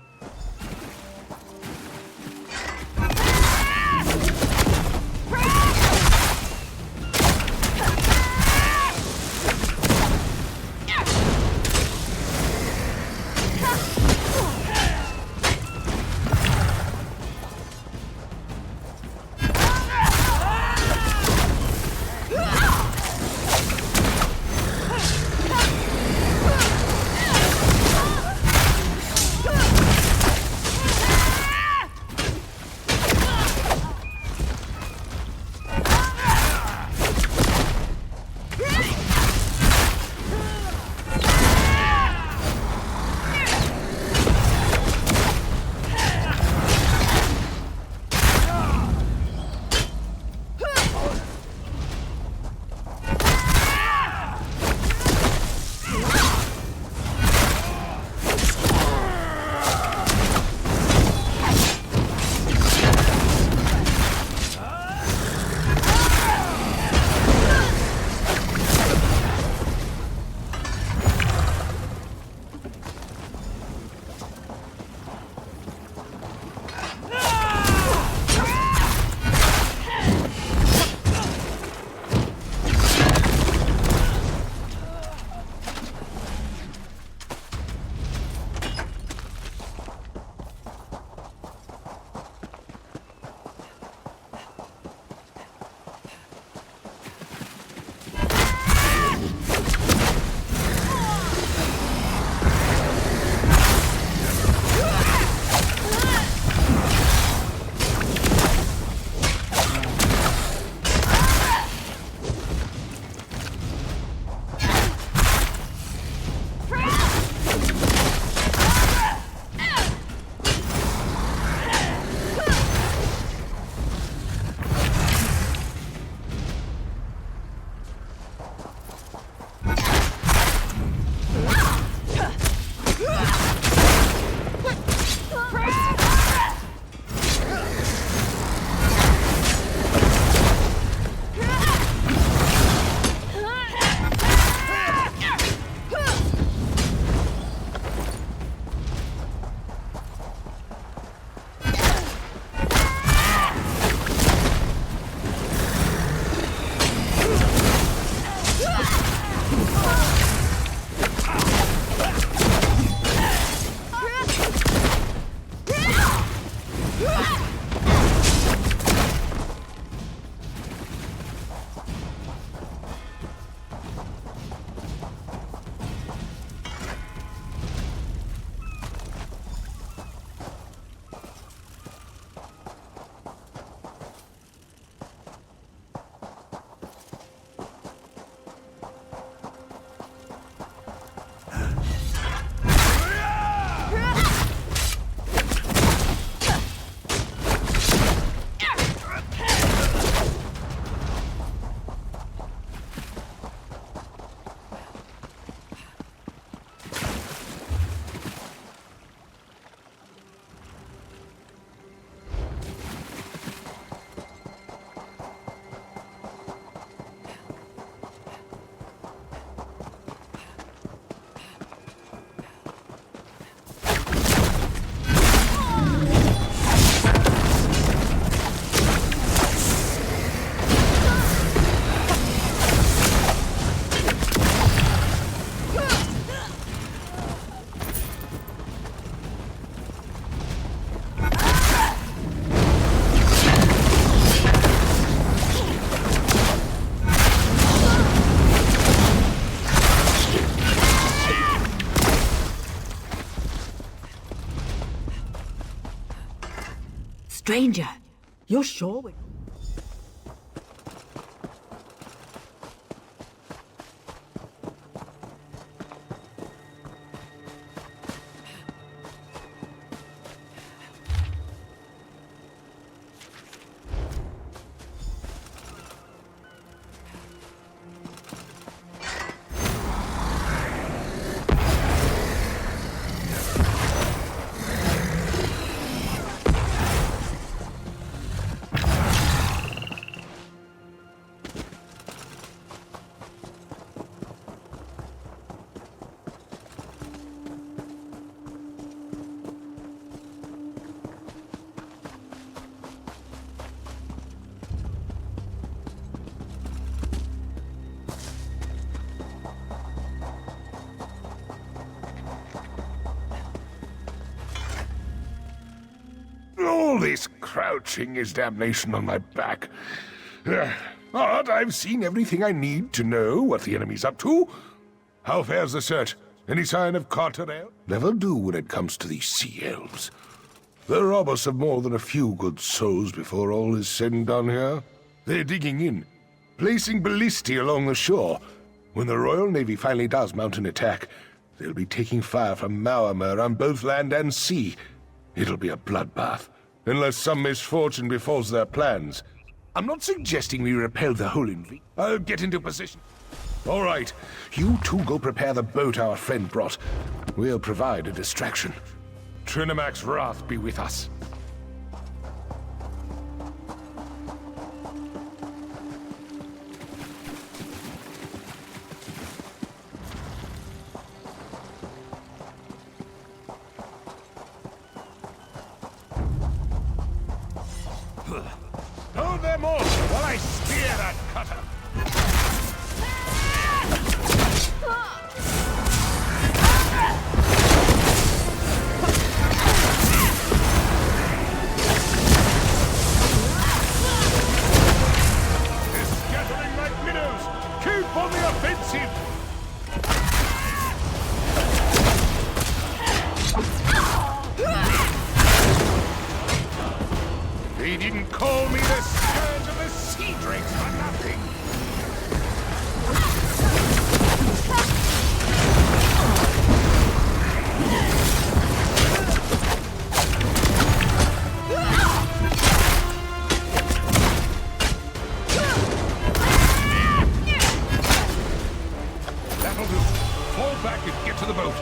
Stranger, you're sure we...
All this crouching is damnation on my back. But I've seen everything I need to know what the enemy's up to. How fares the search? Any sign of Carterel? Never do when it comes to these sea elves. They'll rob us of more than a few good souls before all is said and done here. They're digging in, placing ballistae along the shore. When the Royal Navy finally does mount an attack, they'll be taking fire from Mauamer on both land and sea. It'll be a bloodbath, unless some misfortune befalls their plans. I'm not suggesting we repel the whole invasion. I'll get into position. All right, you two go prepare the boat our friend brought. We'll provide a distraction. Trinamac's wrath be with us. Hold them off while I spear that cutter! They're scattering like minnows! Keep on the offensive! They didn't call me the scourge of the sea drakes for nothing! That'll do. Fall back and get to the boat.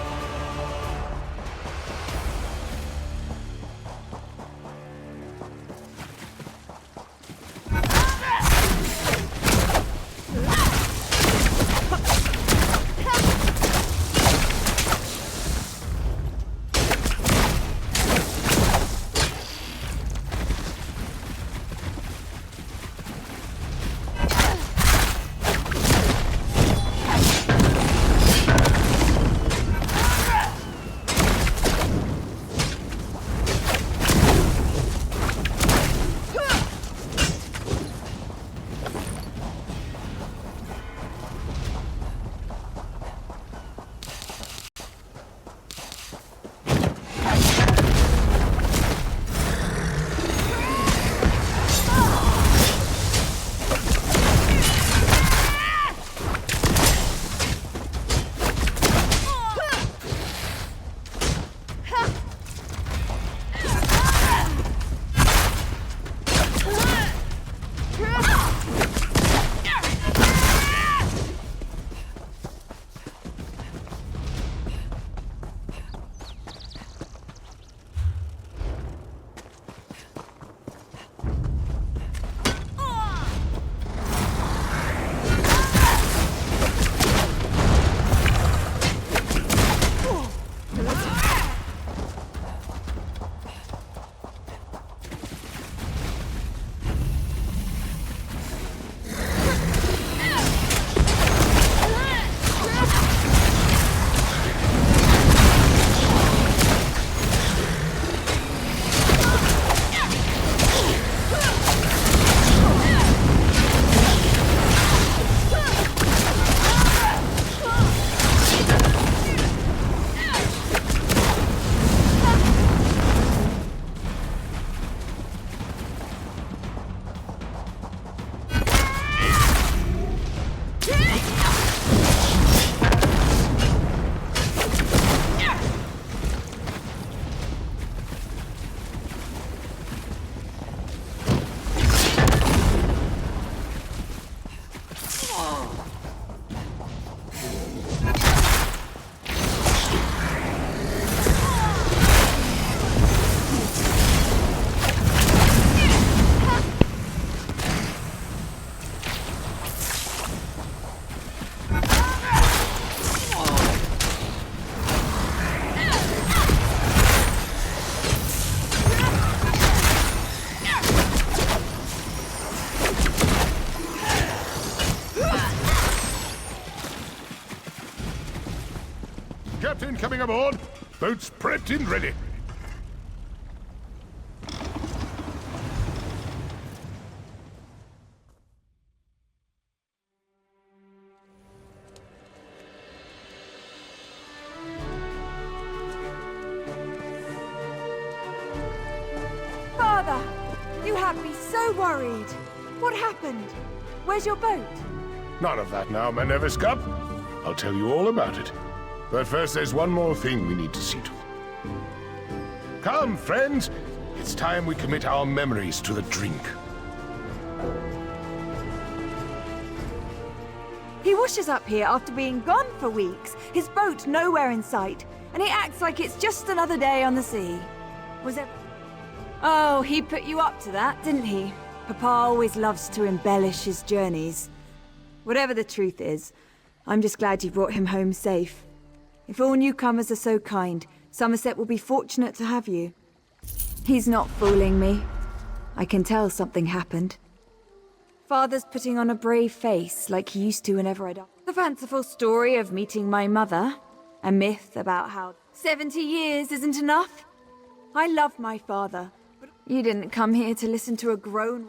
coming aboard. Boats prepped and ready.
Father! You have me so worried. What happened? Where's your boat?
None of that now, Minerva's Cup. I'll tell you all about it. But first, there's one more thing we need to see to. Come, friends. It's time we commit our memories to the drink.
He washes up here after being gone for weeks, his boat nowhere in sight, and he acts like it's just another day on the sea. Was it? Oh, he put you up to that, didn't he? Papa always loves to embellish his journeys. Whatever the truth is, I'm just glad you brought him home safe. If all newcomers are so kind, Somerset will be fortunate to have you. He's not fooling me. I can tell something happened. Father's putting on a brave face like he used to whenever I'd... The fanciful story of meeting my mother. A myth about how 70 years isn't enough. I love my father, but you didn't come here to listen to a groan...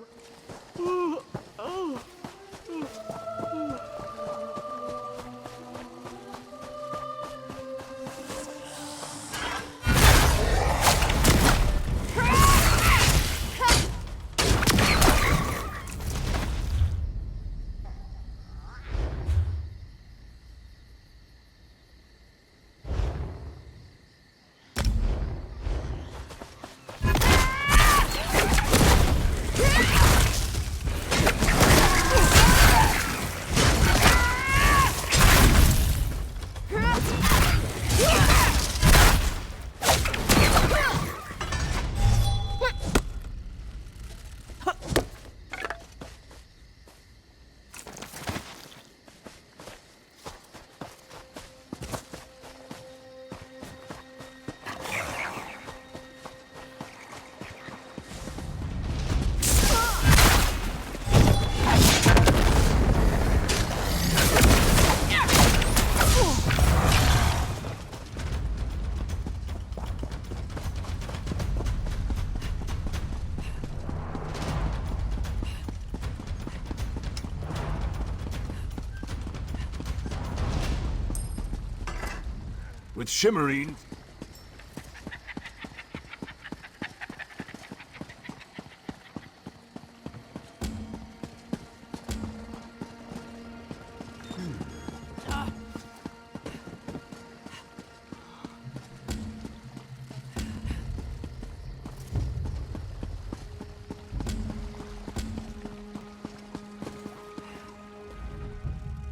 With Shimmerine...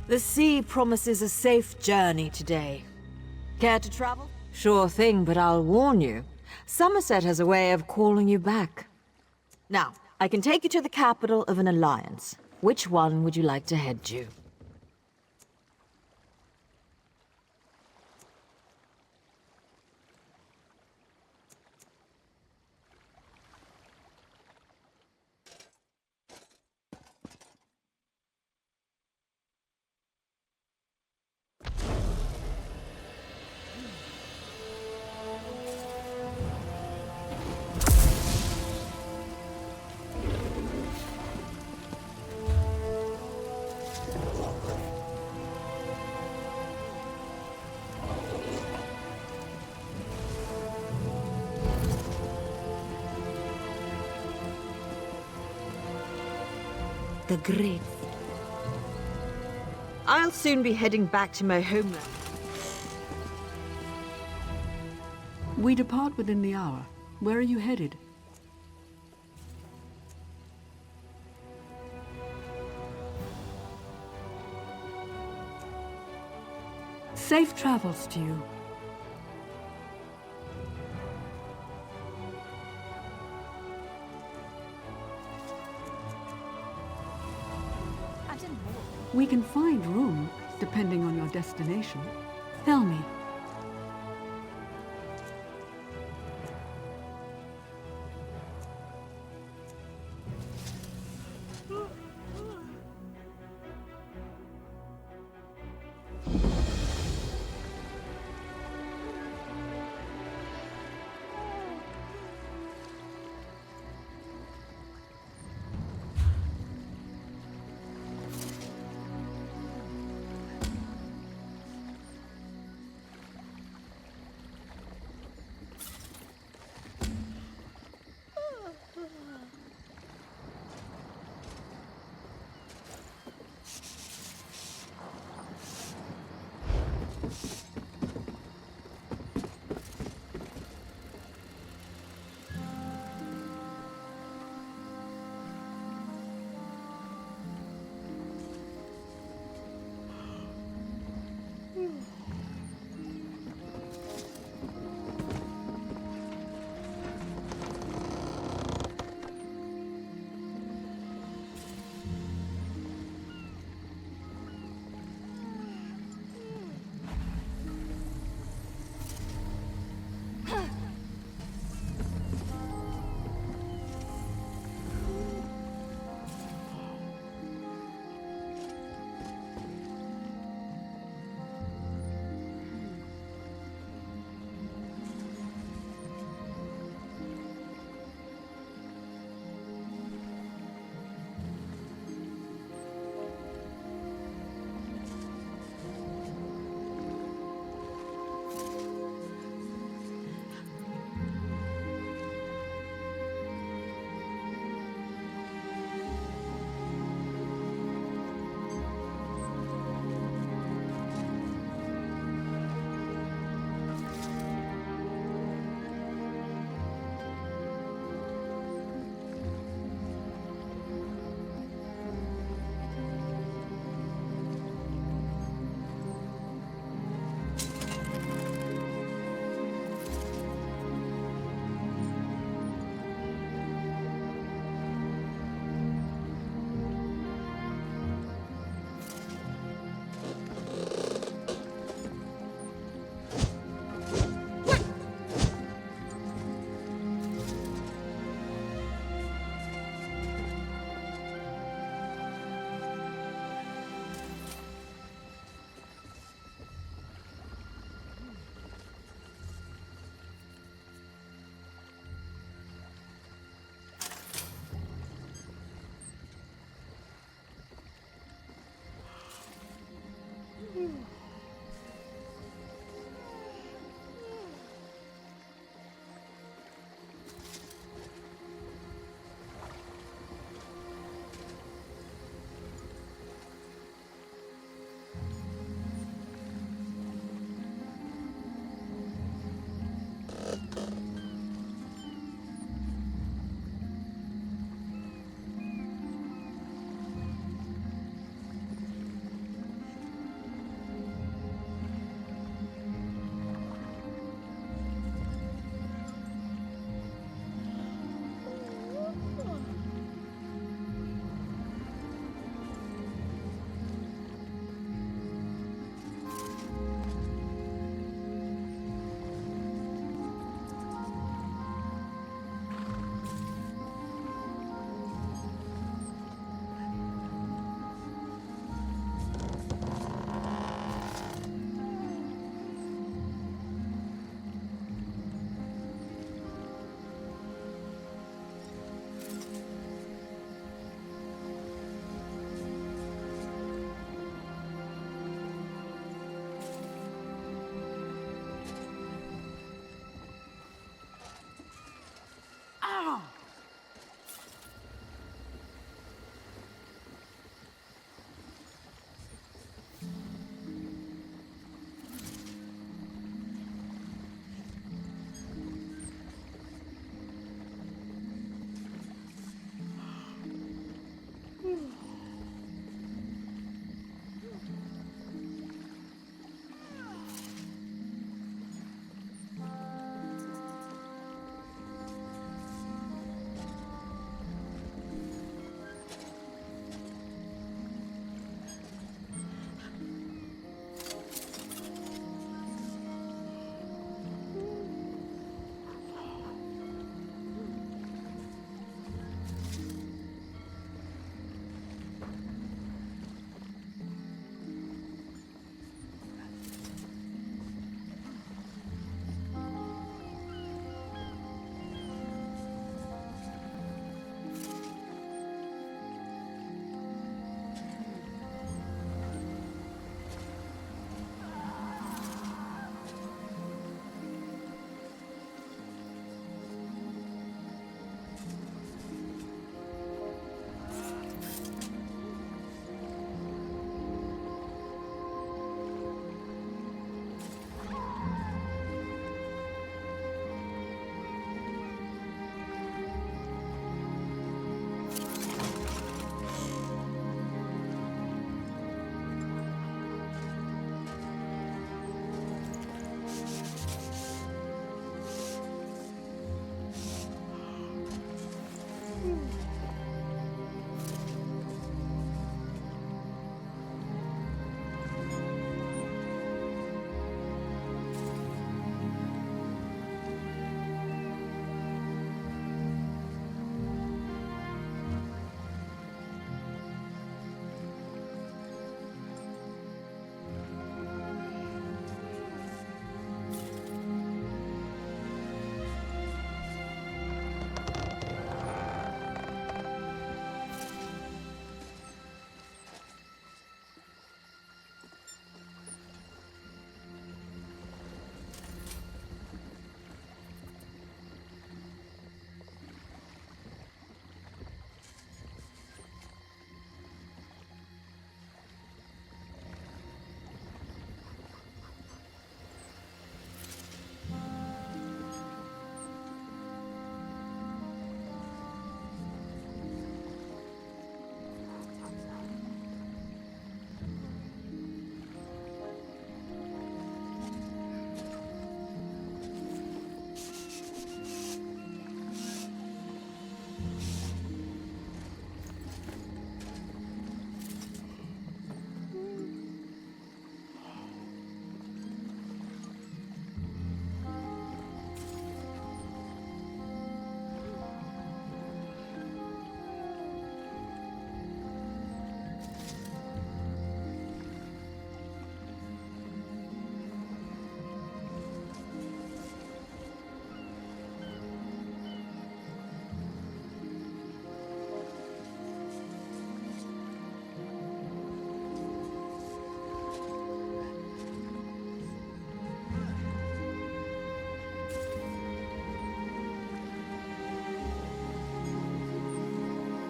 The sea promises a safe journey today. Care to travel? Sure thing, but I'll warn you. Somerset has a way of calling you back. Now, I can take you to the capital of an alliance. Which one would you like to head to? The Great. I'll soon be heading back to my homeland.
We depart within the hour. Where are you headed? Safe travels to you. We can find room, depending on your destination. Tell me,